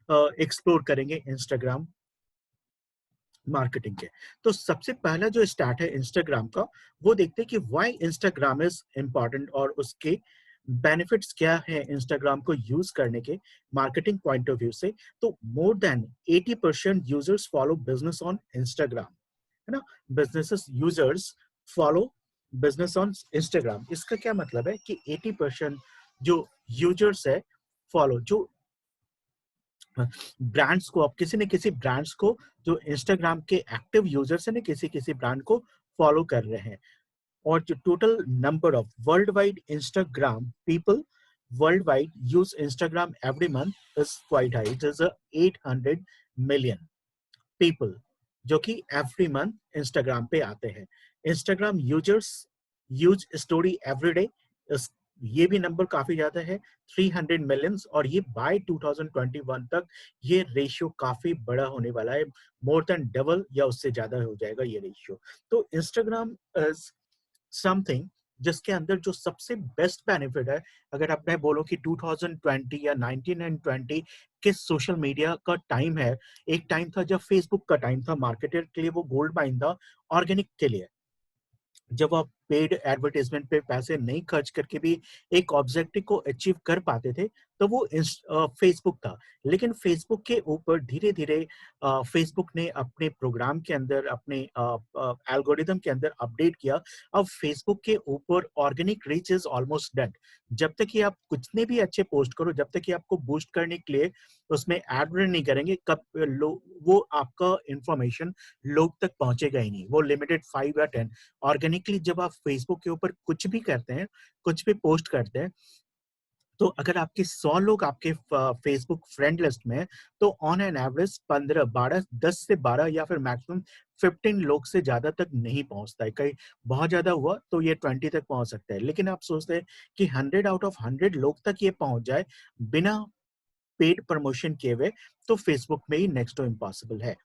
Explore करेंगे Instagram marketing के। तो सबसे पहला जो स्टार्ट है इंस्टाग्राम का, वो देखते हैं कि व्हाई इंस्टाग्राम इज इम्पॉर्टेंट और उसके बेनिफिट्स क्या है इंस्टाग्राम को यूज करने के मार्केटिंग पॉइंट ऑफ व्यू से। तो more than 80% users follow business on Instagram, है ना। Businesses users follow business on Instagram. इसका क्या मतलब है कि 80% जो यूजर्स है फॉलो, जो ब्रांड्स को, अब किसी न किसी ब्रांड्स को जो इंस्टाग्राम के एक्टिव यूजर्स है ना, किसी किसी ब्रांड को फॉलो कर रहे हैं। और जो total number of world wide Instagram people world wide use Instagram every month is quite high, it is 800 million people जो कि एवरी मंथ इंस्टाग्राम पे आते हैं। Instagram users use story everyday, ये भी नंबर काफी ज्यादा है, 300 मिलियंस। और ये बाय 2021 तक ये रेशियो काफी बड़ा होने वाला है, मोर देन डबल या उससे ज्यादा हो जाएगा ये रेशियो। तो इंस्टाग्राम इज समथिंग जिसके अंदर जो सबसे बेस्ट बेनिफिट है, अगर आप मैं बोलो कि 2020 या 19 एंड 20 किस सोशल मीडिया का टाइम है, एक टाइम था जब फेसबुक का टाइम था, मार्केटर के लिए वो गोल्ड माइन था, ऑर्गेनिक के लिए। जब आप पेड एडवर्टाइजमेंट पे पैसे नहीं खर्च करके भी एक ऑब्जेक्टिव को अचीव कर पाते थे, तो वो फेसबुक था। लेकिन फेसबुक के ऊपर धीरे धीरे फेसबुक ने अपने प्रोग्राम के अंदर, अपने एल्गोरिदम के अंदर अपडेट किया। अब फेसबुक के ऊपर organic reach is almost done. जब तक कि आप कितने भी अच्छे पोस्ट करो, जब तक कि आपको बूस्ट करने के लिए उसमें एड नहीं करेंगे, कब वो आपका इंफॉर्मेशन लोग तक पहुंचेगा ही नहीं। वो लिमिटेड 5 या 10। ऑर्गेनिकली जब आप फेसबुक के ऊपर कुछ भी करते हैं, कुछ भी पोस्ट करते हैं, तो अगर आपके 100 लोग आपके फेसबुक फ्रेंड लिस्ट में हैं, तो ऑन एन एवरेज 15 12 10 से 12 या फिर मैक्सिमम 15 लोग से ज्यादा तक नहीं पहुंचता है। कहीं बहुत ज्यादा हुआ तो ये 20 तक पहुंच सकता है। लेकिन आप सोचते हैं कि 100 आउट ऑफ 100 लोग तक ये पहुंच जाए बिना पेड प्रमोशन किए हुए, तो फेसबुक में ही नेक्स्ट टू इम्पॉसिबल है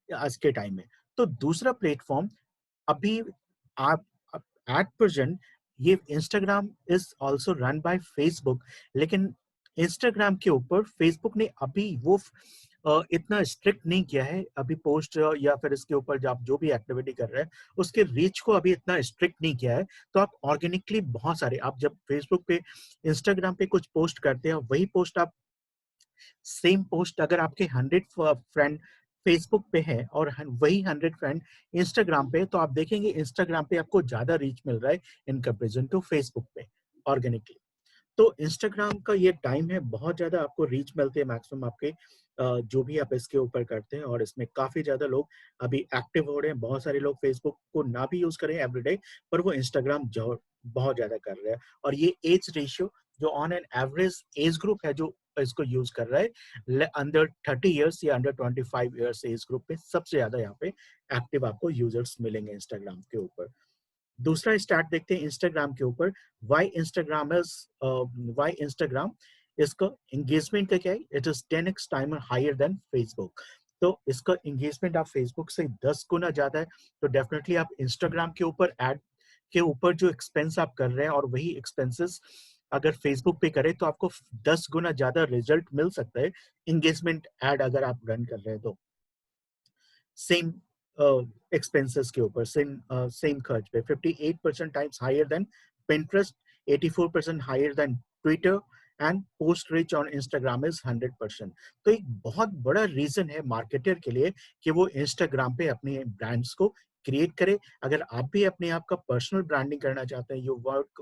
आज के टाइम में। तो दूसरा प्लेटफॉर्म अभी आप एट प्रेजेंट, ये Instagram is also run by Facebook. लेकिन इंस्टाग्राम के ऊपर फेसबुक ने अभी वो इतना स्ट्रिक्ट नहीं किया है अभी पोस्ट या फिर इसके ऊपर जो आप जो भी एक्टिविटी कर रहे हैं उसके रीच को अभी इतना स्ट्रिक्ट नहीं किया है। तो आप ऑर्गेनिकली बहुत सारे, आप जब फेसबुक पे इंस्टाग्राम पे कुछ पोस्ट करते हैं, वही पोस्ट आप, सेम पोस्ट अगर आपके 100 फ्रेंड फेसबुक पे है और वही 100 फ्रेंड इंस्टाग्राम पे, तो आप देखेंगे इंस्टाग्राम पे आपको ज्यादा रीच मिल रहा है इन कंपेरिजन टू फेसबुक पे ऑर्गेनिकली। तो इंस्टाग्राम का ये टाइम है, बहुत ज्यादा आपको रीच मिलती है मैक्सिमम आपके जो भी आप इसके ऊपर करते हैं। और इसमें काफी ज्यादा लोग अभी एक्टिव हो रहे हैं। बहुत सारे लोग फेसबुक को ना भी यूज करें एवरीडे, पर वो इंस्टाग्राम बहुत ज्यादा कर रहे हैं। और ये एज रेशियो जो on an average age group है जो इसको यूज कर रहा है, अंडर 30 इयर्स या अंडर 25 इयर्स एज ग्रुप में सबसे ज्यादा यहाँ पे एक्टिव आपको यूजर्स मिलेंगे इंस्टाग्राम के ऊपर। दूसरा स्टार्ट देखते हैं इंस्टाग्राम के ऊपर, व्हाई इंस्टाग्राम, इसका एंगेजमेंट का क्या है, it is 10x time higher than Facebook. तो इसका एंगेजमेंट आप फेसबुक से 10 गुना ज्यादा है। तो डेफिनेटली आप इंस्टाग्राम के ऊपर एड के ऊपर जो एक्सपेंस आप कर रहे हैं और वही एक्सपेंसेस अगर फेसबुक पे करें, तो आपको 10 गुना ज्यादा रिजल्ट मिल सकता है एंगेजमेंट एड अगर आप रन कर रहे हैं तो। सेम एक्सपेंसेस के ऊपर, सेम खर्च पे 58% times higher than Pinterest, 84% higher than Twitter, and post reach on Instagram is 100%। तो एक बहुत बड़ा रीजन है मार्केटर के लिए कि वो इंस्टाग्राम पे अपने ब्रांड्स को क्रिएट करे। अगर आप भी अपने आप का पर्सनल ब्रांडिंग करना चाहते हैं, you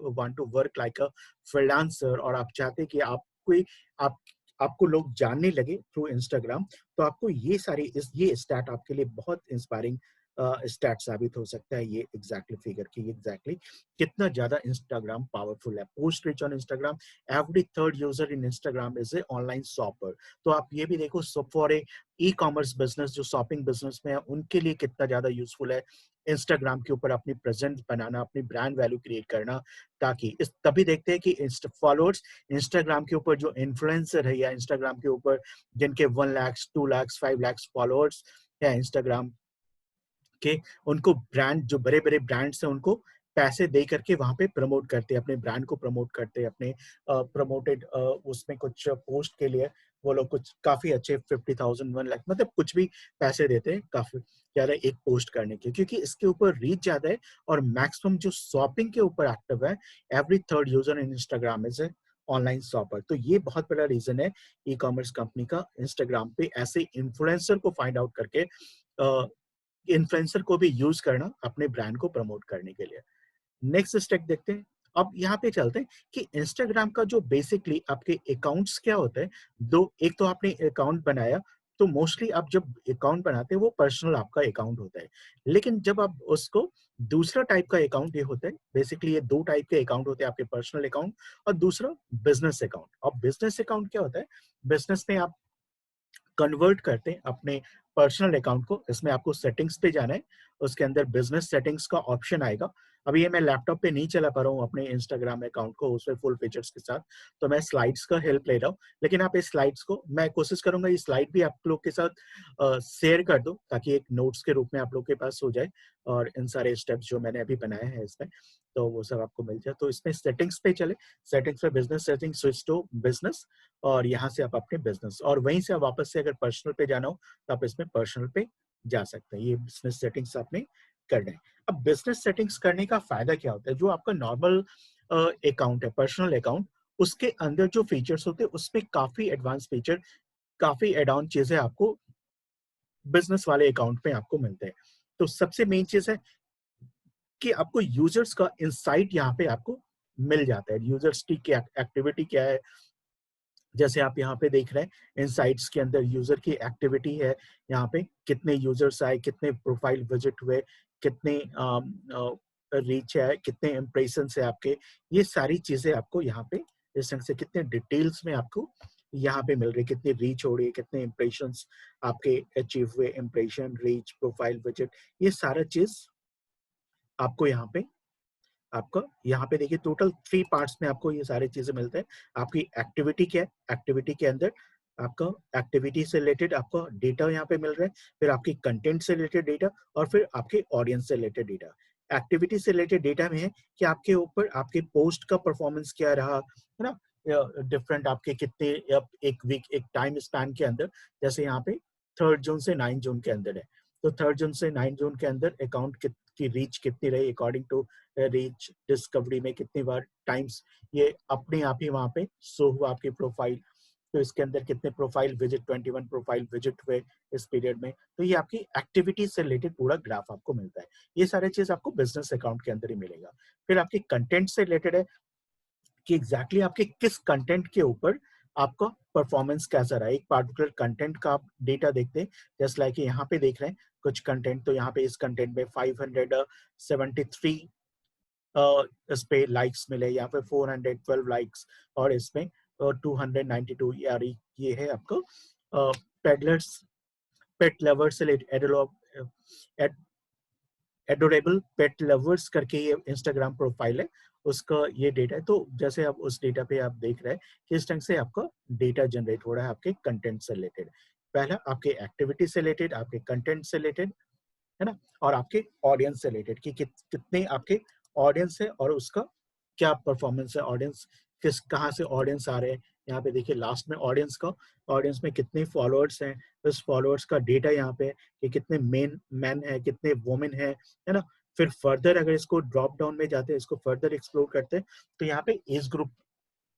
want to work like a freelancer, और आप चाहते हैं कि आप कोई आप आपको लोग जानने लगे थ्रू इंस्टाग्राम, तो आपको ये सारी ये स्टैट आपके लिए बहुत इंस्पायरिंग स्टैट साबित हो सकता है। ये एग्जैक्टली फिगर की एग्जैक्टली कितना ज्यादा इंस्टाग्राम पावरफुल है। Post rich on Instagram, every third user in Instagram is a online shopper. तो आप ये भी देखो, for a e commerce business जो शॉपिंग बिजनेस में है, उनके लिए कितना ज्यादा यूजफुल है इंस्टाग्राम के ऊपर अपनी प्रेजेंस बनाना, अपनी ब्रांड वैल्यू क्रिएट करना। ताकि इस तभी देखते हैं कि फॉलोअर्स इंस्टाग्राम के ऊपर जो इन्फ्लुएंसर है या इंस्टाग्राम के ऊपर जिनके 1 लाख 2 लाख 5 लाख फॉलोअर्स है इंस्टाग्राम के, उनको ब्रांड, जो बड़े बड़े ब्रांड्स हैं, उनको पैसे दे करके वहाँ पे प्रमोट करते हैं, अपने ब्रांड को प्रमोट करते हैं, अपने प्रमोटेड उसमें कुछ पोस्ट के लिए वो लोग कुछ काफ़ी अच्छे 50,000 1 लाख मतलब कुछ भी पैसे देते हैं काफ़ी ज़्यादा एक पोस्ट करने के, क्योंकि इसके ऊपर रीच ज़्यादा है और मैक्सिमम जो शॉपिंग के ऊपर एक्टिव है, every third user in Instagram is a online shopper. तो ये बहुत बड़ा रीजन है ई कॉमर्स कंपनी का इंस्टाग्राम पे ऐसे इन्फ्लुएंसर को फाइंड आउट करके इन्फ्लुएंसर को भी यूज करना अपने ब्रांड को प्रमोट करने के लिए। नेक्स्ट स्टेप देखते हैं। अब यहाँ पे चलते हैं कि इंस्टाग्राम का जो बेसिकली आपके अकाउंट्स क्या होते हैं, दो, एक तो आपने अकाउंट बनाया, तो मोस्टली आप जब अकाउंट बनाते हैं वो पर्सनल आपका अकाउंट होता है। लेकिन जब आप उसको दूसरा टाइप का अकाउंट ये होता है, बेसिकली ये दो टाइप के अकाउंट होते हैं, आपके पर्सनल अकाउंट और दूसरा बिजनेस अकाउंट। अब बिजनेस अकाउंट क्या होता है, बिजनेस में आप कन्वर्ट करते हैं अपने पर्सनल अकाउंट को। इसमें आपको सेटिंग्स पे जाना है, उसके अंदर बिजनेस सेटिंग्स का ऑप्शन आएगा। अभी ये मैं लैपटॉप पे नहीं चला पा रहा हूँ अपने इंस्टाग्राम अकाउंट को उसमें फुल फीचर्स के साथ, तो मैं स्लाइड्स का हेल्प ले रहा हूँ। लेकिन आप इस स्लाइड्स को, मैं कोशिश करूंगा ये स्लाइड भी आप लोग के साथ शेयर कर दूं ताकि एक नोट्स के रूप में आप लोग के पास हो जाए, और इन सारे स्टेप्स जो मैंने अभी बनाए हैं इसमें, तो वो सब आपको मिल जाए। तो इसमें सेटिंग्स पे चले, सेटिंग्स पे business settings, switch to business, और यहाँ से आप अपने बिजनेस, और वहीं से आप वापस से अगर पर्सनल पे जाना हो तो आप इसमें पर्सनल पे जा सकते हैं। ये बिजनेस सेटिंग्स आपने करना है। अब बिजनेस सेटिंग्स करने का फायदा क्या होता है, जो आपका नॉर्मल अकाउंट है, पर्सनल अकाउंट, उसके अंदर जो फीचर्स होते हैं उसमें काफी एडवांस फीचर, काफी एड ऑन चीजें आपको बिजनेस वाले अकाउंट में आपको मिलते हैं। तो सबसे मेन चीज है कि आपको यूजर्स का इंसाइट यहाँ पे आपको मिल जाता है, यूजर्स की क्या एक्टिविटी क्या है। जैसे आप यहाँ पे देख रहे हैं इनसाइट्स के अंदर यूजर की एक्टिविटी है, यहाँ पे कितने यूजर्स आए, कितने प्रोफाइल विजिट हुए, कितने रीच है, कितने इम्प्रेशन है आपके, ये सारी चीजें आपको यहाँ पे इस ढंग से कितने डिटेल्स में आपको यहाँ पे मिल रही है, कितनी रीच हो रही है, कितने इम्प्रेशन आपके अचीव हुए, इम्प्रेशन, रीच, प्रोफाइल विजिट, ये सारा चीज आपको यहाँ पे देखिए टोटल 3 पार्ट्स में आपको ये सारी चीजें मिलते हैं। आपकी एक्टिविटी क्या है, एक्टिविटी के अंदर आपका एक्टिविटी से रिलेटेड आपका डेटा यहाँ पे मिल रहा है, फिर आपकी कंटेंट से रिलेटेड डेटा, और फिर आपके ऑडियंस से रिलेटेड डेटा। एक्टिविटी से रिलेटेड डेटा में है कि आपके ऊपर आपके पोस्ट का परफॉर्मेंस क्या रहा, है ना, डिफरेंट आपके कितने एक वीक, एक टाइम स्पैन के अंदर, जैसे यहाँ पे 3 जून से 9 जून के अंदर है, तो 3 जून से 9 जून के अंदर अकाउंट की रीच कितनी रही अकॉर्डिंग टू रीच, डिस्कवरी में कितनी बार टाइम्स ये अपने आप ही वहां पे शो हुआ आपकी प्रोफाइल, तो इसके अंदर कितने प्रोफाइल विजिट, 21 प्रोफाइल विजिट हुए इस पीरियड में। तो ये आपकी एक्टिविटी से रिलेटेड पूरा ग्राफ आपको मिलता है। ये सारे चीज आपको बिजनेस अकाउंट के अंदर ही मिलेगा। फिर आपकी कंटेंट से रिलेटेड है कि एग्जैक्टली आपके किस कंटेंट के ऊपर आपका परफॉर्मेंस कैसा रहा है, एक पार्टिकुलर कंटेंट का आप डेटा देखते हैं। जैसे लाइक यहाँ पे देख रहे हैं कुछ कंटेंट, तो यहाँ पे इस कंटेंट में 573 इस पे लाइक्स मिले, या फिर 412 लाइक्स, और इसमें 292, यार ये है आपको पेडलर्स, पेट लवर्स से एडोरेबल पेट लवर्स करके ये इंस्टाग्राम प्रोफाइल है, उसका ये डेटा है। तो जैसे आप उस डेटा पे आप देख रहे हैं किस ढंग से आपका डेटा जनरेट हो रहा है आपके कंटेंट से रिलेटेड। पहला आपके एक्टिविटी से रिलेटेड, आपके कंटेंट से रिलेटेड, है ना, और आपके ऑडियंस से रिलेटेड कि कितने आपके ऑडियंस है और उसका क्या परफॉर्मेंस है, ऑडियंस किस कहाँ से ऑडियंस आ रहे हैं। यहाँ पे देखिए लास्ट में ऑडियंस का, ऑडियंस में कितने फॉलोअर्स हैं, उस फॉलोअर्स का डेटा यहाँ पे कि कितने मैन है, कितने वुमेन है ना। फिर फर्दर अगर इसको ड्रॉप डाउन में जाते हैं, इसको फर्दर एक्सप्लोर करते हैं, तो यहाँ पे एज ग्रुप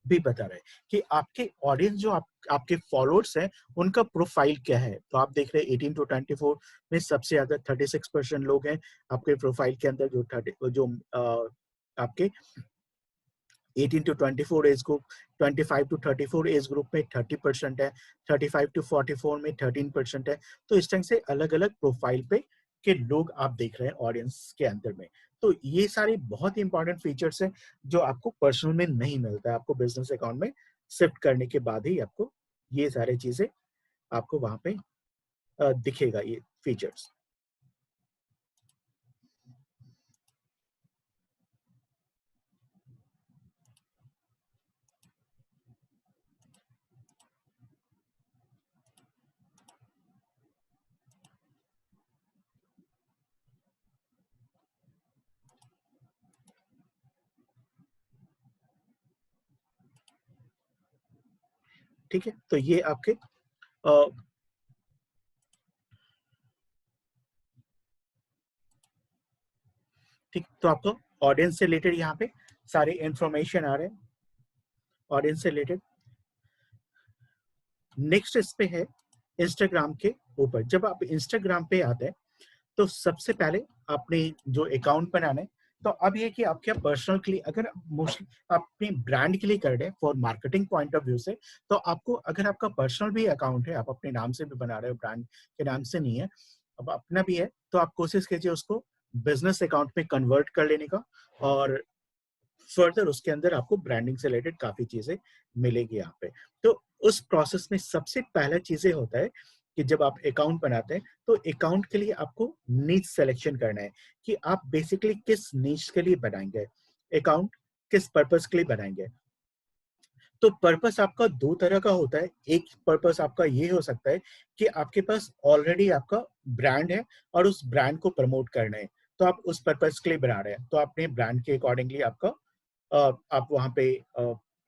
भी बता रहे हैं कि आपके ऑडियंस जो आपके फॉलोअर्स हैं उनका प्रोफाइल क्या है। तो आप देख रहे हैं 18 टू 24 में सबसे ज्यादा 36% लोग हैं आपके प्रोफाइल के अंदर, जो 30 जो आपके 18 to 24 age group, 25 to 34 age group में 30% है, 35 टू 44 में 13% है। तो इस तरह से अलग अलग प्रोफाइल पे के लोग आप देख रहे हैं ऑडियंस के अंदर में। तो ये सारे बहुत ही इंपॉर्टेंट फीचर्स हैं जो आपको पर्सनल में नहीं मिलता है, आपको बिजनेस अकाउंट में शिफ्ट करने के बाद ही आपको ये सारी चीजें आपको वहां पे दिखेगा ये फीचर्स। ठीक है, तो ये आपके ठीक, तो आपको ऑडियंस से रिलेटेड यहाँ पे सारे इंफॉर्मेशन आ रहे हैं ऑडियंस से रिलेटेड। नेक्स्ट इस पे है इंस्टाग्राम के ऊपर। जब आप इंस्टाग्राम पे आते हैं तो सबसे पहले आपने जो अकाउंट बनाना है, तो अब ये कि आप क्या पर्सनल के लिए, अगर मोस्टली आप अपने ब्रांड के लिए कर रहे हैं for marketing point of view से, तो आपको अगर आपका पर्सनल भी अकाउंट है, आप अपने नाम से भी बना रहे हो, ब्रांड के नाम से नहीं है, अब अपना भी है, तो आप कोशिश कीजिए उसको बिजनेस अकाउंट में कन्वर्ट कर लेने का, और फर्दर उसके अंदर आपको ब्रांडिंग से रिलेटेड काफी चीजें मिलेगी यहाँ पे। तो उस प्रोसेस में सबसे पहला चीजें होता है कि जब आप अकाउंट बनाते हैं तो अकाउंट के लिए आपको नीच सिलेक्शन करना है कि आप बेसिकली किस नीच के लिए बनाएंगे अकाउंट, किस पर्पस के लिए बनाएंगे। तो पर्पस आपका दो तरह का होता है। एक पर्पस आपका ये हो सकता है कि आपके पास ऑलरेडी आपका ब्रांड है और उस ब्रांड को प्रमोट करना है, तो आप उस पर्पस के लिए बना रहे हैं, तो अपने ब्रांड के अकॉर्डिंगली आपका आप वहाँ पे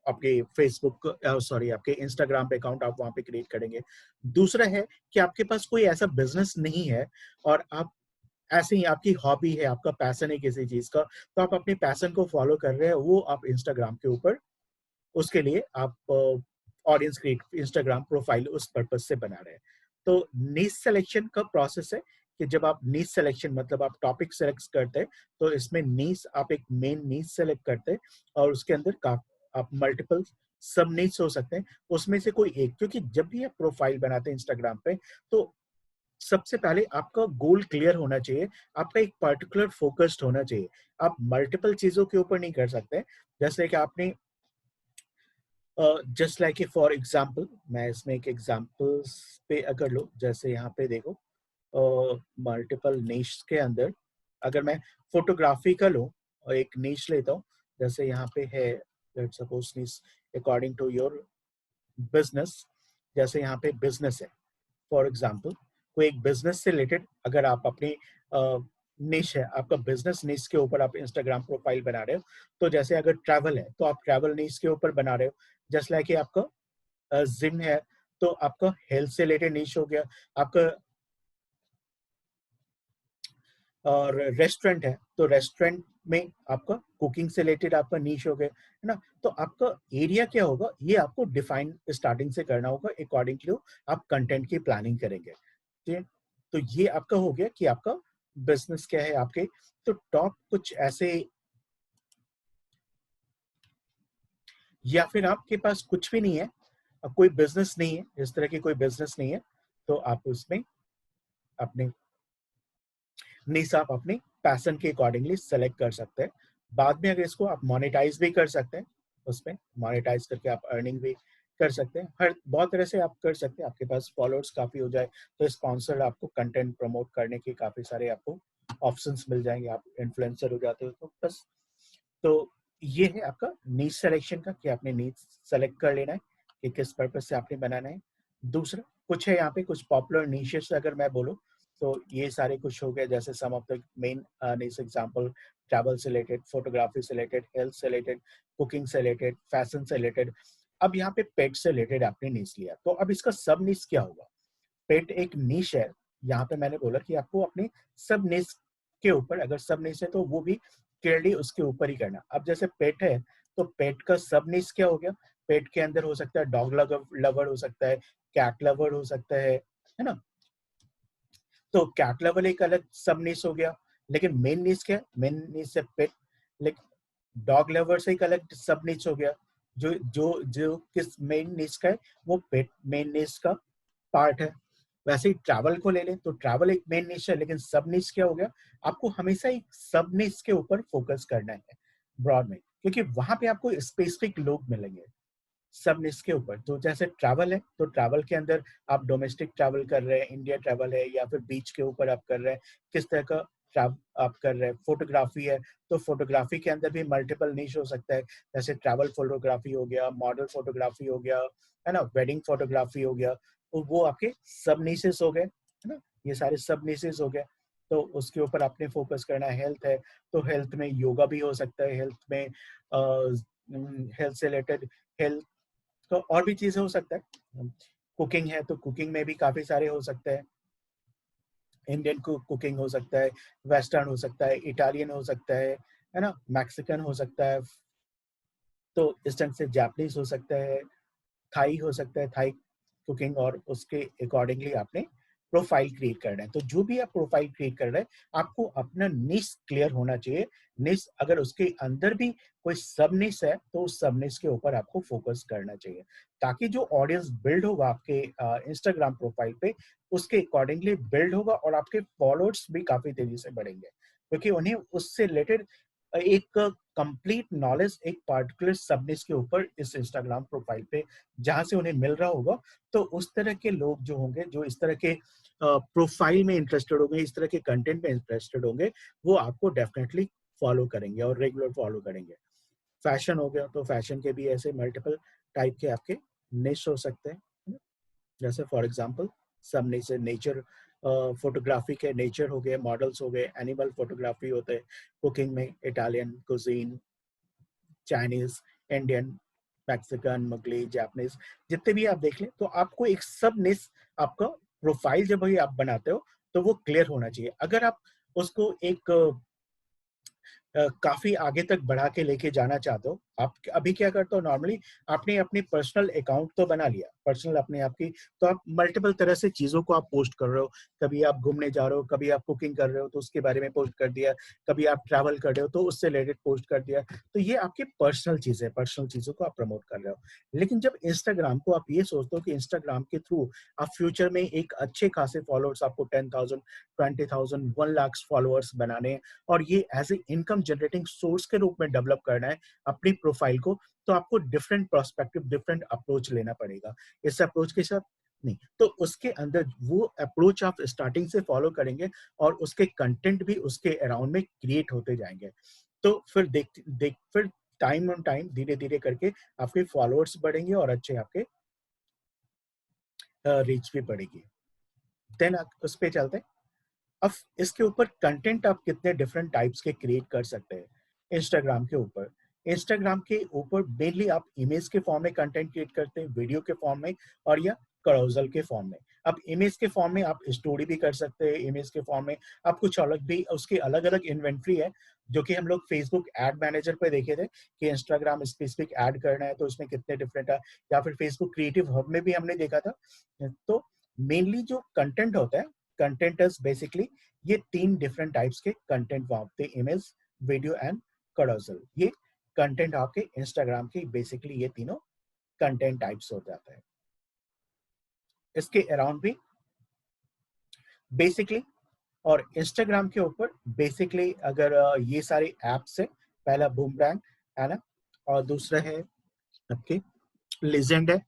आपके फेसबुक सॉरी आपके इंस्टाग्राम पे अकाउंट आप वहाँ पे क्रिएट करेंगे। दूसरा है कि आपके पास कोई ऐसा बिजनेस नहीं है और आप ऐसे ही आपकी हॉबी है, आपका पैशन है किसी चीज का, तो आप अपने पैशन को फॉलो कर रहे हैं, वो आप इंस्टाग्राम के ऊपर उसके लिए आप ऑडियंस क्रिएट इंस्टाग्राम प्रोफाइल उस पर्पज से बना रहे हैं। तो नीश सिलेक्शन का प्रोसेस है कि जब आप नीश सिलेक्शन मतलब आप टॉपिक सेलेक्ट करते हैं, तो इसमें नीश आप एक मेन नीश सेलेक्ट करते हैं और उसके अंदर आप मल्टीपल सब नीड्स हो सकते हैं, उसमें से कोई एक, क्योंकि जब भी आप प्रोफाइल बनाते हैं इंस्टाग्राम पे, तो सबसे पहले आपका गोल क्लियर होना चाहिए, आपका एक पर्टिकुलर फोकस्ड होना चाहिए। आप मल्टीपल चीजों के ऊपर नहीं कर सकते। जैसे कि आपने just like A for example, मैं इसमें एक एग्जाम्पल्स पे अगर लो, जैसे यहाँ पे देखो मल्टीपल नीश के अंदर अगर मैं फोटोग्राफी का लूँ और एक नीश लेता हूँ, जैसे यहाँ पे है let's suppose niche according to your business, जैसे यहाँ पे बिजनेस है फॉर एग्जाम्पल, कोई एक बिजनेस से रिलेटेड अगर आप अपनी निश है, आपका बिजनेस निश के ऊपर आप इंस्टाग्राम प्रोफाइल बना रहे हो, तो जैसे अगर ट्रैवल है तो आप ट्रैवल निश के ऊपर बना रहे हो, जस्ट लाइक आपका जिम है तो आपका हेल्थ से रिलेटेड निश हो गया, आपका और रेस्टोरेंट है तो रेस्टोरेंट में आपका कुकिंग से रिलेटेड आपका नीश हो गया, है ना। तो आपका एरिया क्या होगा ये आपको डिफाइन स्टार्टिंग से करना होगा, अकॉर्डिंगली आप कंटेंट की प्लानिंग करेंगे, ठीक है। तो ये आपका हो गया कि आपका बिजनेस क्या है आपके। तो टॉप कुछ ऐसे, या फिर आपके पास कुछ भी नहीं है, कोई बिजनेस नहीं है, इस तरह की कोई बिजनेस नहीं है, तो आप उसमें अपने निश आप अपने पैशन के अकॉर्डिंगली सेलेक्ट कर सकते हैं। बाद में अगर इसको आप मोनेटाइज भी कर सकते हैं, उसमें मोनेटाइज करके आप अर्निंग भी कर सकते हैं, हर बहुत तरह से आप कर सकते हैं। आपके पास फॉलोअर्स काफी हो जाए तो स्पॉन्सर आपको कंटेंट प्रमोट करने के काफी सारे आपको ऑप्शंस मिल जाएंगे, आप इन्फ्लुएंसर हो जाते हो तो बस। तो ये है आपका नीच सिलेक्शन का कि आपने नीच सेलेक्ट कर लेना है कि किस पर्पज से आपने बनाना है। दूसरा कुछ है यहाँ पे कुछ पॉपुलर नीशेस अगर मैं बोलूँ, तो ये सारे कुछ हो गए, जैसे some of the main niche example, travel से रिलेटेड, फोटोग्राफी से रिलेटेड, हेल्थ से रिलेटेड, कुकिंग से रिलेटेड, फैशन से रिलेटेड। अब यहाँ पे पेट से रिलेटेड आपने नीश लिया, तो अब इसका सब नीश क्या होगा। पेट एक नीश है, यहाँ पे मैंने बोला कि आपको अपने सब नीश के ऊपर, अगर सब नीश है तो वो भी क्लियरली उसके ऊपर ही करना। अब जैसे पेट है तो पेट का सब नीश क्या हो गया, पेट के अंदर हो सकता है डॉग लवर हो सकता है, कैट लवर हो सकता है ना। तो कैट लवर एक अलग सब नीश हो गया, लेकिन मेन नीश क्या है, मेन नीश है पेट। लेकिन डॉग लवर से एक अलग सब नीश हो गया, जो जो जो किस मेन नीश का है, वो पेट मेन नीश का पार्ट है। वैसे ही ट्रैवल को ले लें तो ट्रैवल एक मेन निश है, लेकिन सब निश क्या हो गया, आपको हमेशा एक सब निश के ऊपर फोकस करना है ब्रॉड में, क्योंकि वहां पे आपको स्पेसिफिक लोग मिलेंगे सब निश के ऊपर। तो जैसे ट्रैवल है तो ट्रैवल के अंदर आप डोमेस्टिक ट्रैवल कर रहे हैं, इंडिया ट्रैवल है, या फिर बीच के ऊपर आप कर रहे हैं, किस तरह का ट्रैवल आप कर रहे हैं। फोटोग्राफी है तो फोटोग्राफी के अंदर भी मल्टीपल निश हो सकता है, जैसे ट्रैवल फोटोग्राफी हो गया, मॉडल फोटोग्राफी हो गया, है ना, वेडिंग फोटोग्राफी हो गया, तो वो आपके सब निशेस हो गए, है ना। ये सारे सब निशेस हो गए, तो उसके ऊपर आपने फोकस करना है। हेल्थ है तो हेल्थ में योगा भी हो सकता है, हेल्थ में हेल्थ से रिलेटेड, हेल्थ तो और भी चीजें हो सकता है, कुकिंग है तो कुकिंग में भी काफी सारे हो सकते हैं, इंडियन कुकिंग हो सकता है, वेस्टर्न हो सकता है, इटालियन हो सकता है ना, मैक्सिकन हो सकता है, तो इस ढंग से जापानीज हो सकता है, थाई हो सकता है, थाई कुकिंग, और उसके अकॉर्डिंगली आपने प्रोफाइल क्रिएट करना है। तो जो भी आप प्रोफाइल क्रिएट कर रहे हैं, आपको अपना निश क्लियर होना चाहिए। निश अगर उसके अंदर भी कोई सब निश है तो उस सब निश के ऊपर आपको फोकस करना चाहिए, ताकि जो ऑडियंस बिल्ड होगा आपके इंस्टाग्राम प्रोफाइल पे, उसके अकॉर्डिंगली बिल्ड होगा और आपके फॉलोअर्स भी काफी तेजी से बढ़ेंगे, क्योंकि उन्हें उससे रिलेटेड एक कंप्लीट नॉलेज एक पार्टिकुलर सबनिश के ऊपर इस इंस्टाग्राम प्रोफाइल पे जहां से उन्हें मिल रहा होगा, तो उस तरह के लोग जो होंगे, जो इस तरह के प्रोफाइल में इंटरेस्टेड होंगे, इस तरह के कंटेंट में इंटरेस्टेड होंगे, वो आपको डेफिनेटली फॉलो करेंगे और रेगुलर फॉलो करेंगे। फैशन हो गया तो फैशन के भी ऐसे मल्टीपल टाइप के आपके निश हो सकते हैं, जैसे फॉर एग्जांपल सब निश नेचर फोटोग्राफी के नेचर हो गए, मॉडल्स हो गए, एनिमल फोटोग्राफी होते हैं, कुकिंग में Italian cuisine, Chinese, Indian, Mexican, Mughlai, Japanese, जितने भी आप देख लें, तो आपको एक सब निश आपका प्रोफाइल जब भी आप बनाते हो तो वो क्लियर होना चाहिए। अगर आप उसको एक काफी आगे तक बढ़ा के लेके जाना चाहते हो, आप अभी क्या करते हो नॉर्मली, आपने अपनी पर्सनल अकाउंट तो बना लिया, पर्सनल अपने आप की, तो आप मल्टीपल तरह से चीजों को आप पोस्ट कर रहे हो, कभी आप घूमने जा रहे हो, कभी आप कुकिंग कर रहे हो तो उसके बारे में पोस्ट कर दिया, कभी आप ट्रैवल कर रहे हो तो उससे रिलेटेड पोस्ट कर दिया, तो ये आपकी पर्सनल चीजें, पर्सनल चीजों को आप प्रमोट कर रहे हो। लेकिन जब इंस्टाग्राम को आप ये सोचते हो कि इंस्टाग्राम के थ्रू आप फ्यूचर में एक अच्छे खासे फॉलोअर्स, आपको 10,000, 20,000, 1 लाख फॉलोअर्स बनाने, और ये as a income generating source के रूप में डेवलप करना है अपनी प्रोफाइल को, तो आपको डिफरेंट पर्सपेक्टिव, डिफरेंट अप्रोच लेना पड़ेगा। इस अप्रोच के साथ नहीं, तो उसके अंदर वो अप्रोच आप स्टार्टिंग से फॉलो करेंगे और उसके कंटेंट भी उसके अराउंड में क्रिएट होते जाएंगे, तो फिर फिर टाइम ऑन टाइम, धीरे धीरे करके आपके फॉलोअर्स बढ़ेंगे और अच्छे आपके रीच भी बढ़ेगी। देन उस पे चलते हैं। अब इसके ऊपर कंटेंट आप कितने डिफरेंट टाइप्स के क्रिएट कर सकते हैं इंस्टाग्राम के ऊपर। इंस्टाग्राम के ऊपर मेनली आप इमेज के फॉर्म में कंटेंट क्रिएट करते हैं, वीडियो के फॉर्म में, और या carousel के फॉर्म में। अब इमेज के फॉर्म में आप स्टोरी भी कर सकते हैं, इमेज के फॉर्म में आप कुछ अलग भी, उसके अलग अलग इन्वेंट्री है, जो कि हम लोग फेसबुक एड मैनेजर पे देखे थे कि इंस्टाग्राम स्पेसिफिक ऐड करना है तो उसमें कितने डिफरेंट है, या फिर फेसबुक क्रिएटिव हब में भी हमने देखा था। तो मेनली जो कंटेंट होता है, कंटेंट इज बेसिकली ये 3 डिफरेंट टाइप्स के कंटेंट वहां पे, इमेज, वीडियो एंड carousel, ये कंटेंट आपके इंस्टाग्राम की बेसिकली ये तीनों कंटेंट टाइप्स हो जाता है। इसके अराउंड भी बेसिकली, और इंस्टाग्राम के ऊपर बेसिकली अगर ये सारे एप्स है, पहला बूमरैंग है ना, और दूसरा है आपके लेजेंड है,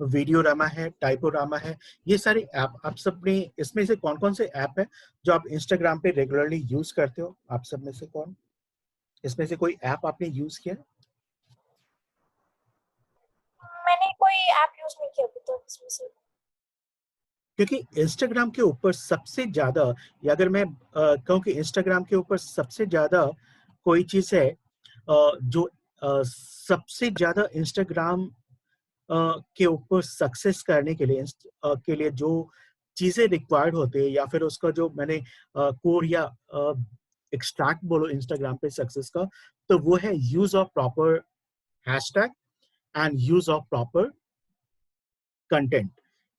वीडियोरामा है, टाइपोरामा है, ये सारे ऐप आप सब में, इसमें से कौन कौन से ऐप है जो आप इंस्टाग्राम पे रेगुलरली यूज करते हो? आप सब में से कौन, इसमें से कोई ऐप आपने यूज किया? मैंने कोई ऐप यूज नहीं किया अभी तक इसमें से। क्योंकि इंस्टाग्राम के ऊपर सबसे ज्यादा, या अगर मैं कहूँ कि इंस्टाग्राम के ऊपर सबसे ज्यादा कोई चीज है जो सबसे ज्यादा इंस्टाग्राम के ऊपर सक्सेस करने के लिए के लिए जो चीजें रिक्वायर्ड होते हैं, या फिर उसका जो मैंने कोर या एक्सट्रैक्ट बोलो इंस्टाग्राम पे सक्सेस का, तो वो है use of proper hashtag and use of proper content.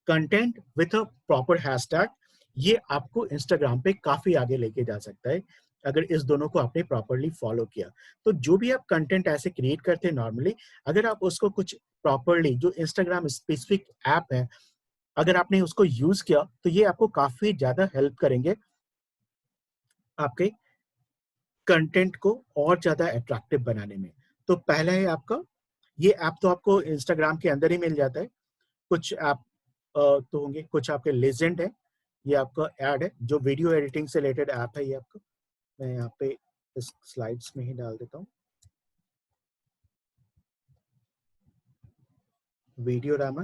Content with a proper hashtag, ये आपको इंस्टाग्राम पे काफी आगे लेके जा सकता है अगर इस दोनों को आपने प्रॉपरली फॉलो किया। तो जो भी आप कंटेंट ऐसे क्रिएट करते हैं नॉर्मली, अगर आप उसको कुछ प्रॉपरली, जो इंस्टाग्राम स्पेसिफिक ऐप है, अगर आपने उसको यूज किया, तो ये आपको काफी ज्यादा हेल्प करेंगे आपके कंटेंट को और ज्यादा अट्रैक्टिव बनाने में। तो पहला है आपका, ये ऐप तो आपको इंस्टाग्राम के अंदर ही मिल जाता है। कुछ ऐप तो होंगे, कुछ आपके लेजेंड है, ये आपका ऐड है, जो वीडियो एडिटिंग से रिलेटेड ऐप है ये आपका। मैं यहाँ पे इस स्लाइड्स में ही डाल देता हूँ। वीडियो रामा,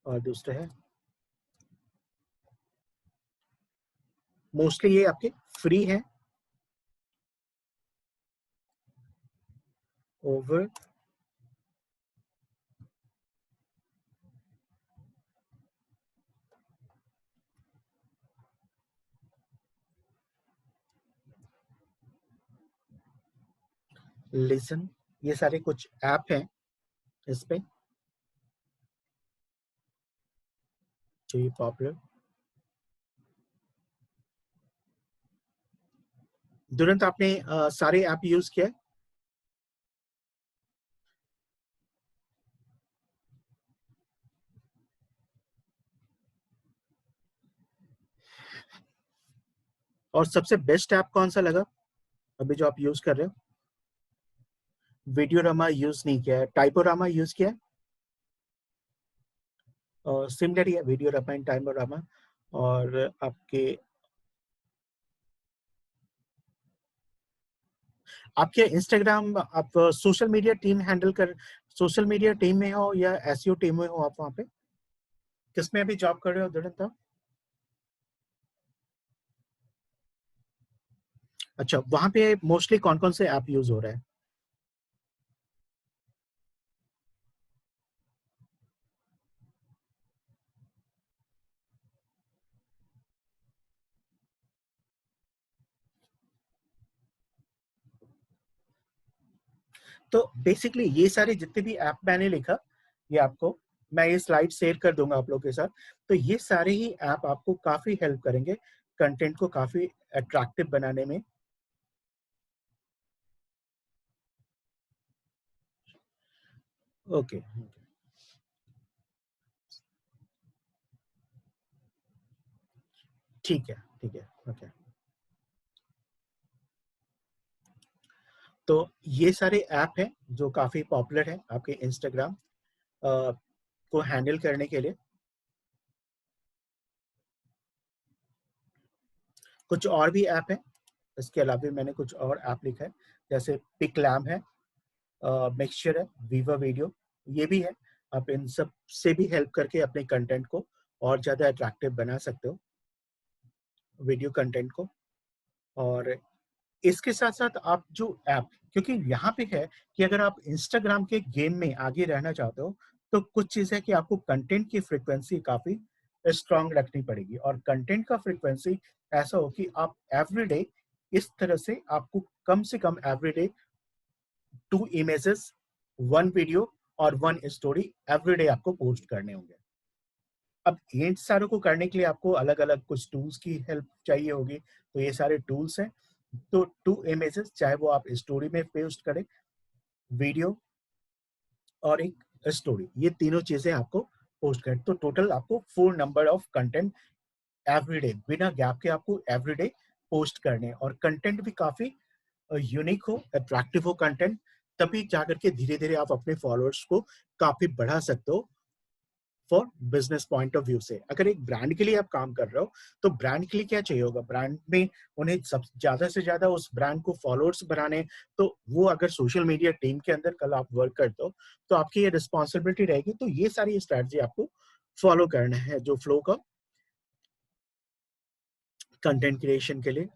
और दूसरा है, मोस्टली ये आपके फ्री है, ओवर लिसन, ये सारे कुछ ऐप हैं इस पे जो ये पॉपुलर। तुरंत आपने सारे ऐप यूज किया है? और सबसे बेस्ट ऐप कौन सा लगा अभी जो आप यूज कर रहे हो? वीडियोरामा यूज नहीं किया है, टाइपोरामा यूज किया है? और सिमिलर ही है वीडियोरामा एंड टाइपोरामा। और आपके आपके इंस्टाग्राम, आप सोशल मीडिया टीम हैंडल कर, सोशल मीडिया टीम में हो या एसईओ टीम में हो आप वहाँ पे? किसमें अभी जॉब कर रहे हो दुरंत आप? अच्छा, वहाँ पे मोस्टली कौन कौन से ऐप यूज हो रहा है? तो बेसिकली ये सारे जितने भी ऐप मैंने लिखा, ये आपको मैं ये स्लाइड शेयर कर दूंगा आप लोगों के साथ। तो ये सारे ही ऐप आपको काफी हेल्प करेंगे कंटेंट को काफी अट्रैक्टिव बनाने में। ओके, ठीक है, ठीक है, ओके। तो ये सारे ऐप हैं जो काफी पॉपुलर हैं आपके इंस्टाग्राम को हैंडल करने के लिए। कुछ और भी ऐप हैं, इसके अलावा मैंने कुछ और ऐप लिखा है, जैसे पिकलैम है, मिक्सचर है, वीवा वीडियो, ये भी है। आप इन सब से भी हेल्प करके अपने कंटेंट को और ज़्यादा अट्रैक्टिव बना सकते हो, वीडियो कंटेंट को। और इसके साथ साथ आप जो ऐप, क्योंकि यहाँ पे है कि अगर आप इंस्टाग्राम के गेम में आगे रहना चाहते हो तो कुछ चीज़ है कि आपको कंटेंट की फ्रिक्वेंसी काफ़ी स्ट्रांग रखनी पड़ेगी। और कंटेंट का फ्रिक्वेंसी ऐसा हो कि आप एवरीडे, इस तरह से आपको कम से कम एवरीडे 2 इमेजेस, 1 वीडियो और 1 स्टोरी एवरीडे आपको पोस्ट करने होंगे। अब इन सारों को करने के लिए आपको अलग अलग कुछ टूल्स की हेल्प चाहिए होगी, तो ये सारे टूल्स हैं। तो 2 इमेजेस, चाहे वो आप स्टोरी में पोस्ट करें, वीडियो और एक स्टोरी, ये तीनों चीजें आपको पोस्ट करें, तो टोटल आपको 4 नंबर ऑफ कंटेंट एवरीडे बिना गैप के आपको एवरीडे पोस्ट करने हैं। और कंटेंट भी काफी यूनिक हो, अट्रैक्टिव हो कंटेंट, तभी जाकर के धीरे धीरे आप अपने फॉलोअर्स को काफी बढ़ा सकते हो for business point of view से। अगर एक ब्रांड के लिए आप काम कर रहे हो तो ब्रांड के लिए क्या चाहिए होगा, ब्रांड में उन्हें सब ज्यादा से ज्यादा उस ब्रांड को फॉलोअर्स बनाने। तो वो अगर सोशल मीडिया टीम के अंदर कल आप वर्क करते हो तो आपकी ये रिस्पॉन्सिबिलिटी रहेगी। तो ये सारी स्ट्रैटेजी आपको फॉलो करना है जो फ्लो का कंटेंट क्रिएशन के लिए।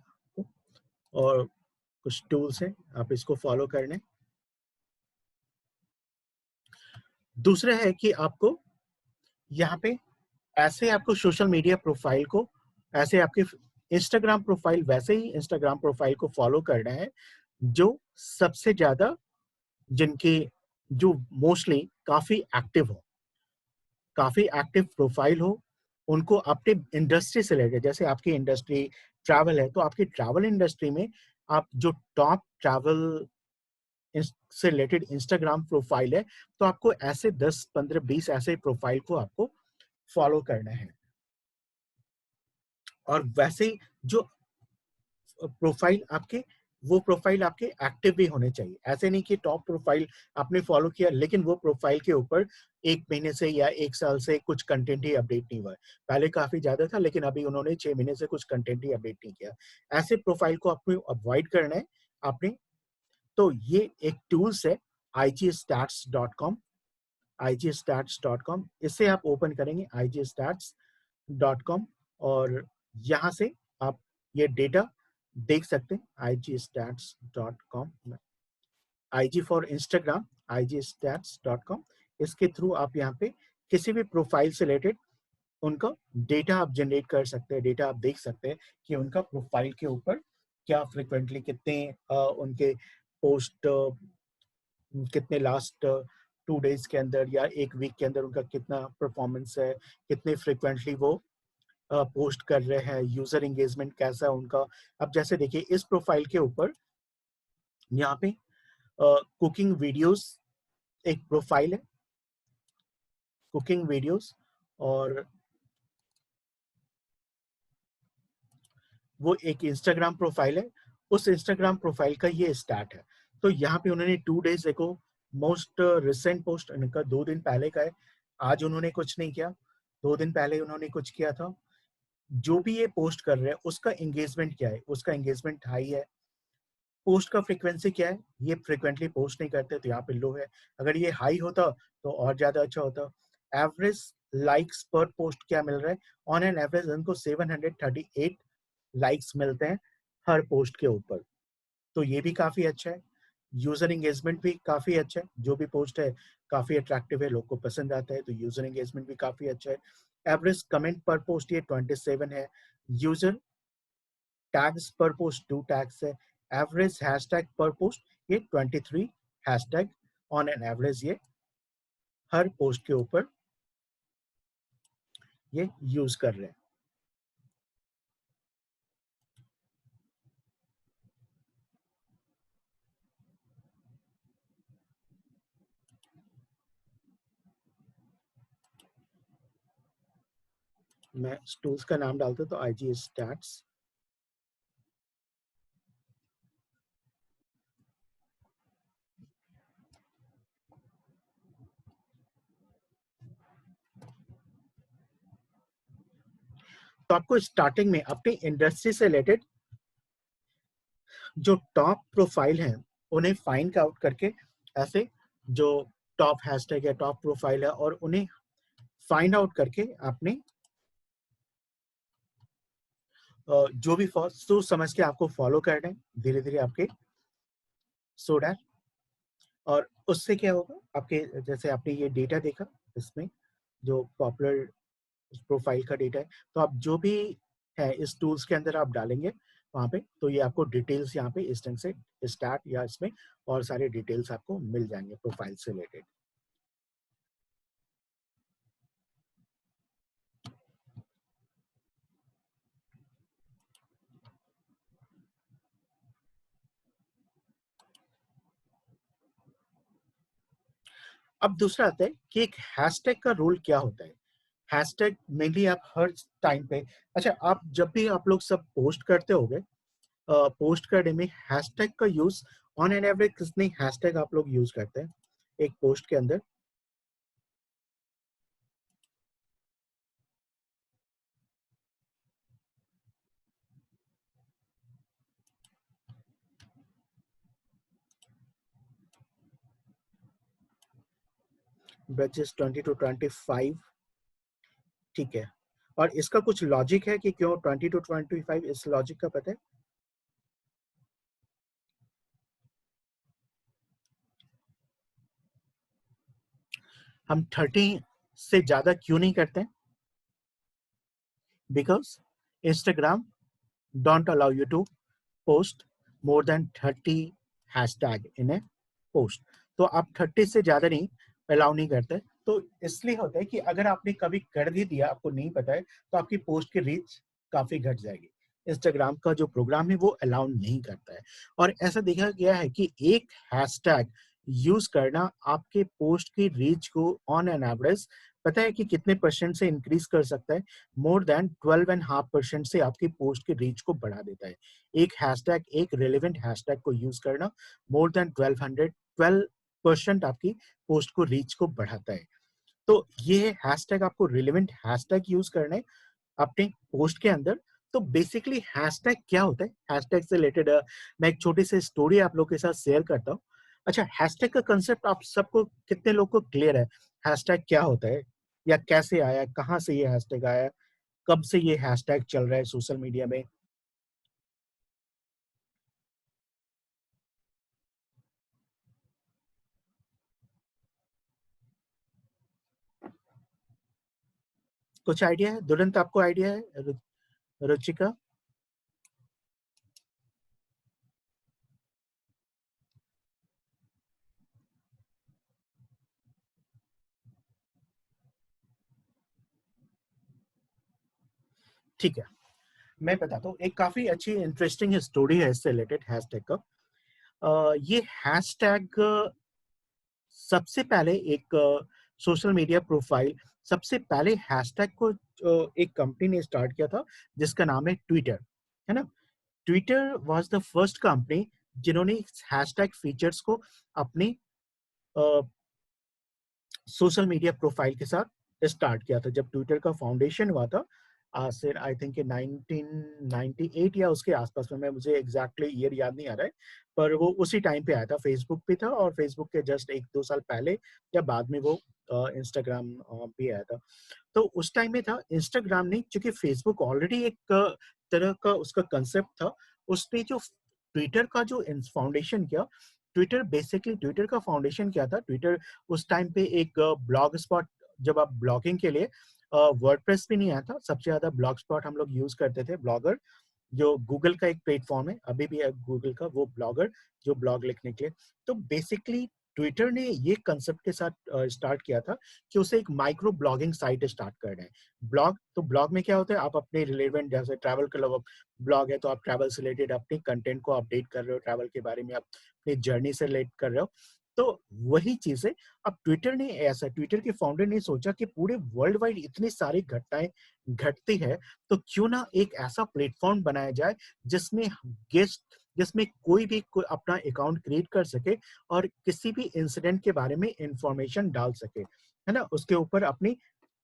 और कुछ टूल्स हैं, आप इसको फॉलो करने। दूसरा है कि आपको यहाँ पे ऐसे आपको सोशल मीडिया प्रोफाइल को, ऐसे आपके इंस्टाग्राम प्रोफाइल, वैसे ही इंस्टाग्राम प्रोफाइल को फॉलो करना है जो सबसे ज्यादा, जिनके जो मोस्टली काफी एक्टिव हो, काफी एक्टिव प्रोफाइल हो, उनको अपने इंडस्ट्री से रिलेटेड, जैसे आपकी इंडस्ट्री ट्रैवल है तो आपकी ट्रैवल इंडस्ट्री में आप जो टॉप ट्रैवल से रिलेटेड इंस्टाग्राम प्रोफाइल है, तो आपको ऐसे 10 15 20 ऐसे प्रोफाइल को आपको फॉलो करना है। और वैसे ही जो प्रोफाइल आपके, वो प्रोफाइल आपके एक्टिव भी होने चाहिए। ऐसे नहीं कि टॉप प्रोफाइल आपने फॉलो किया लेकिन वो प्रोफाइल के ऊपर 1 महीने से या 1 साल से कुछ कंटेंट ही अपडेट नहीं हुआ है। पहले काफी ज्यादा था लेकिन अभी उन्होंने 6 महीने से कुछ कंटेंट ही अपडेट नहीं किया। ऐसे प्रोफाइल को आपको अवॉइड करना है आपने। तो ये एक टूल्स है igstats.com, igstats.com, इससे आप ओपन करेंगे igstats.com और यहाँ से आप ये डेटा देख सकते हैं। igstats.com, IG for Instagram, igstats.com, इसके थ्रू आप यहाँ पे किसी भी प्रोफाइल से रिलेटेड उनका डेटा आप जनरेट कर सकते हैं। डेटा आप देख सकते हैं कि उनका प्रोफाइल के ऊपर क्या फ्रिक्वेंटली कितने उनके पोस्ट कितने लास्ट 2 डेज के अंदर या एक वीक के अंदर उनका कितना परफॉर्मेंस है, कितने फ्रिक्वेंटली वो पोस्ट कर रहे हैं, यूजर एंगेजमेंट कैसा है उनका। अब जैसे देखिए इस प्रोफाइल के ऊपर यहाँ पे कुकिंग वीडियोस एक प्रोफाइल है, कुकिंग वीडियोस, और वो एक इंस्टाग्राम प्रोफाइल है। उस इंस्टाग्राम प्रोफाइल का ये स्टार्ट है। तो यहाँ पे उन्होंने 2 डेज देखो, मोस्ट रिसेंट पोस्ट उनका 2 दिन पहले का है। आज उन्होंने कुछ नहीं किया, 2 दिन पहले उन्होंने कुछ किया था। जो भी ये पोस्ट कर रहे हैं उसका एंगेजमेंट क्या है, उसका एंगेजमेंट हाई है। पोस्ट का फ्रीक्वेंसी क्या है, ये फ्रीक्वेंटली पोस्ट नहीं करते तो यहाँ पे लो है। अगर ये हाई होता तो और ज्यादा अच्छा होता। एवरेज लाइक्स पर पोस्ट क्या मिल रहा है, ऑन एन एवरेज उनको 738 लाइक्स मिलते हैं हर पोस्ट के ऊपर। तो ये भी काफी अच्छा है। यूजर एंगेजमेंट भी काफी अच्छा है, जो भी पोस्ट है काफी अट्रैक्टिव है, लोग को पसंद आता है, तो यूजर एंगेजमेंट भी काफी अच्छा है। एवरेज कमेंट पर पोस्ट ये 27 है। यूजर टैग्स पर पोस्ट 2 टैग्स है। एवरेज हैशटैग पर पोस्ट ये 23 हैशटैग ऑन एन एवरेज ये हर पोस्ट के ऊपर ये यूज कर रहे हैं। मैं टूल्स का नाम डालता हूं तो आईजी स्टैट्स। तो आपको स्टार्टिंग में अपनी इंडस्ट्री से रिलेटेड जो टॉप प्रोफाइल हैं उन्हें फाइंड आउट करके, ऐसे जो टॉप हैशटैग है, टॉप प्रोफाइल है, और उन्हें फाइंड आउट करके आपने जो भी सोच समझ के आपको फॉलो करना है धीरे धीरे आपके, सो दैट। और उससे क्या होगा, आपके जैसे आपने ये डेटा देखा इसमें जो पॉपुलर प्रोफाइल का डेटा है, तो आप जो भी है इस टूल्स के अंदर आप डालेंगे वहां पे, तो ये आपको डिटेल्स यहाँ पे इस ढंग से स्टार्ट या इसमें और सारे डिटेल्स आपको मिल जाएंगे प्रोफाइल से रिलेटेड। अब दूसरा आता है कि एक हैशटैग का रोल क्या होता है। हैशटैग मेनली आप हर टाइम पे, अच्छा आप जब भी आप लोग सब पोस्ट करते होगे, पोस्ट करने में हैशटैग का यूज ऑन एन एवरेज कितने हैशटैग आप लोग यूज करते हैं एक पोस्ट के अंदर? बैचेस 20 to 25, ठीक है। और इसका कुछ लॉजिक है कि क्यों 20 to 25, इस लॉजिक का पता है? हम 30 से ज्यादा क्यों नहीं करते हैं? Because Instagram don't allow you to post more than 30 hashtag in a post. तो आप 30 से ज्यादा नहीं अलाउ नहीं करते। तो इसलिए होता है कि अगर आपने कभी कर भी दिया, आपको नहीं पता है, तो आपकी पोस्ट की रीच काफी घट जाएगी। इंस्टाग्राम का जो प्रोग्राम है वो अलाउ नहीं करता है। और ऐसा देखा गया है कि एक हैशटैग यूज करना आपके पोस्ट की रीच को ऑन एन एवरेज पता है कि कितने परसेंट से इंक्रीज कर सकता है? मोर देन 12.5% से आपकी पोस्ट की रीच को बढ़ा देता है। एक हैशटैग, एक रेलेवेंट हैशटैग को यूज करना मोर देन 12% आपकी पोस्ट को रीच को बढ़ाता है। तो ये हैशटैग आपको रिलेवेंट हैशटैग यूज करना है अपने पोस्ट के अंदर। तो बेसिकली हैशटैग क्या होता है, हैशटैग से रिलेटेड मैं एक छोटी सी स्टोरी आप लोग के साथ शेयर करता हूँ। अच्छा, हैशटैग का कंसेप्ट आप सबको, कितने लोग को क्लियर है हैशटैग क्या होता है, या कैसे आया, कहाँ से ये हैशटैग आया, कब से ये हैशटैग चल रहा है सोशल मीडिया में? कुछ आइडिया है दुरंत, आपको आइडिया है रुचिका? ठीक है, मैं बताता हूँ। एक काफी अच्छी इंटरेस्टिंग स्टोरी है इससे रिलेटेड हैशटैग का। ये हैशटैग सबसे पहले एक सोशल मीडिया प्रोफाइल, सबसे पहले हैशटैग को एक कंपनी ने स्टार्ट किया था जिसका नाम है ट्विटर, है ना? Twitter was the first company जिन्होंने हैशटैग फीचर्स को अपनी सोशल मीडिया प्रोफाइल के साथ स्टार्ट किया था। जब ट्विटर का फाउंडेशन हुआ था, आज से आई थिंक 1998 या उसके आसपास में, मैं मुझे एग्जैक्टली ईयर याद नहीं आ रहा है, पर वो उसी टाइम पे आया था। फेसबुक पे था और फेसबुक के जस्ट 1-2 साल पहले या बाद में वो इंस्टाग्राम भी आया था। तो उस टाइम में था इंस्टाग्राम ने, चूंकि फेसबुक ऑलरेडी एक तरह का उसका कंसेप्ट था, उसने जो ट्विटर का जो फाउंडेशन किया, ट्विटर बेसिकली ट्विटर का फाउंडेशन क्या था? ट्विटर उस टाइम पे एक ब्लॉग स्पॉट, जब आप ब्लॉगिंग के लिए वर्डप्रेस भी नहीं आया था, सबसे ज्यादा ब्लॉग स्पॉट हम लोग यूज करते थे ब्लॉगर, जो गूगल का एक प्लेटफॉर्म है, अभी भी है गूगल का, वो ब्लॉगर जो ब्लॉग लिखने के लिए। तो बेसिकली ट्विटर ने ये कंसेप्ट के साथ स्टार्ट किया था कि उसे एक माइक्रो ब्लॉगिंग साइट स्टार्ट कर रहे हैं। ब्लॉग, तो ब्लॉग में क्या होता है, आप अपने रिलेवेंट, जैसे ट्रैवल का ब्लॉग है तो आप ट्रैवल से रिलेटेड अपने कंटेंट को अपडेट कर रहे हो, ट्रैवल के बारे में आप अपनी जर्नी से रिलेट कर रहे हो। तो वही चीज है। अब ट्विटर ने ऐसा, ट्विटर के फाउंडर ने सोचा कि पूरे वर्ल्ड वाइड इतनी सारी घटनाएं घटती है, तो क्यों ना एक ऐसा प्लेटफॉर्म बनाया जाए जिसमें गेस्ट, जिसमें कोई अपना अकाउंट क्रिएट कर सके और किसी भी इंसिडेंट के बारे में इंफॉर्मेशन डाल सके, है ना? उसके ऊपर अपनी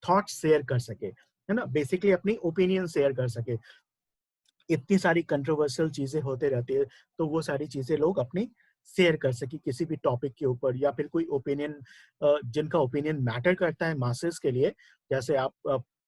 थॉट शेयर कर सके, है ना? बेसिकली अपनी ओपिनियन शेयर कर सके। इतनी सारी कंट्रोवर्शियल चीजें होते रहती है, तो वो सारी चीजें लोग अपनी शेयर कर सके किसी भी टॉपिक के ऊपर, या फिर कोई ओपिनियन, जिनका ओपिनियन मैटर करता है मासेस के लिए। जैसे आप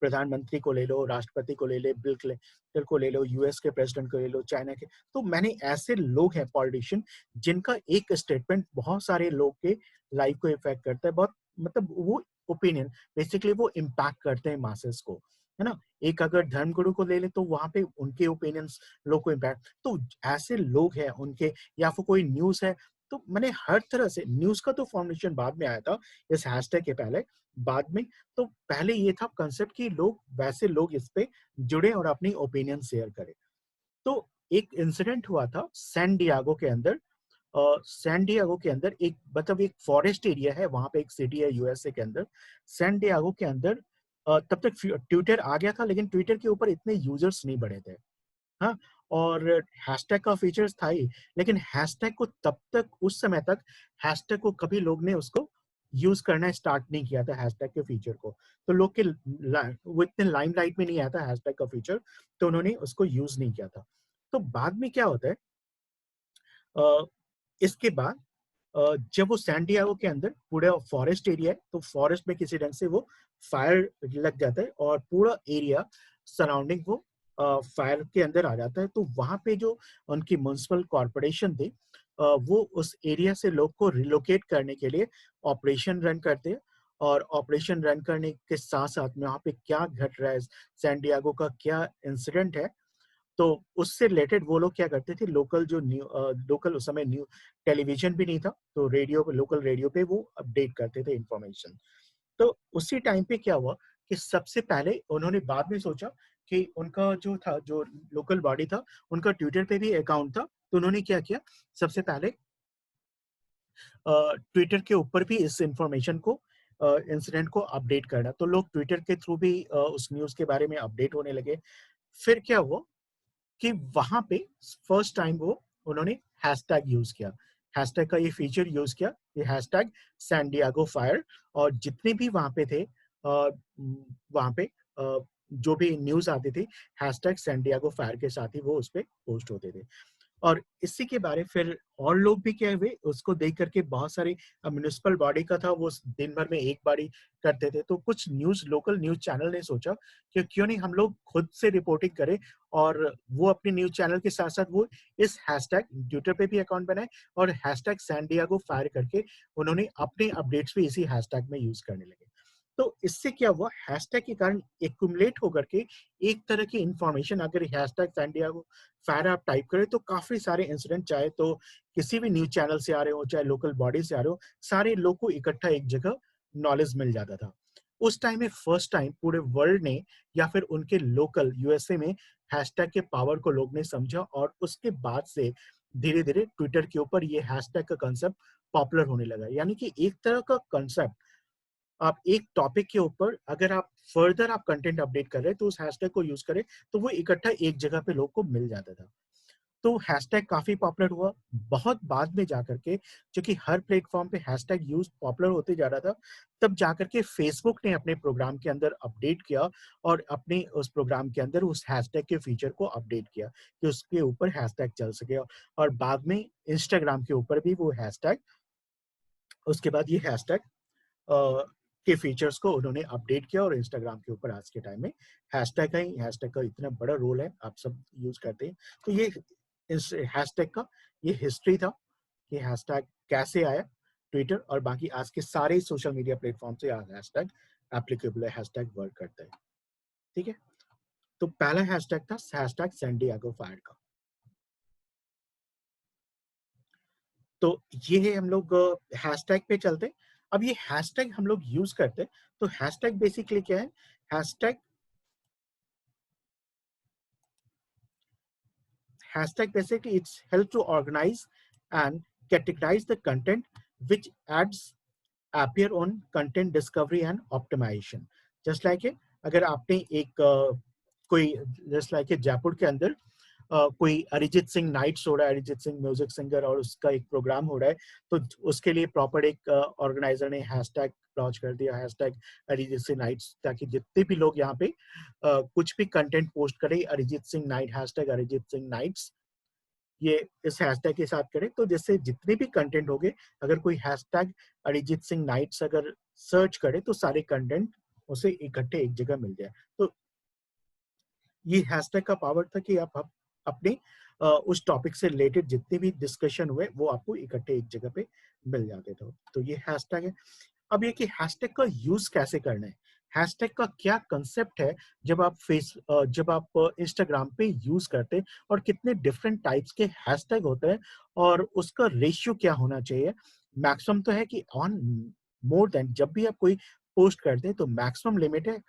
प्रधानमंत्री को ले लो, राष्ट्रपति को ले ले, बिल क्लिंटन को ले लो, यूएस के प्रेसिडेंट को ले लो, चाइना के। तो मैंने ऐसे लोग हैं पॉलिटिशियन जिनका एक स्टेटमेंट बहुत सारे लोग के लाइफ को इफेक्ट करता है, बहुत मतलब वो ओपिनियन बेसिकली वो इम्पैक्ट करते हैं मासेस को, है ना? एक अगर धर्मगुरु को ले ले तो वहां पे उनके ओपिनियंस लोग को इम्पैक्ट, तो ऐसे लोग हैं उनके, या फिर कोई न्यूज है। तो मैंने हर तरह से, न्यूज का तो फाउंडेशन बाद में आया था इस हैशटैग के पहले, बाद में। तो पहले ये था कंसेप्ट कि लोग, वैसे लोग इस पे जुड़े और अपनी ओपिनियन शेयर करें। तो एक इंसिडेंट हुआ था सैन डियागो के अंदर। सैन डियागो के अंदर एक, मतलब एक फॉरेस्ट एरिया है, वहां पे एक सिटी है यूएसए के अंदर, सैन डियागो के अंदर। तब तक ट्विटर आ गया था, लेकिन ट्विटर के ऊपर इतने यूजर्स नहीं बढ़े थे। हाँ, और हैशटैग का फीचर्स था ही, लेकिन हैशटैग को तब तक, उस समय तक हैशटैग को कभी लोग ने उसको यूज करना स्टार्ट नहीं किया था, हैशटैग के फीचर को। तो लोग के वो इतने लाइमलाइट में नहीं आया था हैशटैग का फीचर, तो उन्होंने उसको यूज नहीं किया था। तो बाद में क्या होता है, अ, इसके बाद जब वो सैन डिएगो के अंदर पूरा फॉरेस्ट एरिया है, तो फॉरेस्ट में किसी ढंग से वो फायर लग जाता है और पूरा एरिया सराउंडिंग वो फायर के अंदर आ जाता है। तो वहां पे जो उनकी म्युनिसिपल कॉरपोरेशन थी, वो उस एरिया से लोग को रिलोकेट करने के लिए ऑपरेशन रन करते हैं। और ऑपरेशन रन करने के साथ साथ में वहाँ पे क्या घट रहा है, सैन डिएगो का क्या इंसिडेंट है, तो उससे रिलेटेड वो लोग क्या करते थे, लोकल जो लोकल उस समय न्यू टेलीविजन भी नहीं था, तो रेडियो पे, लोकल रेडियो पे वो अपडेट करते थे इंफॉर्मेशन। तो उसी टाइम पे क्या हुआ कि सबसे पहले उन्होंने बाद में सोचा कि उनका जो था, जो लोकल बॉडी था, उनका ट्विटर पे भी अकाउंट था, तो उन्होंने क्या किया, सबसे पहले ट्विटर के ऊपर भी इस इंफॉर्मेशन को, इंसिडेंट को अपडेट करना। तो लोग ट्विटर के थ्रू भी उस न्यूज के बारे में अपडेट होने लगे। फिर क्या हुआ कि वहां पे फर्स्ट टाइम वो उन्होंने हैशटैग यूज किया, हैशटैग का ये फीचर यूज किया, ये हैशटैग सैन डिएगो फायर। और जितने भी वहां पे थे, वहां पे जो भी न्यूज आती थी, हैशटैग सैन डिएगो फायर के साथ ही वो उस पे पोस्ट होते थे। और इसी के बारे फिर और लोग भी क्या हुए, उसको देख करके बहुत सारे, म्युनिसिपल बॉडी का था, वो दिन भर में एक बार ही करते थे। तो कुछ न्यूज, लोकल न्यूज चैनल ने सोचा कि क्यों नहीं हम लोग खुद से रिपोर्टिंग करें, और वो अपने न्यूज चैनल के साथ साथ वो इस हैशटैग, ट्विटर पे भी अकाउंट बनाए और हैशटैग सैन डिएगो फायर करके उन्होंने अपने अपडेट्स भी इसी हैशटैग में यूज करने लगे। तो इससे क्या हुआ, हैशटैग के कारण एक्यूमुलेट होकर के एक तरह की इंफॉर्मेशन, अगर हैशटैग सैन डिएगो फायर आप टाइप करें तो काफी सारे इंसिडेंट, चाहे तो किसी भी न्यूज चैनल से आ रहे हो, चाहे लोकल बॉडी से आ रहे हो, सारे लोग को इकट्ठा एक जगह नॉलेज मिल जाता था। उस टाइम में फर्स्ट टाइम पूरे वर्ल्ड ने या फिर उनके लोकल यूएसए में हैशटैग के पावर को लोग ने समझा, और उसके बाद से धीरे धीरे ट्विटर के ऊपर ये हैशटैग का कंसेप्ट पॉपुलर होने लगा। यानी कि एक तरह का कंसेप्ट, आप एक टॉपिक के ऊपर अगर आप फर्दर आप कंटेंट अपडेट कर रहे हैं तो उस हैशटैग को यूज करें तो वो इकट्ठा एक जगह पे लोग को मिल जाता था। तो हैशटैग काफी पॉपुलर हुआ। बहुत बाद में जाकर के, क्योंकि हर प्लेटफॉर्म पे हैशटैग यूज पॉपुलर होते जा रहा था, तब जाकर के फेसबुक ने अपने प्रोग्राम के अंदर अपडेट किया और अपने उस प्रोग्राम के अंदर उस हैशटैग के फीचर को अपडेट किया कि उसके ऊपर हैशटैग चल सके। और बाद में इंस्टाग्राम के ऊपर भी वो हैशटैग, उसके बाद ये हैशटैग के फीचर्स को उन्होंने अपडेट किया, और इंस्टाग्राम के ऊपर आज के टाइम में हैशटैग का इतना बड़ा रोल है, आप सब यूज करते हैं। तो ये इस हैशटैग का ये हिस्ट्री था कि हैशटैग कैसे आया ट्विटर, और बाकी आज के सारे सोशल मीडिया प्लेटफॉर्म से आज हैशटैग एप्लीकेबल है, हैशटैग वर्क करता है। ठीक है, तो पहला हैशटैग था हैशटैग सैन डिएगो फायर का। तो ये है, हम लोग हैशटैग पे चलते हैं। अब ये हैशटैग हम लोग यूज करते हैं, तो हैशटैग बेसिकली क्या है? Hashtag Hashtag basically it's help to organize and categorize the content which ads appear on content discovery and optimization. Just like it, अगर आपने एक कोई जस्ट लाइक जयपुर के अंदर कोई अरिजीत सिंह नाइट्स हो रहा है, अरिजीत सिंह म्यूजिक सिंगर, और उसका एक प्रोग्राम हो रहा है, तो उसके लिए प्रॉपर एक ऑर्गेनाइजर ने हैशटैग लॉन्च कर दिया, हैशटैग अरिजीत सिंह नाइट्स, ताकि जितने भी लोग यहाँ पे कुछ भी कंटेंट पोस्ट करें, Arijit Singh night, hashtag Arijit Singh nights, ये इस हैशटैग के साथ करें, तो जिससे जितने भी कंटेंट होंगे, अगर कोई हैशटैग अरिजीत सिंह नाइट्स अगर सर्च करे तो सारे कंटेंट उसे इकट्ठे एक जगह मिल जाए। तो ये हैशटैग का पावर था कि आप अपने उस टॉपिक से रिलेटेड जितने भी डिस्कशन हुए वो आपको इकट्ठे एक जगह पे मिल जाते थे। तो ये हैशटैग है। अब ये कि हैशटैग का यूज कैसे करना है, हैशटैग का क्या कंसेप्ट है, जब आप इंस्टाग्राम पे यूज करते हैं, और कितने डिफरेंट टाइप्स के हैशटैग होते हैं, और उसका रेशियो क्या होना चाहिए। मैक्सिमम तो है कि ऑन मोर देन, जब भी आप कोई पोस्ट करते हैं तो मैक्सिमम लिमिट है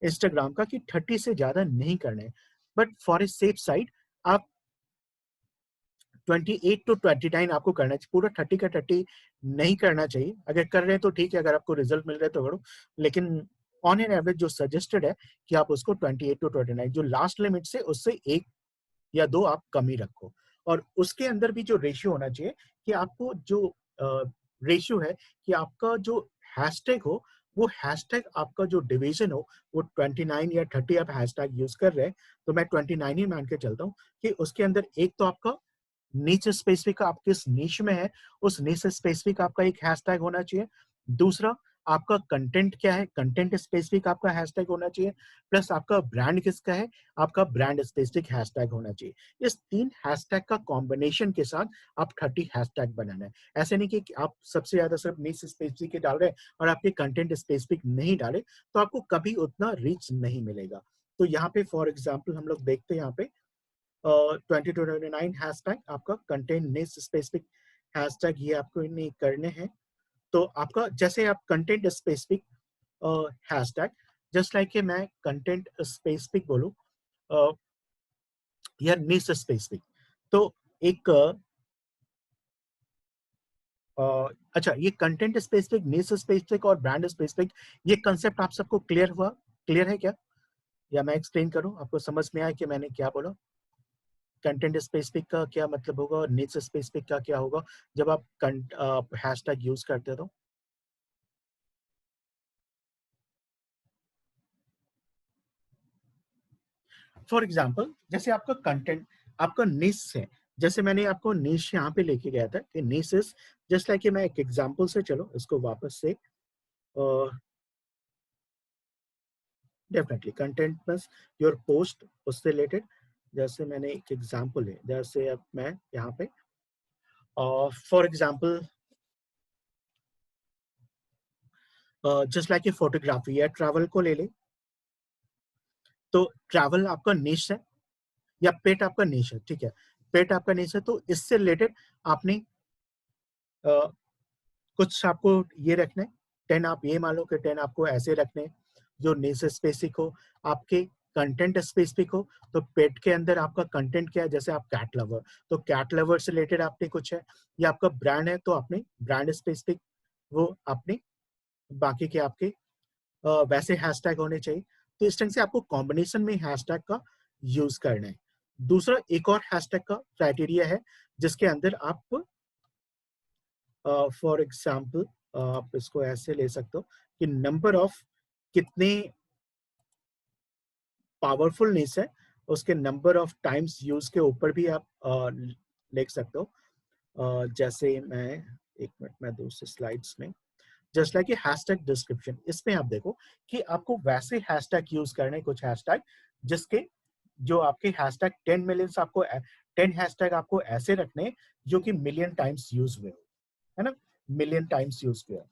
इंस्टाग्राम का कि 30 से ज्यादा नहीं करना है। But for a safe side आप 28 टू 29 आपको करना चाहिए, पूरा 30 का 30 नहीं करना चाहिए। अगर कर रहे हैं तो ठीक है, अगर आपको रिजल्ट मिल रहा है तो करो, लेकिन ऑन एन एवरेज जो सजेस्टेड है कि आप उसको 28 टू 29, जो लास्ट लिमिट से उससे एक या दो आप कम ही रखो। और उसके अंदर भी जो रेशियो होना चाहिए कि आपको जो रेशियो है कि आपका जो हैशटैग हो, वो हैशटैग आपका जो डिवीजन हो, वो 29 या 30 आप हैशटैग यूज कर रहे हैं, तो मैं 29 ही मान के चलता हूँ कि उसके अंदर एक तो आपका नीच स्पेसिफिक, आप किस नीच में है उस नीच स्पेसिफिक आपका एक हैशटैग होना चाहिए। दूसरा, आपका कंटेंट क्या है, कंटेंट स्पेसिफिक आपका हैशटैग होना चाहिए। प्लस आपका ब्रांड किसका है, आपका ब्रांड स्पेसिफिक हैशटैग होना चाहिए। इस 3 हैशटैग का कॉम्बिनेशन के साथ आप 30 हैशटैग बनाना है। ऐसे नहीं कि आप सबसे ज्यादा सिर्फ नीच स्पेसिफिक के डाल रहे हैं और आपके कंटेंट स्पेसिफिक नहीं डाले, तो आपको कभी उतना रीच नहीं मिलेगा। तो यहाँ पे फॉर एग्जाम्पल हम लोग देखते हैं, यहाँ पे 20 to 29 हैशटैग आपका कंटेंट निश स्पेसिफिक हैशटैग ये आपको नहीं करने हैं। तो आपका जैसे आप content specific hashtag, just like मैं कंटेंट स्पेसिफिक बोलूं या निश स्पेसिफिक, तो एक अच्छा, ये कंटेंट स्पेसिफिक, निश स्पेसिफिक और ब्रांड स्पेसिफिक, ये कंसेप्ट आप सबको क्लियर हुआ, क्लियर है क्या, या मैं एक्सप्लेन करूं, आपको समझ में आया कि मैंने क्या बोला? कंटेंट स्पेसिफिक का क्या मतलब होगा और निच स्पेसिफिक का क्या होगा जब आप हैशटैग यूज करते हो? फॉर एग्जांपल, जैसे आपका कंटेंट, आपका निश है, जैसे मैंने आपको निश यहाँ पे लेके गया था कि निश इज जस्ट लाइक, मैं एक एग्जांपल से, चलो इसको वापस से, definitely content plus your post, उससे रिलेटेड, जैसे मैंने एक एग्जांपल है, जैसे अब मैं यहाँ पे for example just like photography या ट्रैवल को ले ले, तो ट्रैवल आपका निश है या पेट आपका निश है, ठीक है, पेट आपका निश है, तो इससे रिलेटेड आपने कुछ आपको ये रखना है 10 आप ये मान लो कि 10 आपको ऐसे रखने जो नेस स्पेसिफिक हो, आपके कंटेंट स्पेसिफिक हो। तो पेट के अंदर आपका कंटेंट क्या है, जैसे आप कैट लवर, तो कैट लवर से रिलेटेड आपने कुछ है, या आपका ब्रांड है तो आपने ब्रांड स्पेसिफिक वो आपने बाकी के आपके वैसे हैशटैग होने चाहिए। तो इस तरह से आपको कॉम्बिनेशन में हैशटैग का यूज करना है। दूसरा एक और हैशटैग का क्राइटेरिया है जिसके अंदर आप फॉर एग्जाम्पल आप इसको ऐसे ले सकते हो कि नंबर ऑफ कितने पावरफुलनेस है उसके नंबर ऑफ टाइम्स यूज के ऊपर भी आप लिख सकते हो। जैसे मैं एक मिनट में दूसरे स्लाइड्स में जस्ट लाइक हैशटैग डिस्क्रिप्शन, इसमें आप देखो कि आपको वैसे हैशटैग यूज करने, कुछ हैशटैग जिसके जो आपके हैशटैग 10 मिलियन आपको 10 हैशटैग आपको ऐसे रखने जो कि मिलियन टाइम्स यूज हुए हो, है ना, मिलियन टाइम्स यूज हुए हो।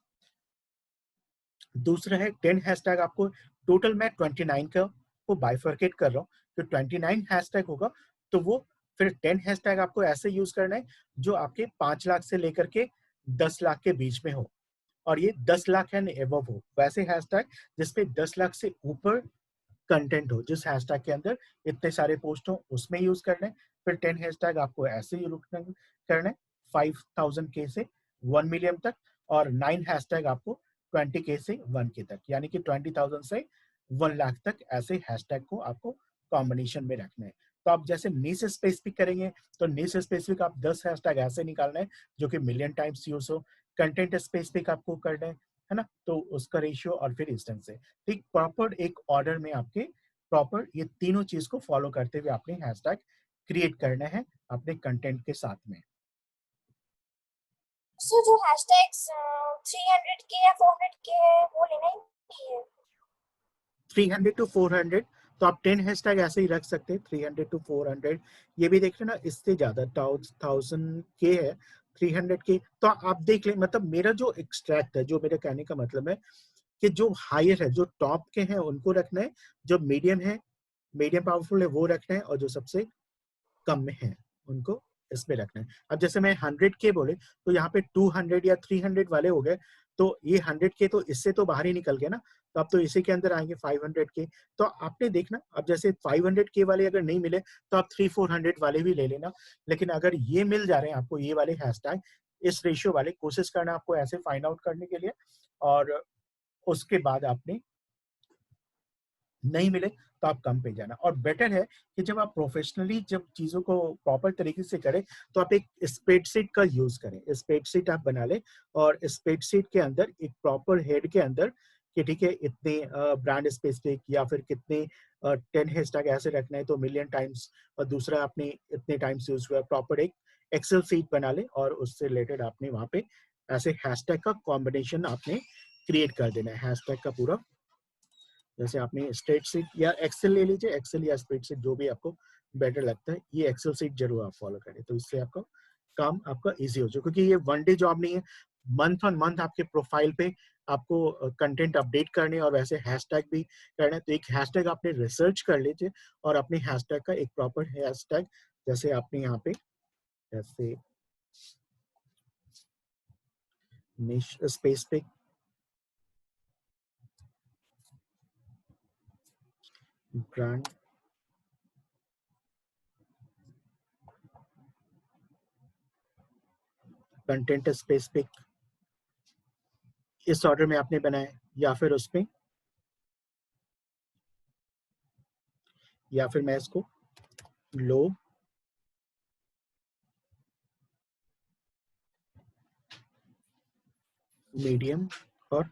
दूसरा है 10 हैशटैग आपको टोटल, मैं 29 का को बाइफर्केट कर रहा हूँ, तो 29 हैशटैग होगा तो वो फिर 10 हैशटैग आपको ऐसे यूज करना है जो आपके 5 लाख से लेकर के 10 लाख के बीच में हो, और ये 10 लाख एंड एबव हो। वैसे हैशटैग जिसपे 10 लाख से ऊपर कंटेंट हो, जिस हैशटैग के अंदर इतने सारे पोस्ट हो उसमें यूज करना है। फिर 10 हैशटैग आपको ऐसे ही करना है 5000 के से 1 मिलियन तक, और 9 हैशटैग आपको 20 के से 1 के तक, यानी कि 20,000 से 1 लाख तक ऐसे हैशटैग को आपको कॉम्बिनेशन में रखना है। तो आप जैसे नीश स्पेसिफिक करेंगे तो नीश स्पेसिफिक आप 10 हैशटैग ऐसे निकालना है जो कि मिलियन टाइम्स यूज हो। कंटेंट स्पेसिफिक आपको करना है ना, तो उसका रेशियो, और फिर इस तरह से एक प्रॉपर एक ऑर्डर में आपके प्रॉपर ये तीनों चीज को फॉलो करते हुए आपने हैशटैग क्रिएट करना है अपने कंटेंट के साथ में। सो जो हैशटैग्स 300 के या 400 के है वो लेना ही नहीं है? 300 टू 400, तो आप 10 हैशटैग ऐसे ही रख सकते हैं 300 टू 400। ये भी देख लेना, इससे ज्यादा 1000 के है 300 के, तो आप देख लें। मतलब मेरा जो एक्सट्रैक्ट है, जो मेरे कहने का मतलब है कि जो हायर है, जो टॉप के हैं उनको रखना है, जो मीडियम है, मीडियम पावरफुल है वो रखना है, और जो सबसे कम में है उनको इसमें रखना है। अब जैसे मैं 100 के बोले तो यहाँ पे 200 या 300 वाले हो गए, तो ये 100 के तो इससे तो बाहर ही निकल गए ना, तो अब तो इसी के अंदर आएंगे 500 के। तो आपने देखना, अब जैसे 500 के वाले अगर नहीं मिले तो आप 300-400 वाले भी ले लेना, लेकिन अगर ये मिल जा रहे हैं आपको ये वाले हैशटैग इस रेशियो वाले, कोशिश करना आपको ऐसे फाइंड आउट करने के लिए। और उसके बाद आपने नहीं मिले तो आप कम पे जाना। और बेटर है कि जब आप प्रोफेशनली जब चीजों को प्रॉपर तरीके से करें तो आप एक स्प्रेडशीट का यूज करें। स्प्रेडशीट आप बना लें, और स्प्रेडशीट के अंदर एक प्रॉपर हेड के अंदर कि ठीक है इतने ब्रांड स्पेसिफिक या फिर कितने 10 हैशटैग ऐसे रखना है तो मिलियन टाइम्स, और दूसरा आपने इतने टाइम्स यूज हुआ, प्रॉपर एक एक्सेल सीट बना ले, और उससे रिलेटेड आपने वहां पे ऐसे हैशटैग का कॉम्बिनेशन आपने क्रिएट कर देना है। हैशटैग का पूरा, जैसे आपने स्प्रेडशीट या एक्सेल ले लीजिए, एक्सेल या स्प्रेडशीट जो भी आपको बेटर लगता है, ये एक्सेल सीट जरूर आप फॉलो करें, तो इससे आपका काम आपका इजी हो जाए। क्योंकि ये वन डे जॉब नहीं है, मंथ ऑन मंथ आपके प्रोफाइल पे आपको कंटेंट अपडेट करने और वैसे हैशटैग भी करना है। तो एक हैशटैग आपने रिसर्च कर लीजिए, और अपने हैशटैग का एक प्रॉपर हैशटैग, जैसे आपने यहाँ पे जैसे निश स्पेस पे ब्रांड कंटेंट स्पेसिफिक इस ऑर्डर में आपने बनाया, या फिर उसमें, या फिर मैं इसको लो, मीडियम और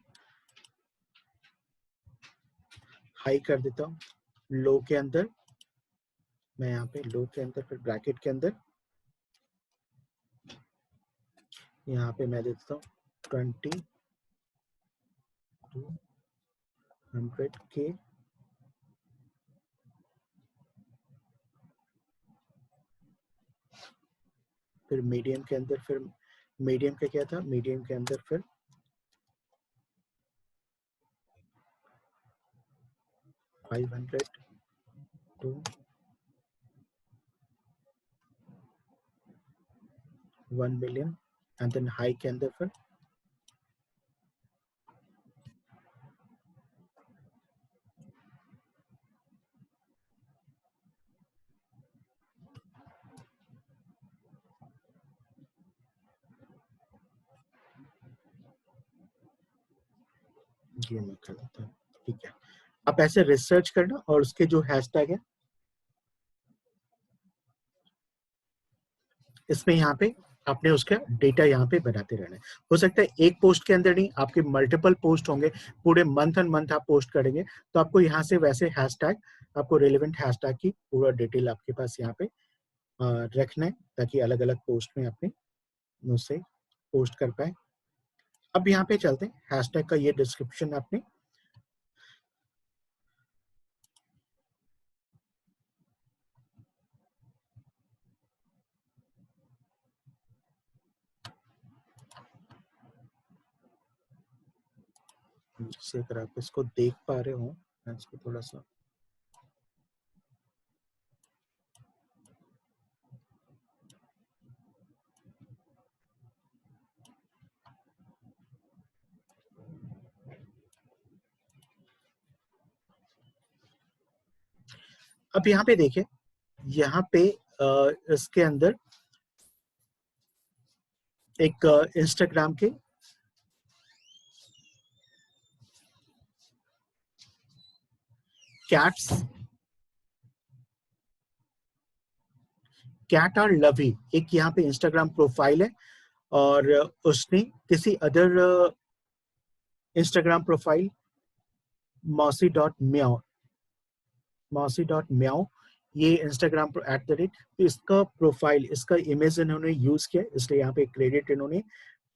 हाई कर देता हूँ। लो के अंदर मैं यहाँ पे लो के अंदर फिर ब्रैकेट के अंदर यहाँ पे मैं देता हूँ 20 to 100 के, फिर मीडियम के अंदर, फिर मीडियम का क्या था, मीडियम के अंदर फिर 500 to 1 million, and then high के अंदर फिर ये मैं कर लेता हूँ, ठीक है। आप ऐसे रिसर्च करना और उसके जो हैशटैग है इसमें यहाँ पे आपने उसका डेटा यहाँ पे बनाते रहना है। हो सकता है एक पोस्ट के अंदर नहीं, आपके मल्टीपल पोस्ट होंगे, पूरे मंथ एंड मंथ आप पोस्ट करेंगे, तो आपको यहाँ से वैसे हैशटैग, आपको रेलेवेंट हैशटैग की पूरा डिटेल आपके पास यहाँ पे रखना है, ताकि अलग अलग पोस्ट में अपने उससे पोस्ट कर पाए। अब यहाँ पे चलते हैं, हैशटैग का ये डिस्क्रिप्शन आपने जिससे अगर आप इसको देख पा रहे हो, मैं इसको थोड़ा सा अब यहाँ पे देखिए, यहाँ पे इसके अंदर एक इंस्टाग्राम के कैट्स कैट आर लवी, एक यहाँ पे इंस्टाग्राम प्रोफाइल है, और उसने किसी अदर इंस्टाग्राम प्रोफाइल मौसी.म्याओ ये इंस्टाग्राम एट द रेट, तो इसका प्रोफाइल, इसका इमेज इन्होंने यूज किया, इसलिए यहाँ पे क्रेडिट इन्होंने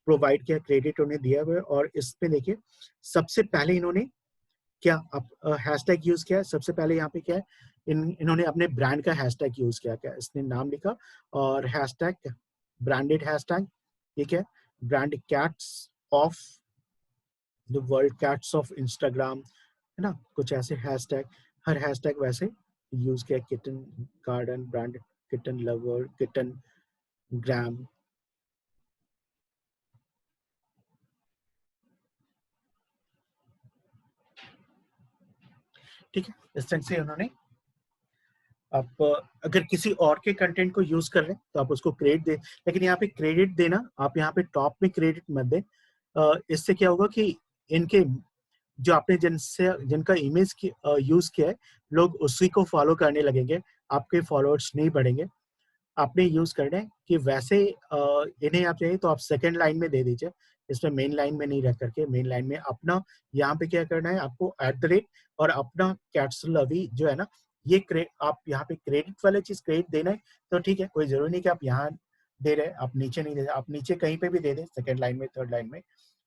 प्रोवाइड किया, क्रेडिट उन्हें दिया हुआ है। और इसमें देखिए सबसे पहले इन्होंने क्या हैशटैग यूज किया है, सबसे पहले यहाँ पे क्या है, इन्होंने अपने ब्रांड का हैशटैग यूज किया, क्या इसने नाम लिखा और हैशटैग ब्रांडेड हैशटैग, ठीक है, brand cats of the world, cats of Instagram, है ना, कुछ ऐसे हैशटैग, हर हैशटैग वैसे यूज किया, kitten garden, brand kitten lover, kitten gram, ठीक है। इस तरह से उन्होंने, आप अगर किसी और के कंटेंट को यूज कर रहे हैं तो आप उसको क्रेडिट दे, लेकिन यहाँ पे क्रेडिट देना, आप यहाँ पे टॉप में क्रेडिट मत दें। इससे क्या होगा कि इनके जो आपने जिनसे जिनका इमेज यूज किया है, लोग उसी को फॉलो करने लगेंगे, आपके फॉलोअर्स नहीं बढ़ेंगे। आपने यूज करना है कि वैसे इन्हें आप चाहिए तो आप सेकंड लाइन में दे दीजिए, इसमें मेन लाइन में नहीं रख करके, मेन लाइन में अपना यहाँ पे क्या करना है आपको, एट द रेट और अपना कैट्सल अभी जो है ना, ये आप यहाँ पे क्रेडिट वाले चीज क्रेडिट देना है तो ठीक है, कोई जरूरी नहीं कि आप यहाँ दे रहे, आप नीचे नहीं दे रहे, आप नीचे कहीं पे भी दे दें, सेकंड लाइन में, थर्ड लाइन में,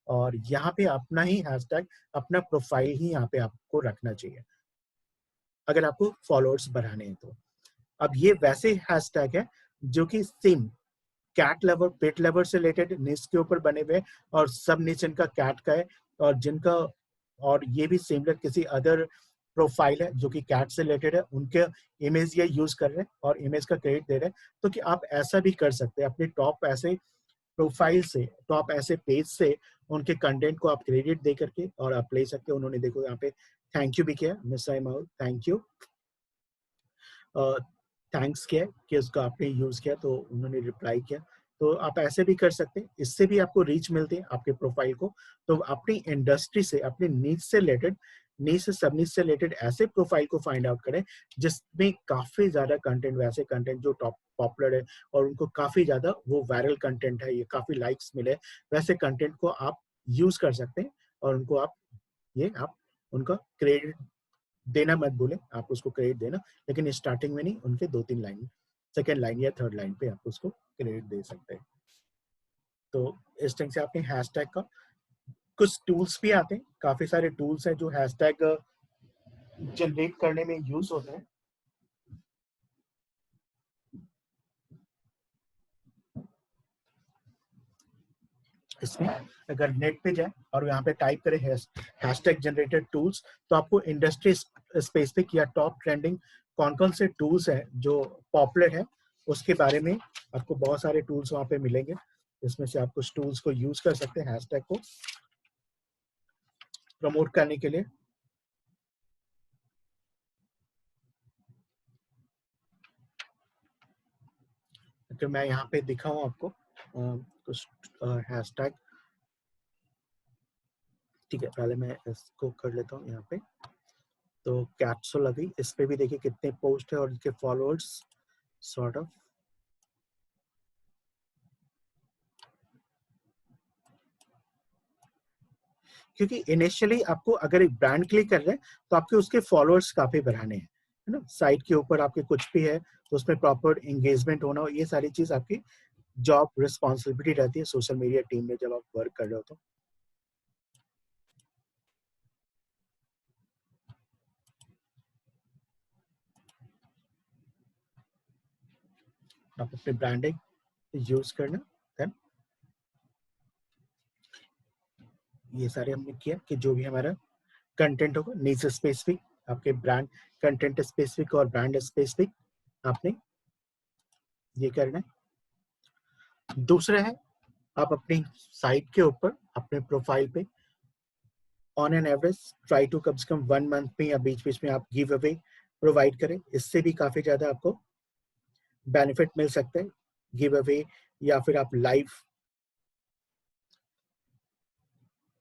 और यहाँ पे अपना ही हैशटैग, अपना प्रोफाइल ही यहाँ पे आपको रखना चाहिए अगर आपको फॉलोअर्स बढ़ाने हैं तो। अब ये वैसे हैशटैग है जो कि same cat lover, pet lover से रिलेटेड निच के ऊपर बने हुए, और सब निच इनका कैट का है, और जिनका, और ये भी सिमिलर किसी अदर प्रोफाइल है जो कि कैट से रिलेटेड है, उनके इमेज ये यूज कर रहे हैं और इमेज का क्रेडिट दे रहे हैं। तो कि आप ऐसा भी कर सकते हैं, अपने टॉप ऐसे प्रोफाइल से, टॉप ऐसे पेज से उनके कंटेंट को आप क्रेडिट दे करके और आप ले सकते हो। उन्होंने देखो यहाँ पे थैंक यू भी किया, मिस आई माउल, थैंक यू, थैंक्स किया कि उसका आपने यूज किया, तो उन्होंने रिप्लाई किया। तो आप ऐसे भी कर सकते हैं, इससे भी आपको रीच मिलती है आपके प्रोफाइल को। तो अपनी इंडस्ट्री से, अपनी नीच से रिलेटेड, नीच से सब नीच से रिलेटेड ऐसे प्रोफाइल को फाइंड आउट करें जिसमें काफी ज्यादा कंटेंट, वैसे कंटेंट जो टॉप पॉपुलर है और उनको काफी ज्यादा वो वायरल कंटेंट है, ये काफी लाइक्स मिले, वैसे कंटेंट को आप यूज कर सकते हैं, और उनको आप, ये आप उनका क्रेडिट देना मत भूलें, आप उसको क्रेडिट देना, लेकिन स्टार्टिंग में नहीं, उनके 2-3 लाइन, सेकेंड लाइन या थर्ड लाइन पे आप उसको क्रेडिट दे सकते हैं। तो इस तरह से आपने हैशटैग का, कुछ टूल्स भी आते हैं, काफी सारे टूल्स हैं जो हैशटैग जनरेट करने में यूज होते हैं। इसमें अगर नेट पे जाए और यहाँ पे टाइप करें हैशटैग जनरेटेड टूल्स, तो आपको इंडस्ट्री स्पेसिफिक या टॉप ट्रेंडिंग कौन कौन से टूल्स हैं जो पॉपुलर है, उसके बारे में आपको बहुत सारे टूल्स वहाँ पे मिलेंगे। इसमें से आप कुछ टूल्स को यूज कर सकते हैं हैशटैग को प्रमोट करने के लिए। तो मैं यहाँ पे दिखाऊं आपको कुछ हैशटैग, ठीक है, पहले मैं इसको कर लेता हूँ यहाँ पे। तो कैप्सूल अभी इस पे भी देखिए कितने पोस्ट है और इनके फॉलोअर्स सॉर्ट ऑफ। क्योंकि इनिशियली आपको अगर एक ब्रांड क्लिक कर रहे हैं तो आपके उसके फॉलोअर्स काफी बढ़ाने हैं, है ना। साइट के ऊपर आपके कुछ भी है तो उसमें प्रॉपर एंगेजमेंट होना, ये सारी चीज आपकी जॉब रिस्पॉन्सिबिलिटी रहती है सोशल मीडिया टीम में जब आप वर्क कर रहे हो। तो आप अपने ब्रांडिंग यूज करना। देन ये सारे हमने किया कि जो भी हमारा कंटेंट होगा नीच स्पेसिफिक, आपके ब्रांड कंटेंट स्पेसिफिक और ब्रांड स्पेसिफिक आपने ये करना है। दूसरा है आप अपनी साइट के ऊपर अपने प्रोफाइल पे on an average try to कम से कम 1 मंथ में या बीच बीच में आप गिव अवे प्रोवाइड करें। इससे भी काफी ज्यादा आपको बेनिफिट मिल सकते हैं। गिव अवे या फिर आप लाइव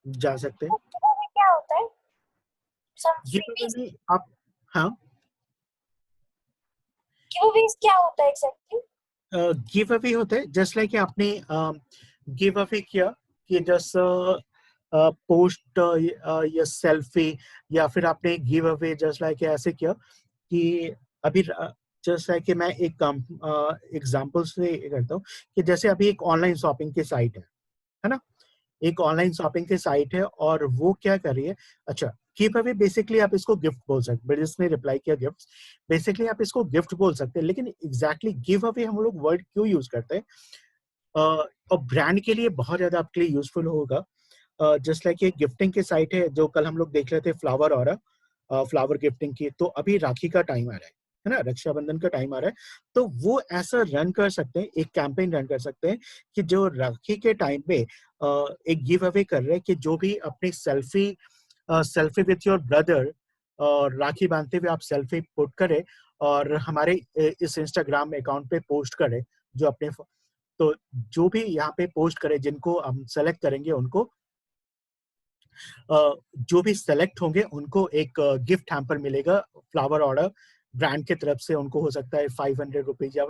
जा सकते हैं। गिव क्या होता है? Some give away freebies. में आप, हाँ, गिवअवेज क्या होता है एग्जैक्टली? गिव अवे होता है जस्ट लाइक आपने गिव अवे किया कि जस्ट पोस्ट या सेल्फी, या फिर आपने गिव अवे जस्ट लाइक ऐसे किया कि अभी जस्ट लाइक मैं एक एग्जांपल से करता हूँ कि जैसे अभी एक ऑनलाइन शॉपिंग की साइट है ना। एक ऑनलाइन शॉपिंग की साइट है और वो क्या कर रही है, अच्छा गिव अवे बेसिकली आप इसको गिफ्ट बोल सकते हैं। जिसने रिप्लाई किया गिफ्ट, बेसिकली आप इसको गिफ्ट बोल सकते हैं, लेकिन एग्जैक्टली गिव अवे हम लोग वर्ड क्यों यूज करते हैं, और ब्रांड के लिए बहुत ज्यादा आपके लिए यूजफुल होगा। जस्ट लाइक ये गिफ्टिंग की साइट है जो कल हम लोग देख रहे थे, फ्लावर और फ्लावर गिफ्टिंग की। तो अभी राखी का टाइम आ रहा है ना, रक्षाबंधन का टाइम आ रहा है। तो वो ऐसा रन कर सकते हैं, एक कैंपेन रन कर सकते हैं कि जो राखी के टाइम पे एक गिव अवे कर रहे हैं कि जो भी अपनी सेल्फी विथ योर ब्रदर और राखी बांधते हुए आप सेल्फी पुट करें और हमारे इस इंस्टाग्राम अकाउंट पे पोस्ट करें। जो अपने तो जो भी यहाँ पे पोस्ट करें, जिनको हम सेलेक्ट करेंगे उनको जो भी सेलेक्ट होंगे उनको एक गिफ्ट हैम्पर मिलेगा फ्लावर ऑर्डर ब्रांड की तरफ से। उनको हो सकता है 500 रुपीज या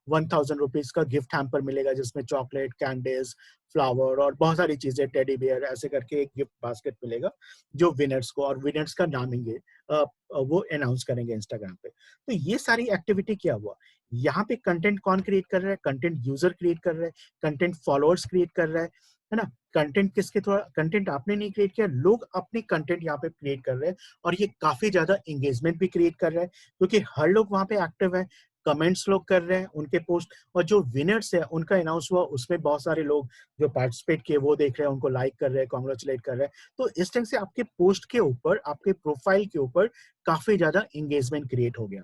1000 रुपीज का गिफ्ट हैम्पर मिलेगा, जिसमें चॉकलेट, कैंडीज, फ्लावर और बहुत सारी चीजें, टेडी बियर ऐसे करके एक गिफ्ट बास्केट मिलेगा जो विनर्स को, और विनर्स का नामेंगे वो अनाउंस करेंगे इंस्टाग्राम पे। तो ये सारी एक्टिविटी क्या हुआ, यहाँ पे कंटेंट कौन क्रिएट कर रहा है, कंटेंट यूजर क्रिएट कर रहा है, कंटेंट फॉलोअर्स क्रिएट कर रहा है ना। कंटेंट किसके थोड़ा, कंटेंट आपने नहीं क्रिएट किया, लोग अपने कंटेंट यहाँ पे क्रिएट कर रहे हैं और ये काफी ज्यादा एंगेजमेंट भी क्रिएट कर रहा है क्योंकि हर लोग वहां पे एक्टिव है, कमेंट्स लोग कर रहे हैं उनके पोस्ट, और जो विनर्स है उनका अनाउंस हुआ उसमें बहुत सारे लोग जो पार्टिसिपेट किए वो देख रहे हैं, उनको लाइक कर रहे हैं, कॉन्ग्रेचुलेट कर रहे हैं। तो इस तरह से आपके पोस्ट के ऊपर, आपके प्रोफाइल के ऊपर काफी ज्यादा एंगेजमेंट क्रिएट हो गया।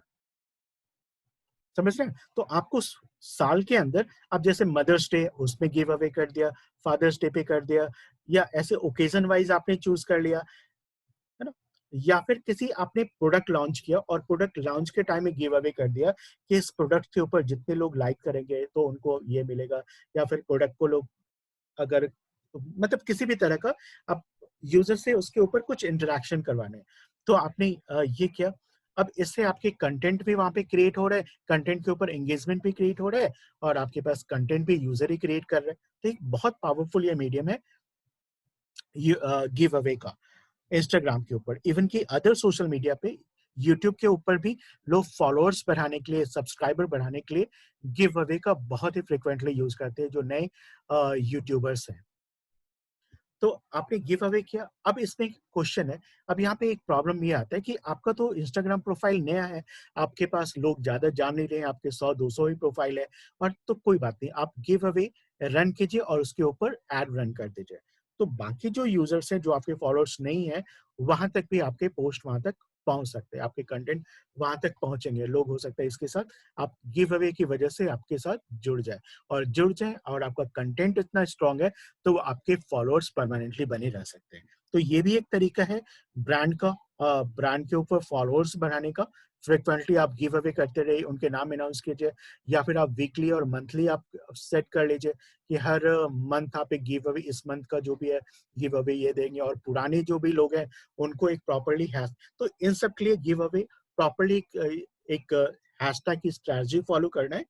समझ रहे हैं। तो आपको साल के अंदर आप जैसे मदर्स डे उसमें गिव अवे कर दिया, फादर्स डे पे कर दिया, या ऐसे ओकेजन वाइज आपने चूज कर लिया, है ना। या फिर किसी आपने प्रोडक्ट लॉन्च किया और प्रोडक्ट लॉन्च के टाइम में गिव अवे कर दिया कि इस प्रोडक्ट के ऊपर जितने लोग लाइक करेंगे तो उनको ये मिलेगा, या फिर प्रोडक्ट को लोग अगर मतलब किसी भी तरह का आप यूजर से उसके ऊपर कुछ इंटरेक्शन करवाने हैं, तो आपने ये किया। अब इससे आपके कंटेंट भी वहां पे क्रिएट हो रहा है, कंटेंट के ऊपर एंगेजमेंट भी क्रिएट हो रहा है, और आपके पास कंटेंट भी यूजर ही क्रिएट कर रहे हैं। तो एक बहुत पावरफुल ये मीडियम है गिव अवे का। इंस्टाग्राम के ऊपर, इवन कि अदर सोशल मीडिया पे, यूट्यूब के ऊपर भी लोग फॉलोअर्स बढ़ाने के लिए, सब्सक्राइबर बढ़ाने के लिए गिव अवे का बहुत ही फ्रिक्वेंटली यूज करते हैं जो नए यूट्यूबर्स हैं। तो आपने गिव अवे किया। अब इसमें क्वेश्चन है, अब यहाँ पे एक प्रॉब्लम ये आता है कि आपका तो इंस्टाग्राम प्रोफाइल नया है, आपके पास लोग ज्यादा जान नहीं रहे हैं, आपके 100-200 ही प्रोफाइल है, और तो कोई बात नहीं, आप गिव अवे रन कीजिए और उसके ऊपर एड रन कर दीजिए। तो बाकी जो यूजर्स हैं जो आपके फॉलोअर्स नहीं है, वहां तक भी आपके पोस्ट वहां तक पहुंच सकते हैं, आपके कंटेंट वहां तक पहुंचेंगे। लोग हो सकता है इसके साथ आप गिव अवे की वजह से आपके साथ जुड़ जाए और आपका कंटेंट इतना स्ट्रांग है तो वो आपके फॉलोअर्स परमानेंटली बने रह सकते हैं। तो ये भी एक तरीका है ब्रांड का ब्रांड के ऊपर फॉलोअर्स बढ़ाने का, फ्रिक्वेंटली आप गिव अवे करते रहिए, उनके नाम अनाउंस कीजिए, या फिर आप वीकली और मंथली आप सेट कर लीजिए कि हर मंथ आप एक गिव अवे, इस मंथ का जो भी है गिव अवे ये देंगे, और पुराने जो भी लोग हैं उनको एक प्रॉपरली हैश, तो इन सब के लिए गिव अवे प्रॉपरली एक हैशटैग की स्ट्रेटजी फॉलो करना है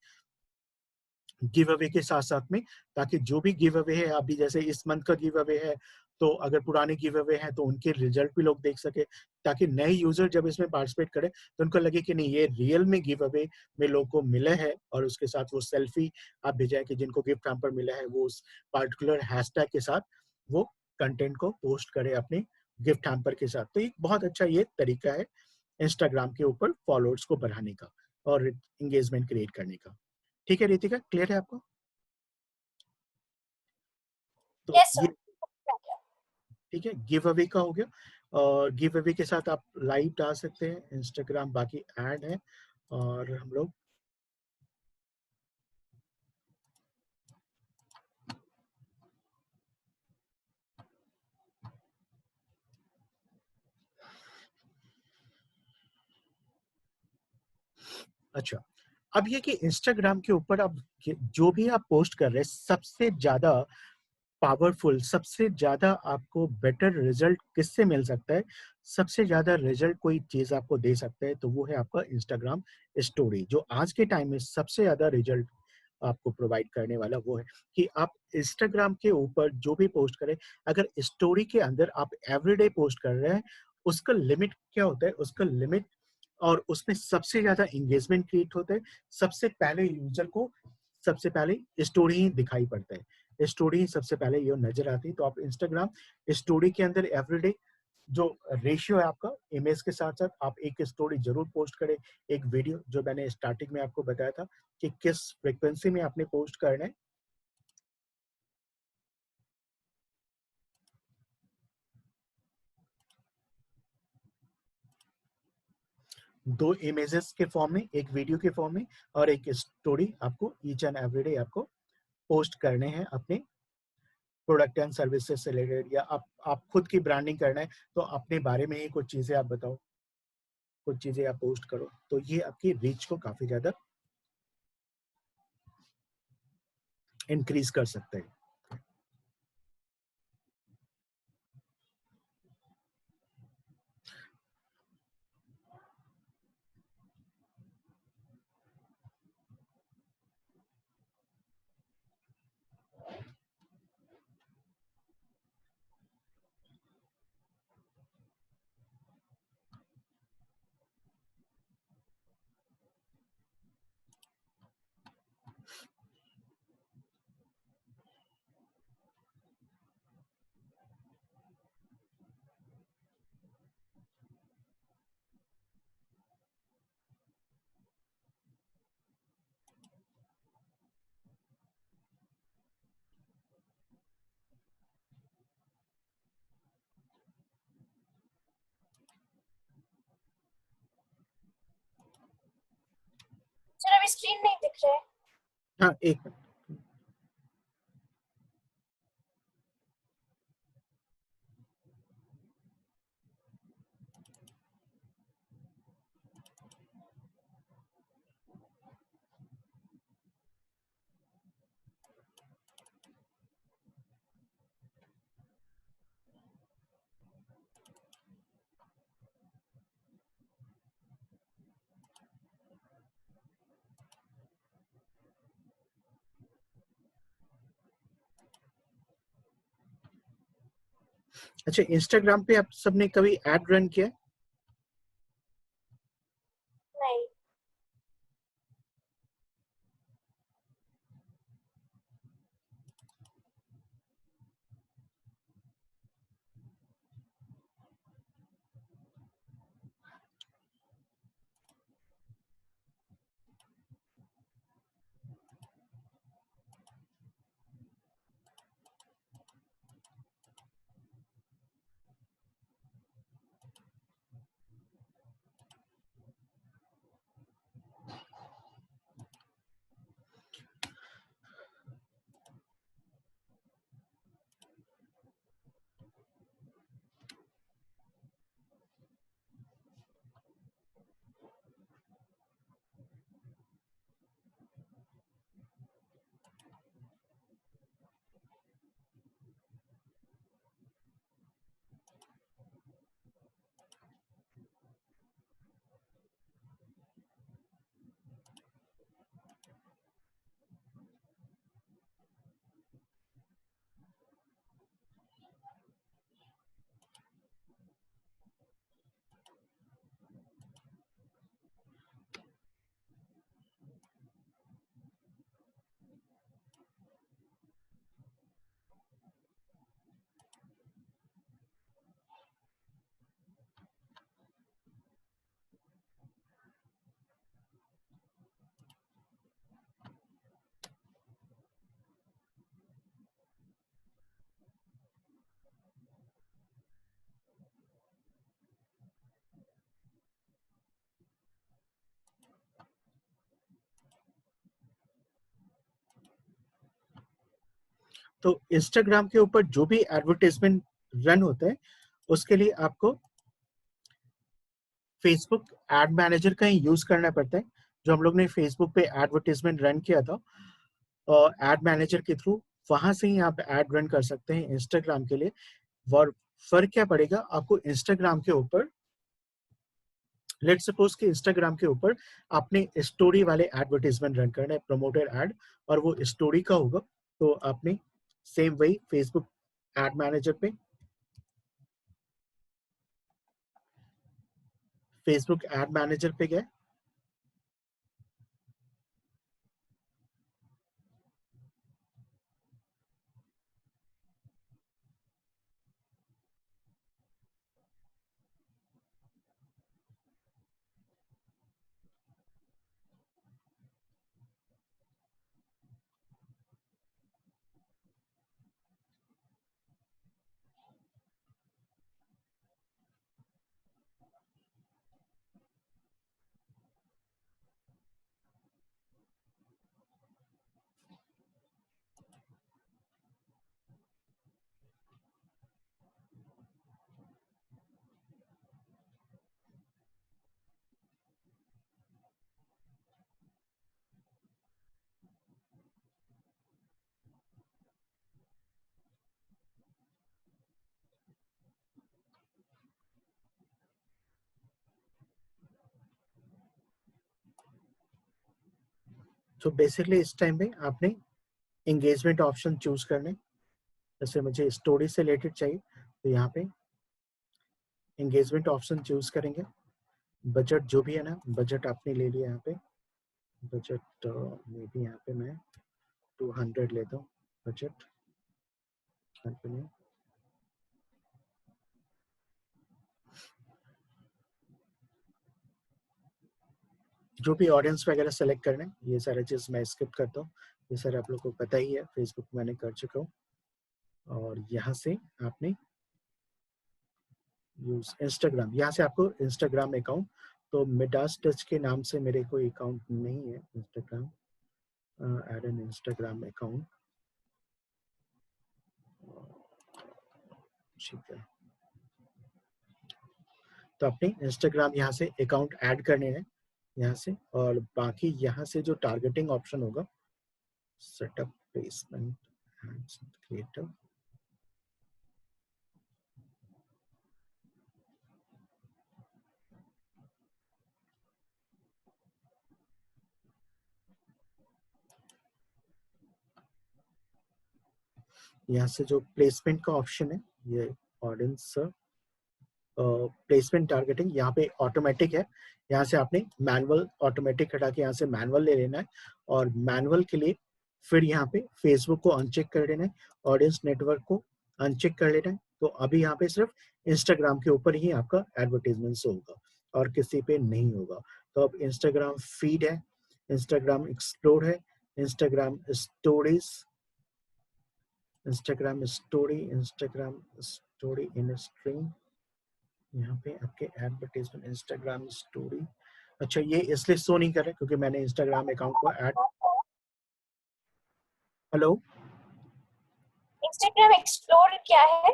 गिव अवे के साथ साथ में, ताकि जो भी गिव अवे है, अभी जैसे इस मंथ का गिव अवे है, तो अगर पुराने गिव अवे हैं तो उनके रिजल्ट भी लोग देख सके, ताकि नए यूजर जब इसमें पार्टिसिपेट करें तो उनको लगे कि नहीं ये रियल में गिव अवे में लोगों को मिले है, और उसके साथ वो सेल्फी आप भेजें कि जिनको गिफ्ट हैम्पर मिला है वो उस पार्टिकुलर हैशटैग के साथ वो कंटेंट को पोस्ट करे अपने गिफ्ट हैम्पर के साथ। तो एक बहुत अच्छा ये तरीका है इंस्टाग्राम के ऊपर फॉलोअर्स को बढ़ाने का और एंगेजमेंट क्रिएट करने का। ठीक है रितिका, क्लियर है आपको? तो यस ये सर। ठीक है, गिव अवे का हो गया, और गिव अवे के साथ आप लाइव डाल सकते हैं इंस्टाग्राम, बाकी ऐड है, और हम लोग अच्छा, अब ये कि इंस्टाग्राम के ऊपर आप जो भी आप पोस्ट कर रहे हैं, सबसे ज्यादा पावरफुल, सबसे ज्यादा आपको बेटर रिजल्ट किससे मिल सकता है, सबसे ज्यादा रिजल्ट कोई चीज आपको दे सकता है तो वो है आपका इंस्टाग्राम स्टोरी, जो आज के टाइम में सबसे ज्यादा रिजल्ट आपको प्रोवाइड करने वाला वो है कि आप इंस्टाग्राम के ऊपर जो भी पोस्ट करें, अगर स्टोरी के अंदर आप एवरीडे पोस्ट कर रहे हैं, उसका लिमिट क्या होता है, उसका लिमिट और उसमें सबसे ज्यादा एंगेजमेंट क्रिएट होता है, सबसे पहले यूजर को सबसे पहले स्टोरी ही दिखाई पड़ता है, स्टोरी ही सबसे पहले ये नजर आती है। तो आप इंस्टाग्राम स्टोरी के अंदर एवरीडे जो रेशियो है आपका इमेज के साथ साथ आप एक स्टोरी जरूर पोस्ट करें, एक वीडियो जो मैंने स्टार्टिंग में आपको बताया था कि किस फ्रीक्वेंसी में आपने पोस्ट करना है, 2 इमेजेस के फॉर्म में, एक वीडियो के फॉर्म में, और एक स्टोरी आपको ईच एंड एवरीडे आपको पोस्ट करने हैं अपने प्रोडक्ट एंड सर्विसेज से रिलेटेड, या आप खुद की ब्रांडिंग करना है तो अपने बारे में ही कुछ चीजें आप बताओ, कुछ चीजें आप पोस्ट करो, तो ये आपकी रीच को काफी ज्यादा इंक्रीज कर सकते हैं। सर अभी स्क्रीन नहीं दिख रहा है। हाँ एक मिनट। अच्छा, इंस्टाग्राम पे आप सबने कभी एड रन किया है? नहीं। तो इंस्टाग्राम के ऊपर जो भी एडवर्टाइजमेंट रन होता है उसके लिए आपको फेसबुक एड मैनेजर का ही यूज करना पड़ता है। जो हम लोग ने फेसबुक पे एडवर्टाइजमेंट रन किया था और एड मैनेजर के थ्रू, वहां से ही आप एड रन कर सकते हैं इंस्टाग्राम के लिए। और फर्क क्या पड़ेगा आपको इंस्टाग्राम के ऊपर, लेट सपोज कि इंस्टाग्राम के ऊपर आपने स्टोरी वाले एडवर्टाइजमेंट रन करना है, प्रमोटर एड, और वो स्टोरी का होगा, तो आपने सेम वही फेसबुक एड मैनेजर पे, फेसबुक एड मैनेजर पे गए, तो बेसिकली इस टाइम पे आपने एंगेजमेंट ऑप्शन चूज करने। जैसे मुझे स्टोरी से रिलेटेड चाहिए तो यहाँ पे एंगेजमेंट ऑप्शन चूज करेंगे। बजट जो भी है ना, बजट आपने ले लिया यहाँ पे, बजट में भी यहाँ पे मैं 200 लेता हूँ बजट कंपनी। जो भी ऑडियंस वगैरह सेलेक्ट करना है ये सारा चीज़ मैं स्किप करता हूँ, ये सारा आप लोग को पता ही है, फेसबुक मैंने कर चुका हूँ। और यहाँ से आपने यूज इंस्टाग्राम, यहाँ से आपको इंस्टाग्राम अकाउंट, तो मिडास टच के नाम से मेरे कोई अकाउंट नहीं है Instagram, add an Instagram account, ठीक है। तो अपने इंस्टाग्राम यहाँ से अकाउंट ऐड करने हैं यहाँ से, और बाकी यहाँ से जो टारगेटिंग ऑप्शन होगा, सेटअप प्लेसमेंट क्रिएटर, यहाँ से जो प्लेसमेंट का ऑप्शन है, ये ऑडियंस प्लेसमेंट टारगेटिंग, यहाँ पे ऑटोमेटिक है। यहाँ से आपने मैनुअल ऑटोमेटिक हटा के यहाँ से मैनुअल ले लेना है, और मैनुअल के लिए फिर यहाँ पे फेसबुक को अनचेक कर लेना है, ऑडियंस नेटवर्क को अनचेक कर लेना है। तो अभी यहाँ पे सिर्फ इंस्टाग्राम के ऊपर ही आपका एडवर्टीजमेंट होगा और किसी पे नहीं होगा। तो अब इंस्टाग्राम फीड है, इंस्टाग्राम एक्सप्लोर है, Instagram stories, Instagram story, Instagram story in stream, यहाँ पे आपके एडवर्टाइजमेंट इंस्टाग्राम स्टोरी। अच्छा, ये इसलिए शो नहीं कर रहा क्योंकि मैंने इंस्टाग्राम अकाउंट को ऐड, हेलो, इंस्टाग्राम एक्सप्लोर क्या है?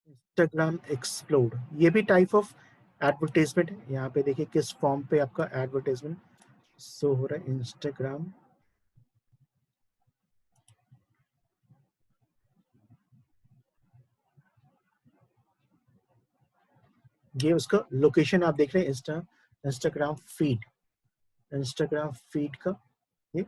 इंस्टाग्राम एक्सप्लोर ये भी टाइप ऑफ एडवर्टाइजमेंट है। यहाँ पे देखिए किस फॉर्म पे आपका एडवर्टाइजमेंट शो हो रहा है, इंस्टाग्राम, ये उसका लोकेशन आप देख रहे हैं, इंस्टाग्राम फीड, इंस्टाग्राम फीड का ये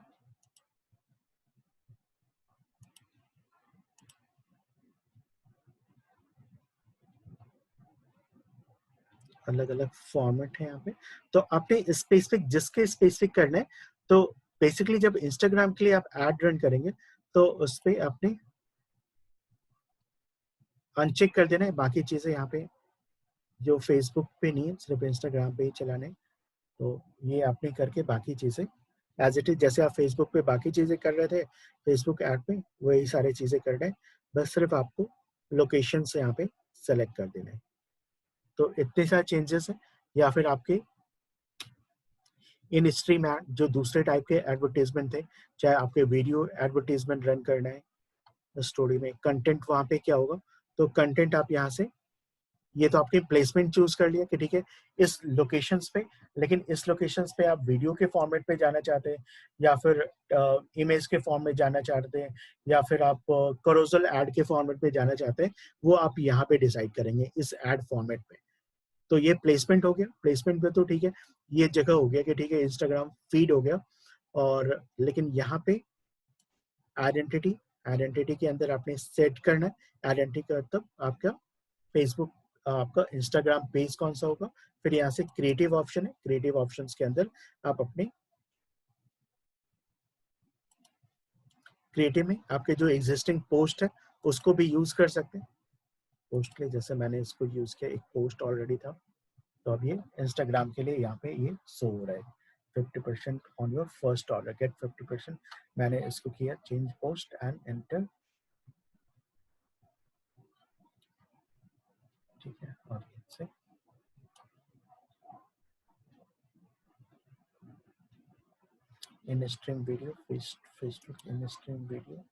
अलग अलग फॉर्मेट है यहाँ पे। तो आपने स्पेसिफिक जिसके स्पेसिफिक करना है, तो बेसिकली जब इंस्टाग्राम के लिए आप एड रन करेंगे तो उस पर आपने अनचेक कर देना है, बाकी चीजें यहाँ पे जो फेसबुक पे नहीं है, सिर्फ इंस्टाग्राम पे ही चलाने। तो ये आपने करके बाकी चीजें एज इट इज, जैसे आप फेसबुक पे बाकी चीजें कर रहे थे फेसबुक ऐड पे, वही सारी चीजें कर रहे हैं, बस सिर्फ आपको लोकेशन से यहाँ पे सेलेक्ट कर देना है। तो इतने सारे चेंजेस हैं। या फिर आपके इन स्ट्रीम ऐड जो दूसरे टाइप के एडवर्टीजमेंट थे, चाहे आपके वीडियो एडवर्टीजमेंट रन करना है स्टोरी में, कंटेंट वहां पे क्या होगा, तो कंटेंट आप यहाँ से, ये तो आपके प्लेसमेंट चूज कर लिया कि ठीक है इस लोकेशंस पे, लेकिन इस लोकेशंस पे आप वीडियो के फॉर्मेट पे जाना चाहते हैं या फिर इमेज के फॉर्म में जाना चाहते हैं या फिर आप करोजल ऐड के फॉर्मेट पे जाना चाहते हैं, वो आप यहाँ पे डिसाइड करेंगे इस ऐड फॉर्मेट पे। तो ये प्लेसमेंट हो गया, प्लेसमेंट पे तो ठीक है, ये जगह हो गया कि ठीक है इंस्टाग्राम फीड हो गया। और लेकिन यहाँ पे आइडेंटिटी, आइडेंटिटी के अंदर आपने सेट करना है आइडेंटिटी का मतलब आपका फेसबुक, आपका इंस्टाग्राम पेज कौन सा होगा। फिर यहाँ से क्रिएटिव ऑप्शन है, क्रिएटिव ऑप्शंस के अंदर आप अपने क्रिएटिव में आपके जो एग्जिस्टिंग पोस्ट है उसको भी यूज कर सकते हैं। पोस्ट के लिए जैसे मैंने इसको यूज किया, एक पोस्ट ऑलरेडी था, तो अब ये इंस्टाग्राम के लिए यहाँ पे ये शो हो रहा है 50% on your first order, get 50%। मैंने इसको किया चेंज पोस्ट एंड एंटर, ठीक है। और से इन स्ट्रीम वीडियो, फेसबुक इन स्ट्रीम वीडियो,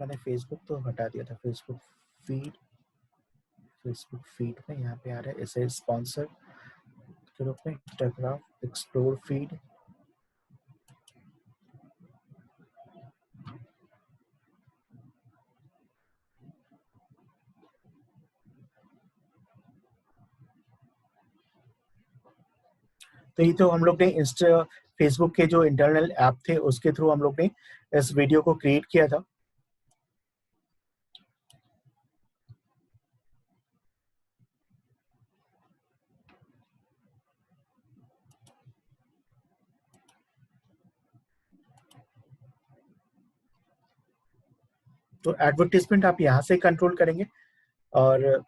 मैंने फेसबुक तो हटा दिया था, फेसबुक फीड, फेसबुक फीड में यहाँ पे आ रहा है इसे स्पॉन्सर के रूप में इंस्टाग्राम एक्सप्लोर फीड। तो ये तो हम लोग ने इंस्टा फेसबुक के जो इंटरनल ऐप थे उसके थ्रू हम लोग ने इस वीडियो को क्रिएट किया था। तो एडवर्टीजमेंट आप यहाँ से कंट्रोल करेंगे। और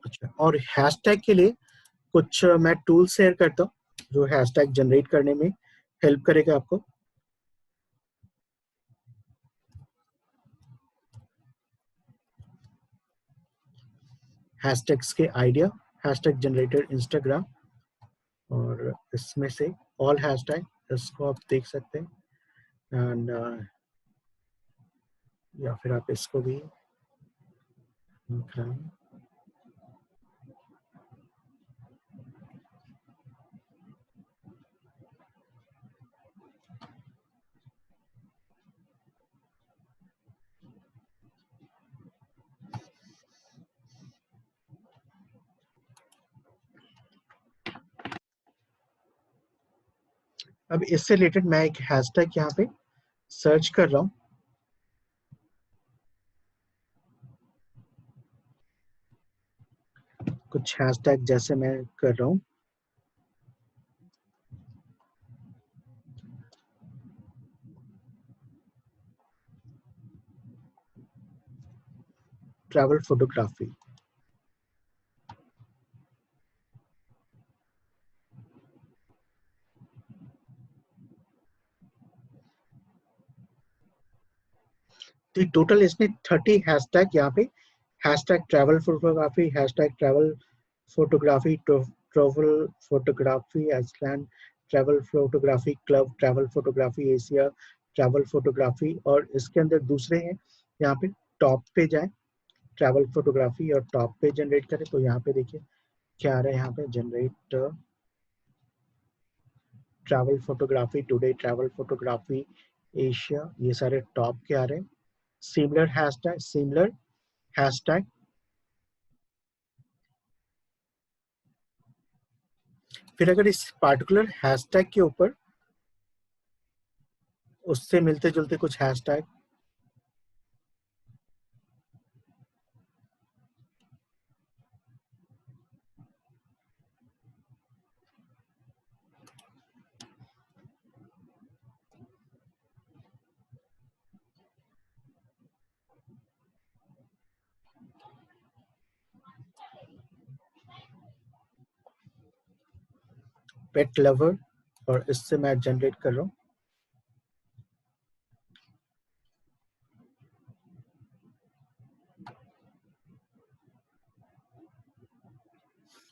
अच्छा, और हैशटैग के लिए कुछ मैं टूल शेयर करता हूँ जो हैशटैग जनरेट करने में हेल्प करेगा आपको। हैशटैग्स के आइडिया, हैशटैग जनरेटर इंस्टाग्राम, और इसमें से ऑल हैशटैग, इसको आप देख सकते हैं। एंड या फिर आप इसको भी अब इससे रिलेटेड मैं एक हैशटैग यहाँ पे सर्च कर रहा हूँ। कुछ हैशटैग जैसे मैं कर रहा हूँ, ट्रैवल फोटोग्राफी। तो टोटल इसमें 30 हैशटैग यहाँ पे, hashtag travel photography, hashtag travel photography, travel photography Iceland, travel photography club, travel photography Asia, travel photography, और इसके अंदर दूसरे हैं यहाँ पे टॉप पे जाए, ट्रैवल फोटोग्राफी और टॉप पे जनरेट करें, तो यहाँ पे देखिए क्या आ रहा है, यहाँ पे generate travel photography today, travel photography Asia, ये सारे टॉप के आ रहे हैं। सिमिलर हैशटैग, सिमिलर हैशटैग, फिर अगर इस पार्टिकुलर हैशटैग के ऊपर उससे मिलते जुलते कुछ हैशटैग, पेट लवर, और इससे मैं जनरेट कर रहा हूँ।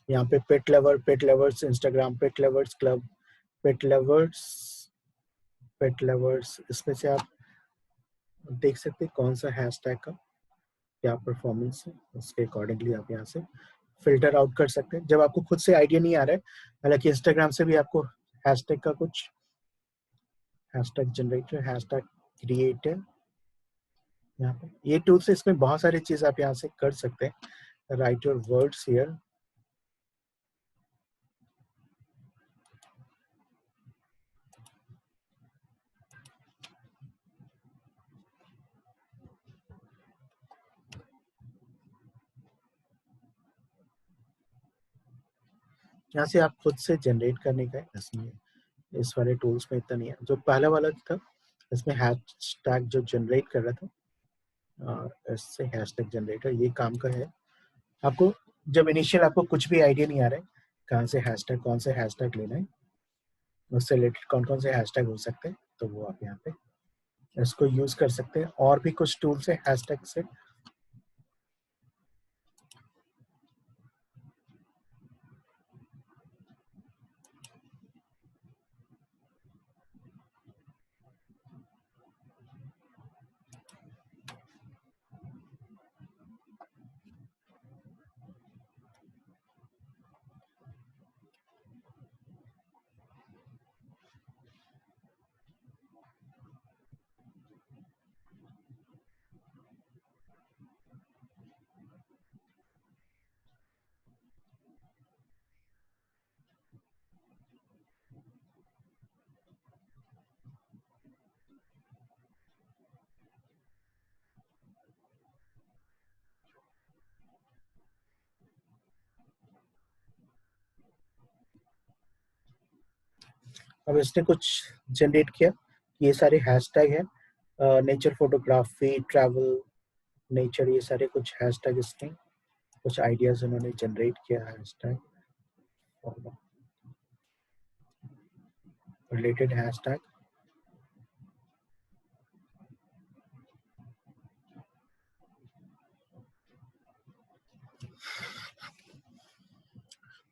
यहाँ पे पेट लवर, पेट लवर्स इंस्टाग्राम, पेट लवर्स क्लब, पेट लवर्स, पेट लवर्स, इसमें से आप देख सकते हैं कौन सा हैशटैग का क्या परफॉर्मेंस है, उसके अकॉर्डिंगली आप यहाँ से फिल्टर आउट कर सकते हैं जब आपको खुद से आइडिया नहीं आ रहा है। हालांकि इंस्टाग्राम से भी आपको हैशटैग का कुछ, हैशटैग जनरेटर, हैशटैग क्रिएटर, यहाँ पे ये टूल से इसमें बहुत सारी चीज आप यहाँ से कर सकते हैं। राइट योर वर्ड्स हियर, यहाँ से आप खुद से जनरेट करने का है। इसमें इस वाले टूल्स में इतना नहीं है, जो पहला वाला था इसमें हैशटैग जो जनरेट कर रहा था, और इससे हैशटैग जनरेटर ये काम का है। आपको जब इनिशियल आपको कुछ भी आइडिया नहीं आ रहा है कहाँ से हैशटैग, कौन से हैशटैग लेना है, उससे रिलेटेड कौन कौन से हैशटैग हो सकते हैं, तो वो आप यहाँ पे इसको यूज कर सकते हैं। और भी कुछ टूल्स है हैशटैग से, अब इसने कुछ जनरेट किया, ये सारे हैशटैग है, नेचर फोटोग्राफी, ट्रैवल, नेचर, ये सारे कुछ हैशटैग इसने कुछ आइडियाज उन्होंने जनरेट किया हैशटैग, रिलेटेड हैशटैग।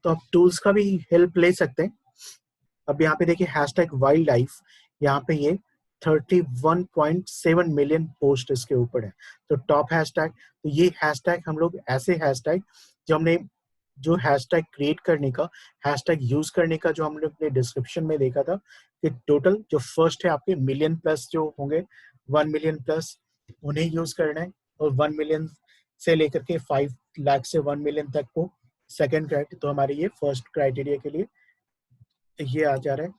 तो आप टूल्स का भी हेल्प ले सकते हैं। अब यहाँ पे देखिए हैशटैग वाइल्ड लाइफ, यहाँ पे ये 31.7 मिलियन पोस्ट इसके ऊपर है, तो टॉप हैशटैग। तो ये हैशटैग हम लोग ऐसे हैशटैग जो हमने, जो हैशटैग क्रिएट करने का, हैशटैग यूज करने का जो हम लोग ने डिस्क्रिप्शन में देखा था कि टोटल जो फर्स्ट है आपके मिलियन प्लस जो होंगे, 1 मिलियन प्लस, उन्हें यूज करना है। और 1 मिलियन से लेकर के 5 लाख से 1 मिलियन तक को सेकेंड क्राइटेरिया, तो हमारे ये फर्स्ट क्राइटेरिया के लिए ये आ जा रहा है।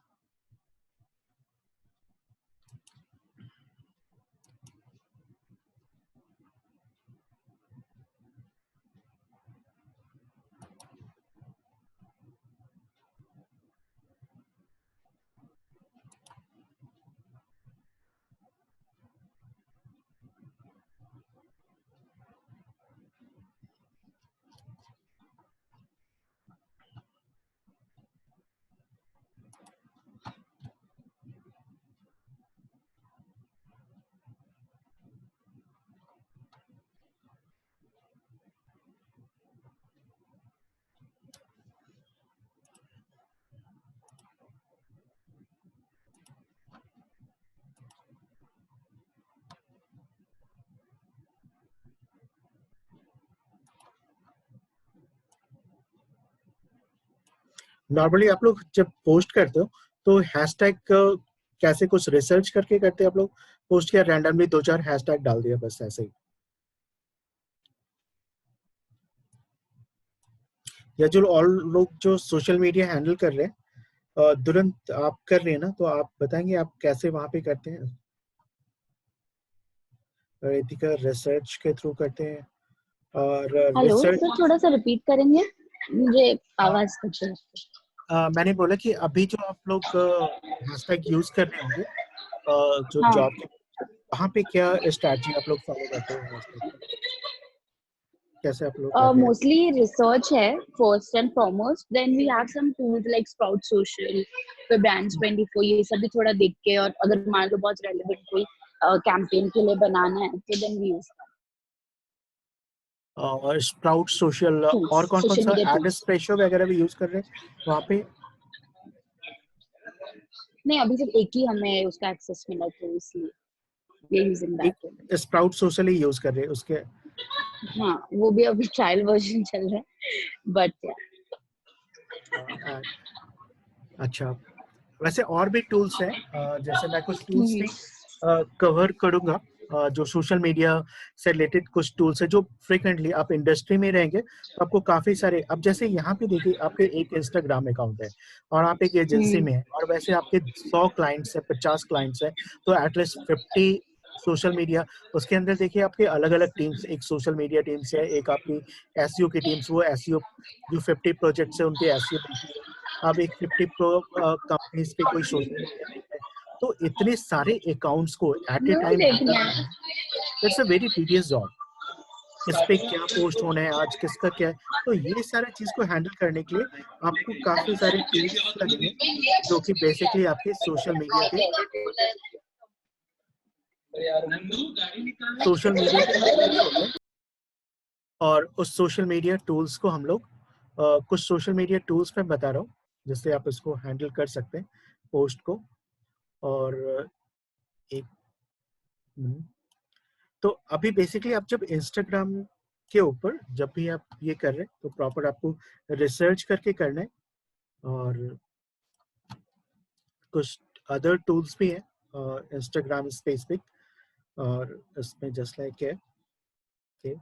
नॉर्मली आप लोग जब पोस्ट करते हो तो हैशटैग कैसे कुछ रिसर्च करके करते हैं आप लोग पोस्ट, किया रैंडमली दो चार हैशटैग डाल दिया बस ऐसे ही, या जो और लोग जो सोशल मीडिया हैंडल कर रहे हैं तुरंत आप कर रहे हैं ना, तो आप बताएंगे आप कैसे वहां पे करते हैं? एथिकल रिसर्च के थ्रू करते हैं और हेलो रिसर्च। सर, थोड़ा सा रिपीट करेंगे, मुझे आवाज कट रही है। मैंने बोला कि अभी जो आप लोग हैशटैग यूज कर रहे होंगे जो हाँ, जॉब के, वहाँ पे क्या स्ट्रैटेजी आप लोग फॉलो करते हैं हैशटैग पे? कैसे आप लोग कर रहे हैं? मोस्टली रिसर्च है first and foremost, then we have some tools like Sprout Social, फिर ब्रांड्स 24, ये सब भी थोड़ा देख के, और अगर मान लो बहुत रेलेवेंट कोई कैंपेन के लिए बनाना है तो देन वी यूज और स्प्राउट सोशल, टूल्स, और कौन कौन सोशल सा मीडिया एड टूल्स। स्प्रेशो वगैरह भी यूज कर रहे हैं वहाँ पे? नहीं, अभी सिर्फ एक ही हमें उसका एक्सेस मिला तो इसलिए वी आर यूजिंग एक that. Sprout social he use कर रहे हैं उसके? हाँ, वो भी अभी ट्रायल वर्जन चल रहा है, बट ad, अच्छा। वैसे और भी टूल्स हैं, जैसे मैं कुछ टूल्स भी कवर करूंगा, जो सोशल मीडिया से रिलेटेड कुछ टूल्स है जो फ्रिक्वेंटली आप इंडस्ट्री में रहेंगे तो आपको काफी सारे, अब जैसे यहाँ पे देखिए आपके एक इंस्टाग्राम अकाउंट है और आप एक एजेंसी में है और वैसे आपके 100 क्लाइंट्स है, 50 क्लाइंट्स है, तो एटलीस्ट 50 सोशल मीडिया, उसके अंदर देखिए आपके अलग अलग टीम्स, एक सोशल मीडिया टीम्स है, एक आपकी एसईओ की टीम्स, वो एसईओ जो 50 प्रोजेक्ट्स है उनके एसईओ देखती है, अब एक 50 प्रो कंपनीज पे कोई सोशल मीडिया है, तो इतने सारे अकाउंट्स को एट ए मैं भी टाइम देख हैंडल रही करना, it's a very tedious job. किस पे क्या पोस्ट होना है आज, किसका क्या है, तो ये सारे चीज को हैंडल करने के लिए आपको काफी सारे टूल्स लगेंगे जो कि बेसिकली आपके सोशल मीडिया के टूल्स होते हैं। और उस सोशल मीडिया टूल्स को हम लोग कुछ सोशल मीडिया टूल्स में बता रहा हूँ जिससे आप इसको हैंडल कर सकते हैं पोस्ट को। और एक मिनट। तो अभी बेसिकली आप जब इंस्टाग्राम के ऊपर जब भी आप ये कर रहे हैं तो प्रॉपर आपको रिसर्च करके करना है। और कुछ अदर टूल्स भी हैं इंस्टाग्राम स्पेसिफिक, और इसमें जस्ट लाइक है कि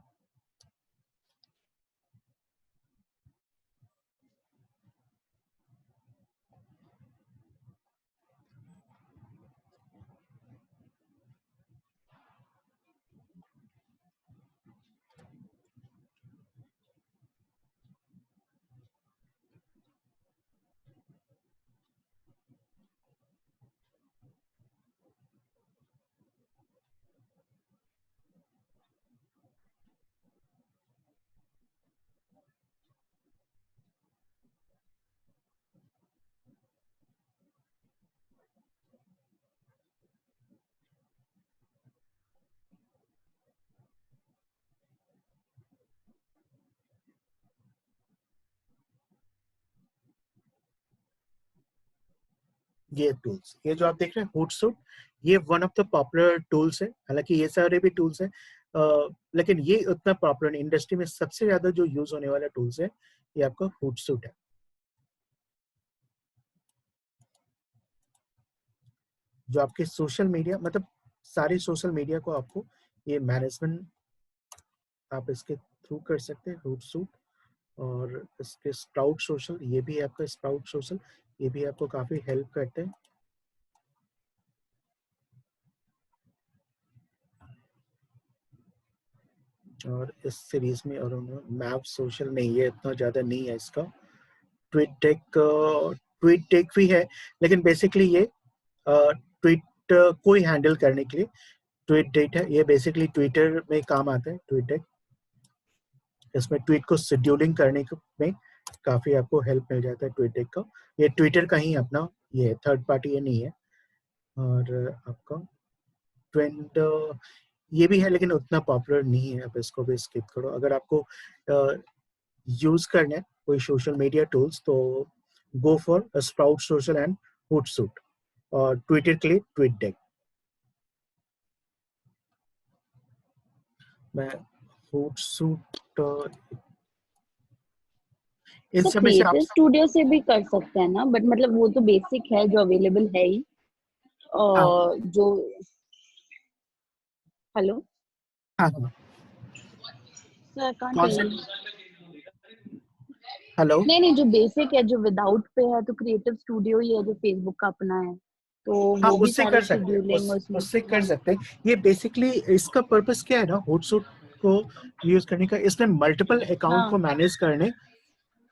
ये टूल्स, ये जो आप देख रहे हैं होटसूट, ये one of the popular tools है। हालांकि ये सारे भी टूल्स हैं लेकिन ये उतना पॉपुलर इंडस्ट्री में सबसे ज्यादा जो यूज होने वाला टूल्स है ये आपका होटसूट है, जो आपके सोशल मीडिया मतलब सारे सोशल मीडिया को आपको ये मैनेजमेंट आप इसके थ्रू कर सकते हैं होटसूट। और इसके स्प्राउट सोशल, ये भी है आपका स्प्राउट सोशल, ये भी आपको काफी हेल्प करते हैं। और इस सीरीज में और मैप सोशल में ये इतना ज्यादा नहीं है इसका। ट्वीट टेक भी है, लेकिन बेसिकली ये ट्वीट को ही हैंडल करने के लिए ट्वीट डेट है, ये बेसिकली ट्विटर में काम आता है ट्वीट डेक। इसमें ट्वीट को शेड्यूलिंग करने में काफी आपको हेल्प मिल जाता है ट्वीट डेक का। ये ट्विटर का ही अपना ये थर्ड पार्टी ये नहीं है। और आपका ट्रेंड ये भी है लेकिन उतना पॉपुलर नहीं है, आप इसको भी स्किप करो। अगर आपको यूज करना है कोई सोशल मीडिया टूल्स तो go for Sprout Social and Hootsuite, और ट्विटर के लिए ट्वीट डेक। मैं होटसूट इन तो सब में से आप क्रिएटिव स्टूडियो से भी कर सकते हैं ना, बट मतलब वो तो बेसिक है जो अवेलेबल है ही। हाँ और जो हेलो हाँ हाँ, सर कांट कौन सा? हेलो। नहीं नहीं, जो बेसिक है जो विदाउट पे है तो क्रिएटिव स्टूडियो ही है जो फेसबुक का अपना है, तो हाँ वो भी उससे सारे कर सकते हैं, शेड्यूलिंग उसमें। उससे कर हाँ सकते हैं। ये बेसिकली इसका पर्पस क्या है ना, होटसूट को यूज करने का, इसमें मल्टीपल अकाउंट को हाँ मैनेज करने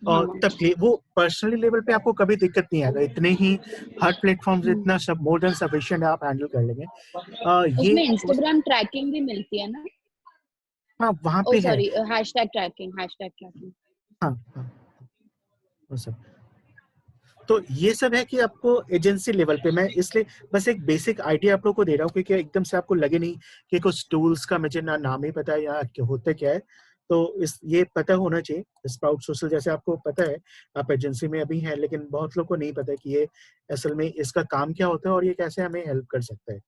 और हाँ। तकलीफ, वो पर्सनली लेवल पे आपको कभी दिक्कत नहीं आएगा, इतने ही हर प्लेटफॉर्म से हम्म। इतना सब मोर देन सफिशिएंट आप हैंडल कर लेंगे। उसमें ये इंस्टाग्राम ट्रैकिंग भी मिलती है ना? हाँ वहाँ ओ पे है। Sorry, hashtag tracking, hashtag tracking. हाँ हाँ, वो सब। तो ये सब है कि आपको एजेंसी लेवल पे, मैं इसलिए बस एक बेसिक आइडिया आप लोगों को दे रहा हूँ, क्योंकि एकदम से आपको लगे नहीं कि कुछ टूल्स का मुझे ना नाम ही पता है या होता क्या है। तो इस ये पता होना चाहिए। स्प्राउट सोशल जैसे आपको पता है, आप एजेंसी में अभी हैं, लेकिन बहुत लोग को नहीं पता है कि ये असल में इसका काम क्या होता है और ये कैसे हमें हेल्प कर सकता है।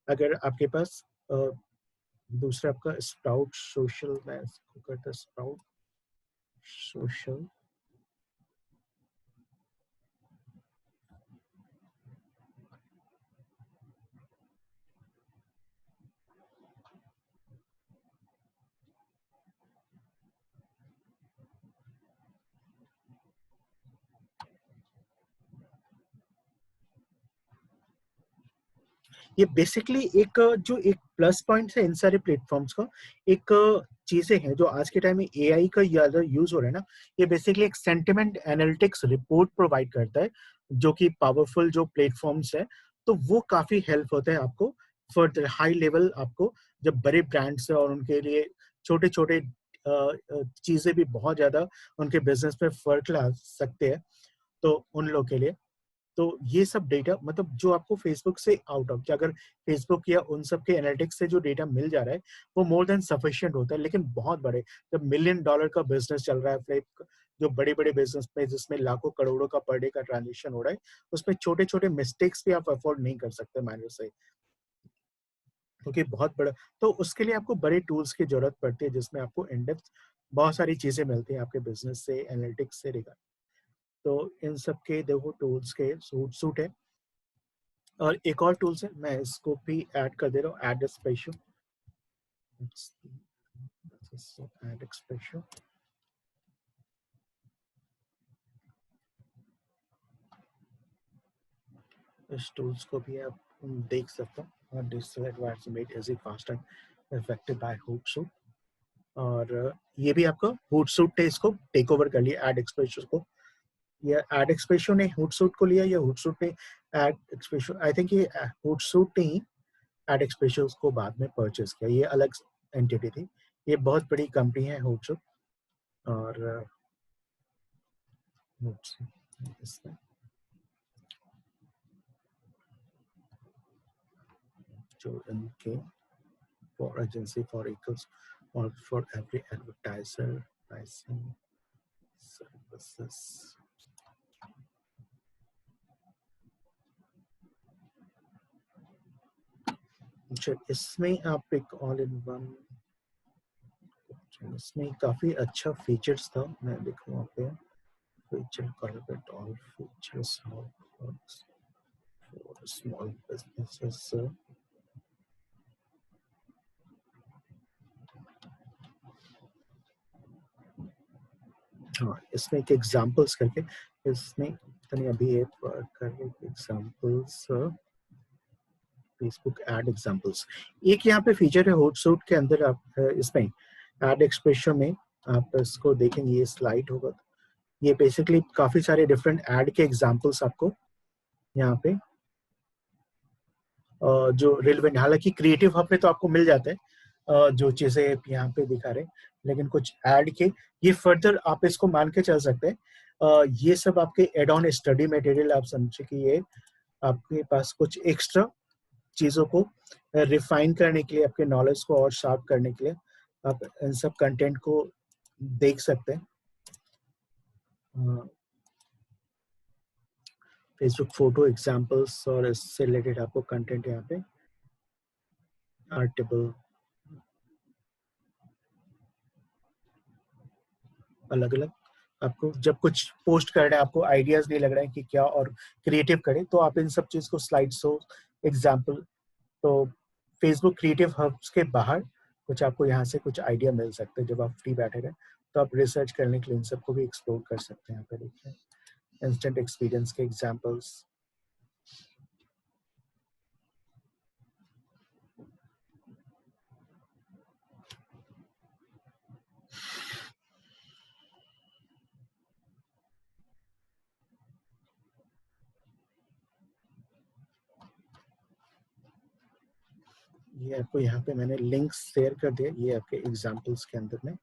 अगर आपके पास दूसरा आपका स्प्राउट सोशल, मैं इसको करता स्प्राउट सोशल। ये बेसिकली एक जो एक प्लस पॉइंट है इन सारे प्लेटफॉर्म्स का, एक चीजें हैं जो आज के टाइम में एआई का ज्यादा यूज हो रहा है ना। ये बेसिकली एक सेंटिमेंट एनालिटिक्स रिपोर्ट प्रोवाइड करता है, जो कि पावरफुल जो प्लेटफॉर्म्स है, तो वो काफी हेल्प होता है आपको फॉर द हाई लेवल। आपको जब बड़े ब्रांड्स है और उनके लिए छोटे छोटे चीजें भी बहुत ज्यादा उनके बिजनेस में फर्क ला सकते हैं, तो उन लोग के लिए तो ये सब डेटा, मतलब जो आपको फेसबुक से आउट ऑफ, अगर फेसबुक या उन सब के एनालिटिक्स से जो डेटा मिल जा रहा है वो मोर देन सफिशिएंट होता है। लेकिन बहुत बड़े, जब $1 मिलियन का बिजनेस चल रहा है, फ्लिप जो बड़े बड़े बिजनेस में जिसमें लाखों करोड़ों का पर डे का ट्रांजेक्शन हो रहा है, उसमें छोटे छोटे मिस्टेक्स भी आप अफोर्ड नहीं कर सकते मैनेजर से, क्योंकि बहुत बड़ा। तो उसके लिए आपको बड़े टूल्स की जरूरत पड़ती है, जिसमें आपको इन डेप्थ बहुत सारी चीजें मिलती हैं आपके बिजनेस से, एनालिटिक्स से रिगार्ड। तो इन सब के देखो टूल्स के सूट सूट है। और एक और टूल्स है, मैं इसको भी ऐड कर दे रहा हूँ, ऐड स्पेशल। ऐड स्पेशल, इस टूल्स को भी आप देख सकते हो। Digital advance made easy fast and effective by Hootsuite. और ये भी आपका होटसूट ने इसको टेक ओवर कर लिया, एड एक्सप्रेशन को। या एड एक्सप्रेशन ने होटसूट को लिया, या होटसूट ने एड एक्सप्रेशन, आई थिंक ये होटसूट ने ही एड एक्सप्रेशन को बाद में परचेज किया, ये अलग एंटिटी थी। ये बहुत बड़ी कंपनी है होटसूट। और इसमें जो इनके for agency for equals or for every advertiser pricing services। अच्छा, इसमें आप एक ऑल इन वन, इसमें काफी अच्छा फीचर्स था, मैं देखूँ वहाँ pay feature collaborate all features for small businesses. हाँ, इसमें एक एग्जांपल्स करके, इसमें तनी अभी एक कर एग्जांपल्स, फेसबुक एड एग्जांपल्स। एक यहाँ पे फीचर है होटसूट के अंदर, आप इसमें एड एक्सप्रेशन में आप इसको देखेंगे, ये स्लाइड होगा, ये बेसिकली काफी सारे डिफरेंट एड के एग्जांपल्स आपको यहाँ पे जो रिलेवेंट, हालांकि क्रिएटिव हब में तो आपको मिल जाता है जो चीजें यहाँ पे दिखा रहे हैं, लेकिन कुछ ऐड के ये फर्दर आप इसको मान के चल सकते हैं। ये सब आपके एड ऑन स्टडी मटेरियल, आप समझे कि ये आपके पास कुछ एक्स्ट्रा चीज़ों को रिफाइन करने के लिए, आपके नॉलेज को और शार्प करने के लिए आप इन सब कंटेंट को देख सकते हैं। फेसबुक फोटो एग्जांपल्स और इससे रिलेटेड आपको कंटेंट यहाँ पे आर्टिकल अलग अलग आपको जब कुछ पोस्ट करना है, आपको आइडियाज नहीं लग रहे हैं कि क्या और क्रिएटिव करें, तो आप इन सब चीज को स्लाइड शो एग्जाम्पल, तो फेसबुक क्रिएटिव हब्स के बाहर कुछ आपको यहाँ से कुछ आइडिया मिल सकते हैं जब आप फ्री बैठे रहें, तो आप रिसर्च करने के लिए इन सबको भी एक्सप्लोर कर सकते हैं। यहाँ पे देखिए इंस्टेंट एक्सपीरियंस के एग्जाम्पल्स। ये आपको यहाँ पे मैंने लिंक्स शेयर कर दिया, ये आपके एग्जाम्पल्स के अंदर में।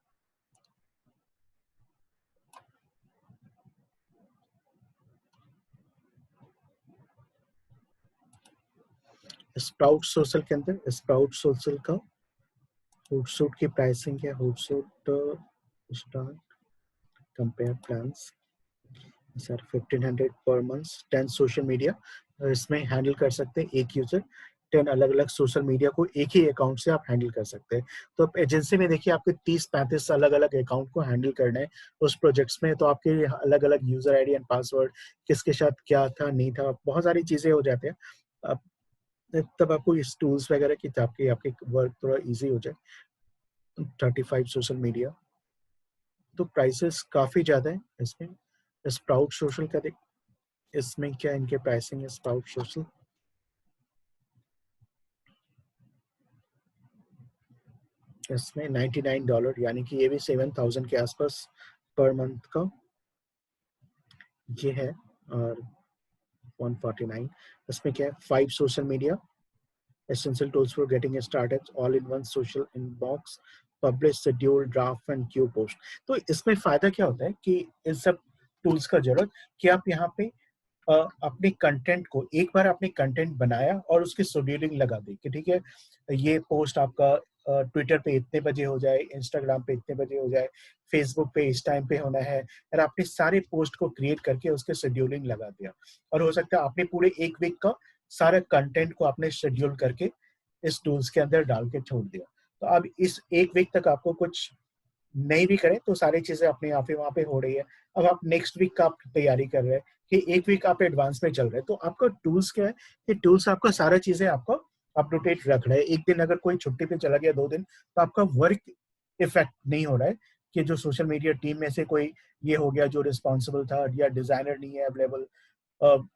स्प्राउट सोशल के अंदर, स्प्राउट सोशल का हुडसूट की प्राइसिंग है, Hootsuite start compare plans sir 1500 per month, 10 social media इसमें हैंडल कर सकते हैं एक यूजर, 10 अलग अलग सोशल मीडिया को एक ही अकाउंट से आप हैंडल कर सकते हैं। तो आप एजेंसी में देखिए आपके 30-35 अलग अलग अकाउंट को हैंडल करना है उस प्रोजेक्ट्स में, तो आपके अलग अलग यूजर आईडी एंड पासवर्ड, किसके साथ क्या था नहीं था, बहुत सारी चीजें हो जाती है। तब आपको इस टूल्स वगैरह की आपके आपके वर्क थोड़ा इजी हो जाए। 35 सोशल मीडिया, तो प्राइसेस काफी ज्यादा है इसमें। स्प्राउट सोशल का देख, इसमें क्या इनके प्राइसिंग है स्प्राउट सोशल, इसमें $99, यानी कि ये भी 7000 के आसपास पर मंथ का ये है। और 149, इसमें क्या है 5 social media essential tools for getting started, all in one social inbox, publish schedule draft and queue post। तो इसमें फायदा क्या होता है कि इन सब टूल्स का जरूरत कि आप यहाँ पे अपने कंटेंट को, एक बार आपने कंटेंट बनाया और उसकी शेड्यूलिंग लगा दी कि ठीक है ये पोस्ट आपका ट्विटर पे इतने बजे हो जाए, इंस्टाग्राम पे इतने बजे हो जाए, फेसबुक पे इस टाइम पे होना है, और आपने सारे पोस्ट को क्रिएट करके उसके शेड्यूलिंग लगा दिया। और हो सकता है आपने पूरे एक वीक का सारे कंटेंट को आपने शेड्यूल करके इस टूल्स के अंदर डाल के छोड़ दिया। तो अब इस एक वीक तक आपको कुछ नहीं भी करें तो सारी चीजें अपने आप ही वहां पे हो रही है। अब आप नेक्स्ट वीक का आप तैयारी कर रहे हैं कि एक वीक आप एडवांस में चल रहे हैं, तो आपका टूल्स क्या है कि टूल्स आपका सारा चीजें आपको अप टू डेट रख रहे हैं। एक दिन अगर कोई छुट्टी पे चला गया 2 दिन, तो आपका वर्क इफेक्ट नहीं हो रहा है कि जो सोशल मीडिया टीम में से कोई ये हो गया जो रिस्पॉन्सिबल था या डिजाइनर नहीं है अवेलेबल,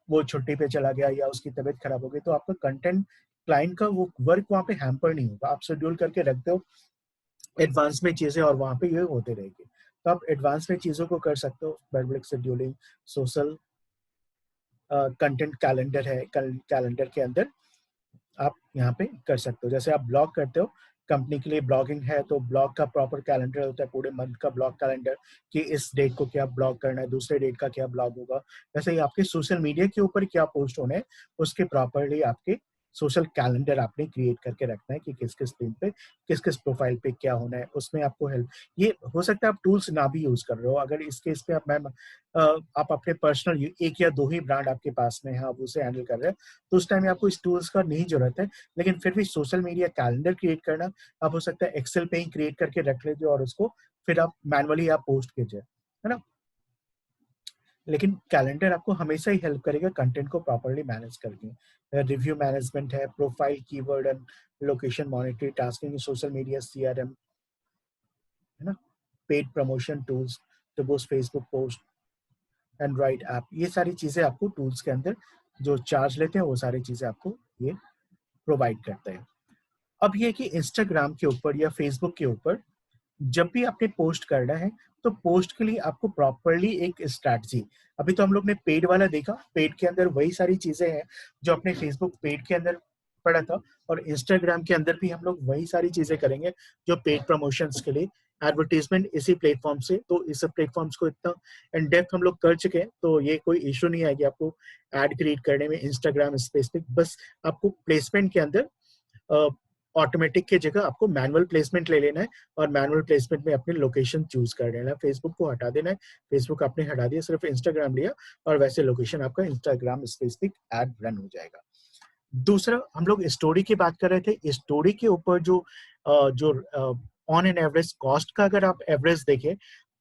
वो छुट्टी पे चला गया या उसकी तबीयत खराब हो गई, तो आपका कंटेंट क्लाइंट का वो वर्क वहाँ पे हैम्पर नहीं होगा। आप शेड्यूल करके रखते हो एडवांस में चीजें और वहां पे ये होते रहेगी, तो आप एडवांस में चीजों को कर सकते हो। Public scheduling, social content calendar है, कैलेंडर के अंदर आप यहाँ पे कर सकते हो। जैसे आप ब्लॉग करते हो, कंपनी के लिए ब्लॉगिंग है तो ब्लॉग का प्रॉपर कैलेंडर होता है, पूरे मंथ का ब्लॉग कैलेंडर कि इस डेट को क्या ब्लॉग करना है, दूसरे डेट का क्या ब्लॉग होगा। वैसे ही आपके सोशल मीडिया के ऊपर क्या पोस्ट होने हैं उसके प्रॉपरली आपके सोशल कैलेंडर आपने क्रिएट करके रखना है कि किस किस दिन पे किस किस प्रोफाइल पे क्या होना है, उसमें आपको हेल्प। ये हो सकता है आप टूल्स ना भी यूज कर रहे हो, अगर इस केस पे आप मैम आप अपने पर्सनल एक या दो ही ब्रांड आपके पास में है, आप उसे हैंडल कर रहे हैं, तो उस टाइम में आपको इस टूल्स का नहीं जरूरत है। लेकिन फिर भी सोशल मीडिया कैलेंडर क्रिएट करना, आप हो सकता है एक्सेल पे ही क्रिएट करके रख लीजिए और उसको फिर आप मैनुअली आप पोस्ट कीजिए, है ना। लेकिन कैलेंडर आपको हमेशा ही हेल्प करेगा कंटेंट को प्रॉपर्ली मैनेज करके। रिव्यू मैनेजमेंट है, profile keyword and location monitoring, tasking, social media CRM, है ना, पेड प्रमोशन टूल्स तो boast Facebook post, Android app, ये सारी चीजें आपको टूल्स के अंदर जो चार्ज लेते हैं वो सारी चीजें आपको ये प्रोवाइड करते हैं। अब ये कि इंस्टाग्राम के ऊपर या फेसबुक के ऊपर जब भी आपने पोस्ट करना है तो पोस्ट के लिए आपको प्रॉपरली एक स्ट्रैटेजी, अभी तो हम लोग ने पेड वाला देखा, पेड के अंदर वही सारी चीजें हैं जो अपने फेसबुक पेड के अंदर पड़ा था, और इंस्टाग्राम के अंदर भी हम लोग वही सारी चीजें करेंगे जो पेड प्रमोशंस के लिए एडवर्टीजमेंट इसी प्लेटफॉर्म से। तो इस प्लेटफॉर्म्स को इतना इन डेप्थ हम लोग कर चुके हैं, तो ये कोई इशू नहीं आएगी आपको एड क्रिएट करने में इंस्टाग्राम स्पेसिफिक। बस आपको प्लेसमेंट के अंदर ऑटोमेटिक की जगह आपको मैनुअल प्लेसमेंट ले लेना है, और मैनुअल प्लेसमेंट में अपनी लोकेशन चूज कर लेना है। फेसबुक को हटा देना है, फेसबुक आपने हटा दिया, सिर्फ इंस्टाग्राम लिया, और वैसे लोकेशन आपका इंस्टाग्राम स्पेसिफिक एड रन हो जाएगा। दूसरा, हम लोग स्टोरी की बात कर रहे थे। स्टोरी के ऊपर जो ऑन एन एवरेज कॉस्ट का अगर आप एवरेज देखें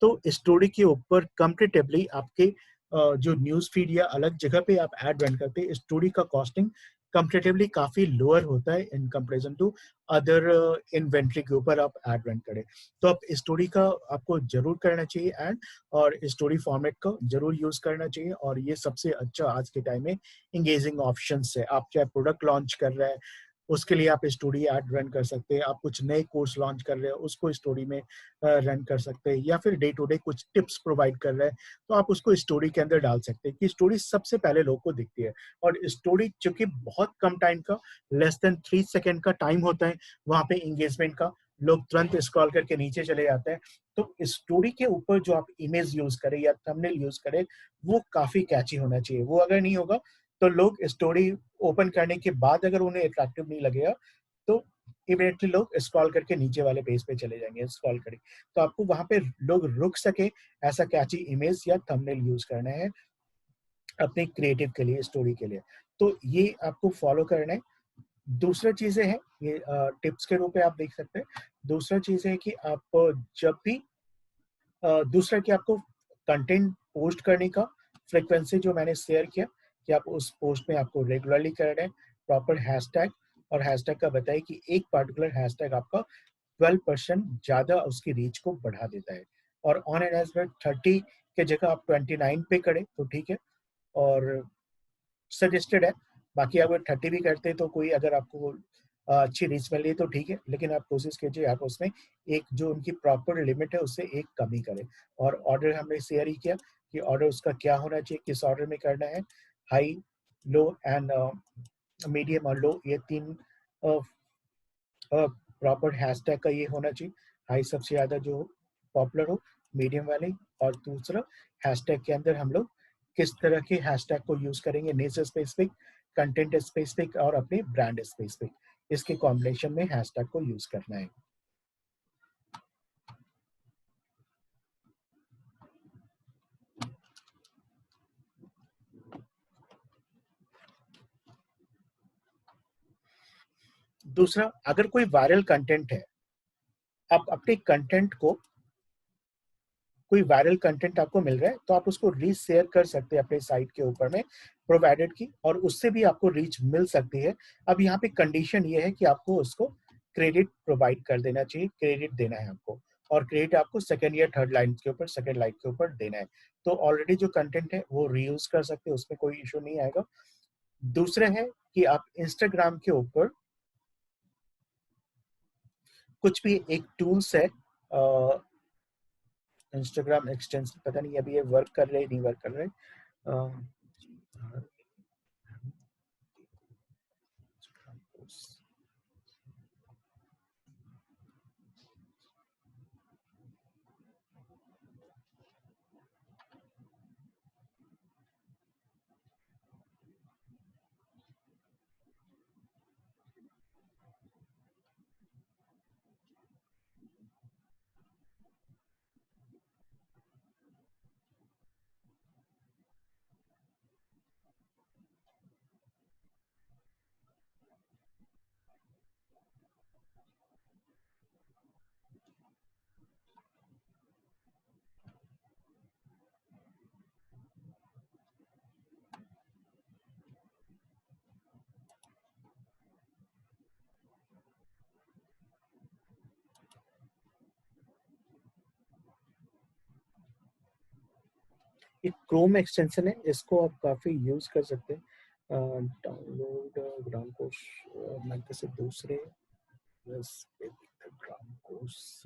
तो स्टोरी के ऊपर कंपेरेटिवली आपके जो न्यूज फीड या अलग जगह पे आप एड रन करते हैं, स्टोरी का कॉस्टिंग कंपेरेटिवली काफी लोअर होता है in comparison to other inventory के ऊपर आप एड रन करें। तो आप स्टोरी का आपको जरूर करना चाहिए ऐड, और स्टोरी फॉर्मेट को जरूर यूज करना चाहिए। और ये सबसे अच्छा आज के टाइम में इंगेजिंग ऑप्शन है। आप चाहे प्रोडक्ट लॉन्च कर रहे हैं, उसके लिए आप स्टोरी ऐड रन कर सकते हैं। आप कुछ नए कोर्स लॉन्च कर रहे हैं, उसको स्टोरी में रन कर सकते हैं। या फिर डे टू डे कुछ टिप्स प्रोवाइड कर रहे हैं, तो आप उसको स्टोरी के अंदर डाल सकते हैं कि स्टोरी सबसे पहले लोग को दिखती है। और स्टोरी चूंकि बहुत कम टाइम का, लेस देन 3 सेकेंड का टाइम होता है, वहां पे इंगेजमेंट का लोग तुरंत स्क्रॉल करके नीचे चले जाते हैं। तो स्टोरी के ऊपर जो आप इमेज यूज करें या थंबनेल यूज करें, वो काफी कैची होना चाहिए। वो अगर नहीं होगा तो लोग स्टोरी ओपन करने के बाद अगर उन्हें अट्रैक्टिव नहीं लगेगा, तो इमीडिएटली लोग स्क्रॉल करके नीचे वाले पेज पे चले जाएंगे स्क्रॉल करें। तो आपको वहां पे लोग रुक सके ऐसा कैची इमेज या थंबनेल यूज करना है अपने क्रिएटिव के लिए, स्टोरी के लिए। तो ये आपको फॉलो करना है। दूसरा चीजें हैं, ये टिप्स के रूप में आप देख सकते हैं। दूसरा चीज है कि आप जब भी दूसरा कि आपको कंटेंट पोस्ट करने का फ्रीक्वेंसी जो मैंने शेयर किया, कि आप उस पोस्ट में आपको रेगुलरली कर रहे हैं प्रॉपर हैशटैग। और हैशटैग का बताइए कि एक पर्टिकुलर हैशटैग आपका 12% ज्यादा उसकी रीच को बढ़ा देता है। और ऑन एन एवरेज 30 के जगह आप 29 पे करें तो ठीक है, और सजेस्टेड है। बाकी अगर 30 भी करते हैं तो कोई, अगर आपको अच्छी रीच मिल रही है तो ठीक है, लेकिन आप कोशिश कीजिए आप उसमें एक जो उनकी प्रॉपर लिमिट है उससे एक कम ही करें। और ऑर्डर हमने शेयर ही किया कि ऑर्डर उसका क्या होना चाहिए, किस ऑर्डर में करना है। हाई, लो एंड मीडियम और लो, ये तीन प्रॉपर हैशटैग का ये होना चाहिए। हाई सबसे ज्यादा जो पॉपुलर हो, मीडियम वाले, और दूसरा हैशटैग के अंदर हम लोग किस तरह के हैशटैग को यूज करेंगे, नेचर स्पेसिफिक, कंटेंट स्पेसिफिक और अपने ब्रांड स्पेसिफिक, इसके कॉम्बिनेशन में हैशटैग को यूज करना है। दूसरा, अगर कोई वायरल कंटेंट है, आप अपने कंटेंट को, कोई वायरल कंटेंट आपको मिल रहा है तो आप उसको रीशेयर कर सकते हैं अपने साइट के ऊपर में प्रोवाइडेड की, और उससे भी आपको रीच मिल सकती है। अब यहाँ पे कंडीशन ये है कि आपको उसको क्रेडिट प्रोवाइड कर देना चाहिए, क्रेडिट देना है आपको। और क्रेडिट आपको सेकंड या थर्ड लाइन के ऊपर, सेकंड लाइन के ऊपर देना है। तो ऑलरेडी जो कंटेंट है वो रीयूज कर सकते हैं, उसमें कोई इशू नहीं आएगा। दूसरा है कि आप इंस्टाग्राम के ऊपर कुछ भी एक टूल्स है, इंस्टाग्राम एक्सटेंशन, पता नहीं अभी ये वर्क कर रहे नहीं वर्क कर रहे। एक क्रोम एक्सटेंशन है, इसको आप काफी यूज कर सकते हैं। डाउनलोड ग्राम कोर्स, मैं किसी दूसरे ग्राम कोर्स,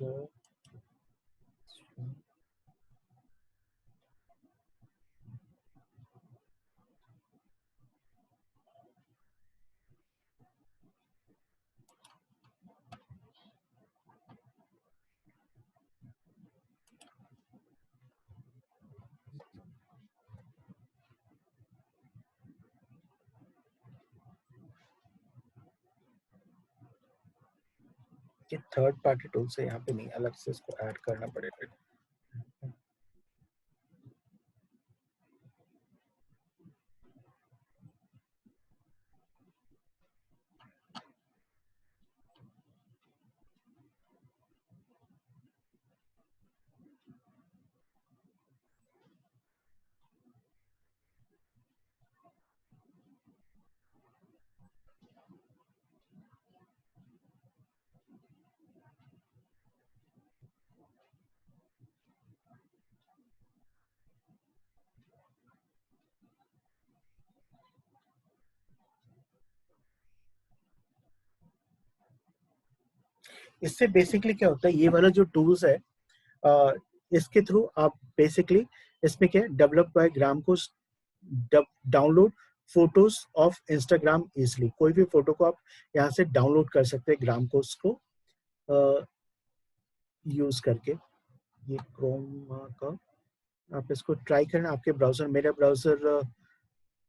ये थर्ड पार्टी टूल से यहाँ पे नहीं, अलग से इसको ऐड करना पड़ेगा। इससे बेसिकली क्या होता है, ये वाला जो टूल्स है इसके थ्रू आप बेसिकली इसमें क्या डेवलप बाय ग्राम को download photos of Instagram easily, कोई भी फोटो को आप यहाँ से डाउनलोड कर सकते हैं ग्राम कोस को यूज करके। ये क्रोम का आप इसको ट्राई करना आपके ब्राउजर, मेरा ब्राउजर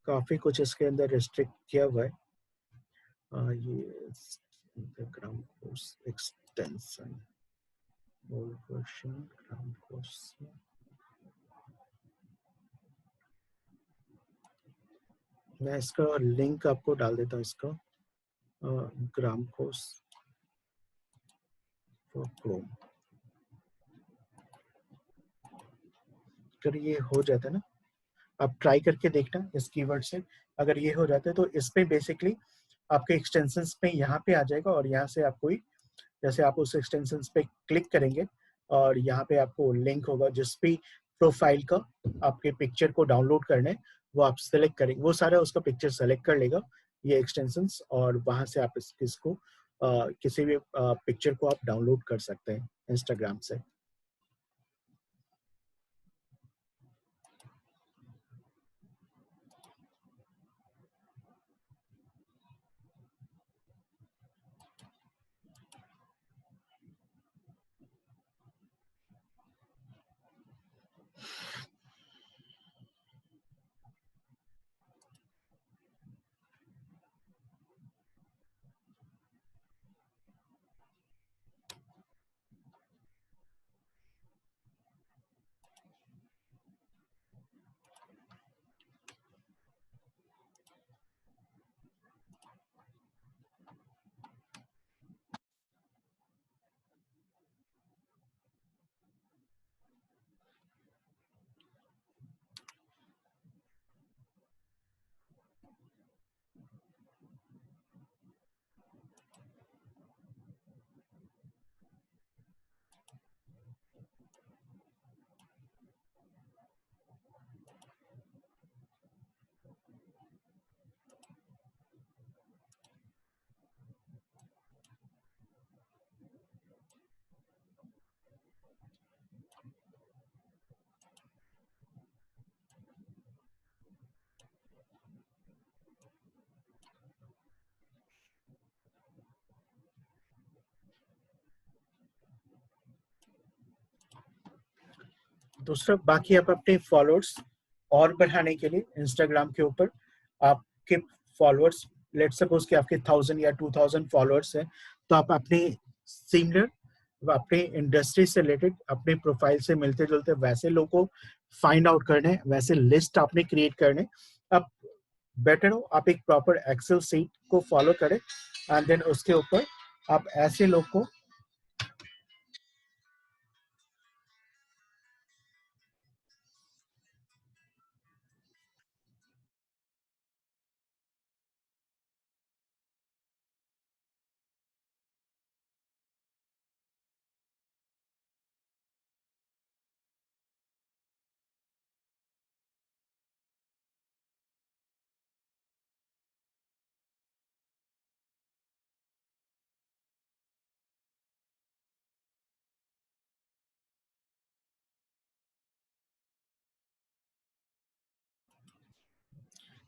काफी कुछ इसके अंदर रिस्ट्रिक्ट किया हुआ है। ये ग्राम कोर्स एक्सटेंशन ओल्ड वर्जन ग्राम कोर्स, मैं इसका लिंक आपको डाल देता हूँ इसका, ग्राम कोर्स फॉर क्रोम। अगर ये हो जाता है ना, आप ट्राई करके देखना इस कीवर्ड से, अगर ये हो जाता है तो इस पे बेसिकली आपके एक्सटेंशंस पे यहाँ पे आ जाएगा, और यहाँ से आप कोई, जैसे आप उस एक्सटेंशंस पे क्लिक करेंगे और यहाँ पे आपको लिंक होगा जिस भी प्रोफाइल का आपके पिक्चर को डाउनलोड करने, वो आप सेलेक्ट करेंगे, वो सारा उसका पिक्चर सेलेक्ट कर लेगा ये एक्सटेंशंस, और वहां से आप इसको किसी भी पिक्चर को आप डाउनलोड कर सकते हैं इंस्टाग्राम से। दूसरा, बाकी आप अपने फॉलोअर्स और बढ़ाने के लिए इंस्टाग्राम के ऊपर आपके फॉलोअर्स, लेट्स सपोज कि आपके 1000 या 2000 फॉलोअर्स हैं, तो आप अपने सिमिलर, अपने इंडस्ट्री से रिलेटेड, अपने प्रोफाइल से मिलते जुलते वैसे लोगों को फाइंड आउट करने, वैसे लिस्ट आपने क्रिएट करने। अब बेटर हो आप एक प्रॉपर एक्सेल सीट को फॉलो करें, एंड देन उसके ऊपर आप ऐसे लोग को,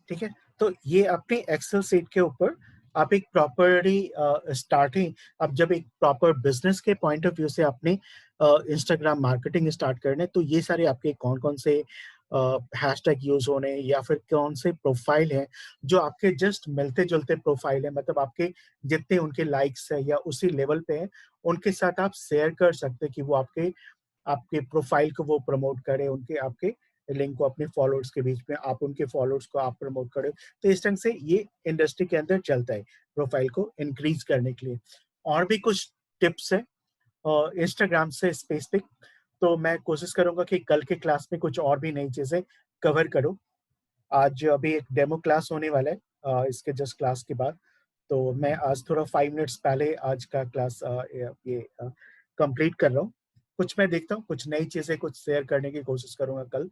ठीक है, तो ये अपने एक्सेल सीट के ऊपर आप एक प्रॉपरली स्टार्टिंग, अब जब एक प्रॉपर बिजनेस के पॉइंट ऑफ व्यू से अपने इंस्टाग्राम मार्केटिंग स्टार्ट करने, तो ये सारे आपके कौन कौन से हैशटैग यूज होने, या फिर कौन से प्रोफाइल है जो आपके जस्ट मिलते जुलते प्रोफाइल है, मतलब आपके जितने उनके लाइक्स है या उसी लेवल पे है, उनके साथ आप शेयर कर सकते हैं कि वो आपके आपके प्रोफाइल को वो प्रमोट करें, उनके आपके लिंक को अपने फॉलोअर्स के बीच में, आप उनके फॉलोअर्स को आप प्रमोट करें। तो इस ढंग से ये इंडस्ट्री के अंदर चलता है प्रोफाइल को इंक्रीज करने के लिए। और भी कुछ टिप्स है इंस्टाग्राम से स्पेसिफिक, तो मैं कोशिश करूंगा कि कल के क्लास में कुछ और भी नई चीजें कवर करूं। आज अभी एक डेमो क्लास होने वाला है इसके जस्ट क्लास के बाद, तो मैं आज थोड़ा 5 मिनट्स पहले आज का क्लास ये कंप्लीट कर रहा हूँ। कुछ मैं देखता हूँ, कुछ नई चीजें कुछ शेयर करने की कोशिश करूंगा कल,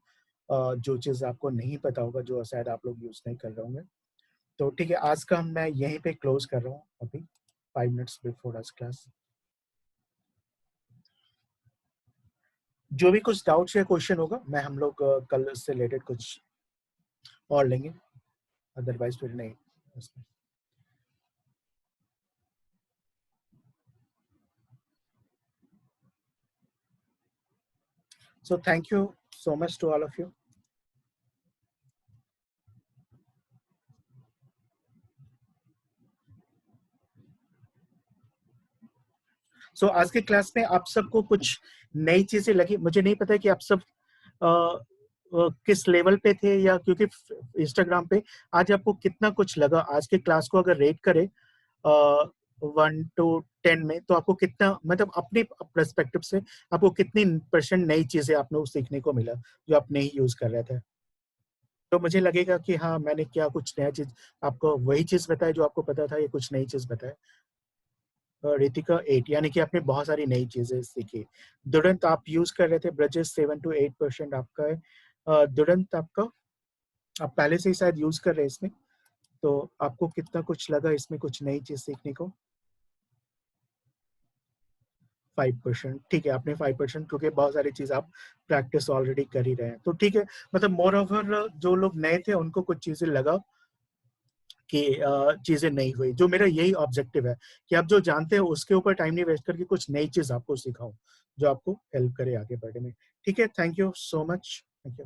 जो चीज आपको नहीं पता होगा, जो शायद आप लोग यूज नहीं कर रहे होंगे। तो ठीक है, आज का मैं यहीं पे क्लोज कर रहा हूँ अभी, 5 मिनट्स बिफोर आज क्लास। जो भी कुछ डाउट्स या क्वेश्चन होगा मैं हम लोग कल इससे रिलेटेड कुछ और लेंगे, अदरवाइज फिर नहीं। So thank you so much to all of you. So आज के क्लास में आप सबको कुछ नई चीजें लगी, मुझे नहीं पता कि आप सब किस लेवल पे थे, या क्योंकि इंस्टाग्राम पे आज आपको कितना कुछ लगा। आज के क्लास को अगर रेट करें 1 to 10 में, तो आपको कितना, मतलब अपने पर्सपेक्टिव से आपको कितनी % नई चीजें आपने सीखने को मिला जो आप नहीं यूज कर रहे थे। तो मुझे लगेगा कि हाँ, मैंने क्या कुछ नया चीज आपको वही चीज बताया जो आपको पता था, या कुछ नई चीज बताया। रितिका 8, यानी कि आपने बहुत सारी नई चीजें सीखी। दुरंत आप यूज कर रहे थे, ब्रजेश 7 to 8% आपका है। दुरंत आपका आप पहले से ही शायद यूज कर रहे हैं इसमें, तो आपको कितना कुछ लगा इसमें कुछ नई चीज सीखने को? 5%, ठीक है, आपने 5%, क्योंकि बहुत सारी चीज आप प्रैक्टिस ऑलरेडी कर ही रहे हैं, तो ठीक है। मतलब मोर ओवर जो लोग नए थे उनको कुछ चीजें लगा कि चीजें नहीं हुई। जो मेरा यही ऑब्जेक्टिव है कि आप जो जानते हैं उसके ऊपर टाइम नहीं वेस्ट करके कुछ नई चीज आपको सिखाऊं जो आपको हेल्प करे आगे बढ़ने में। ठीक है, thank you so much, thank you.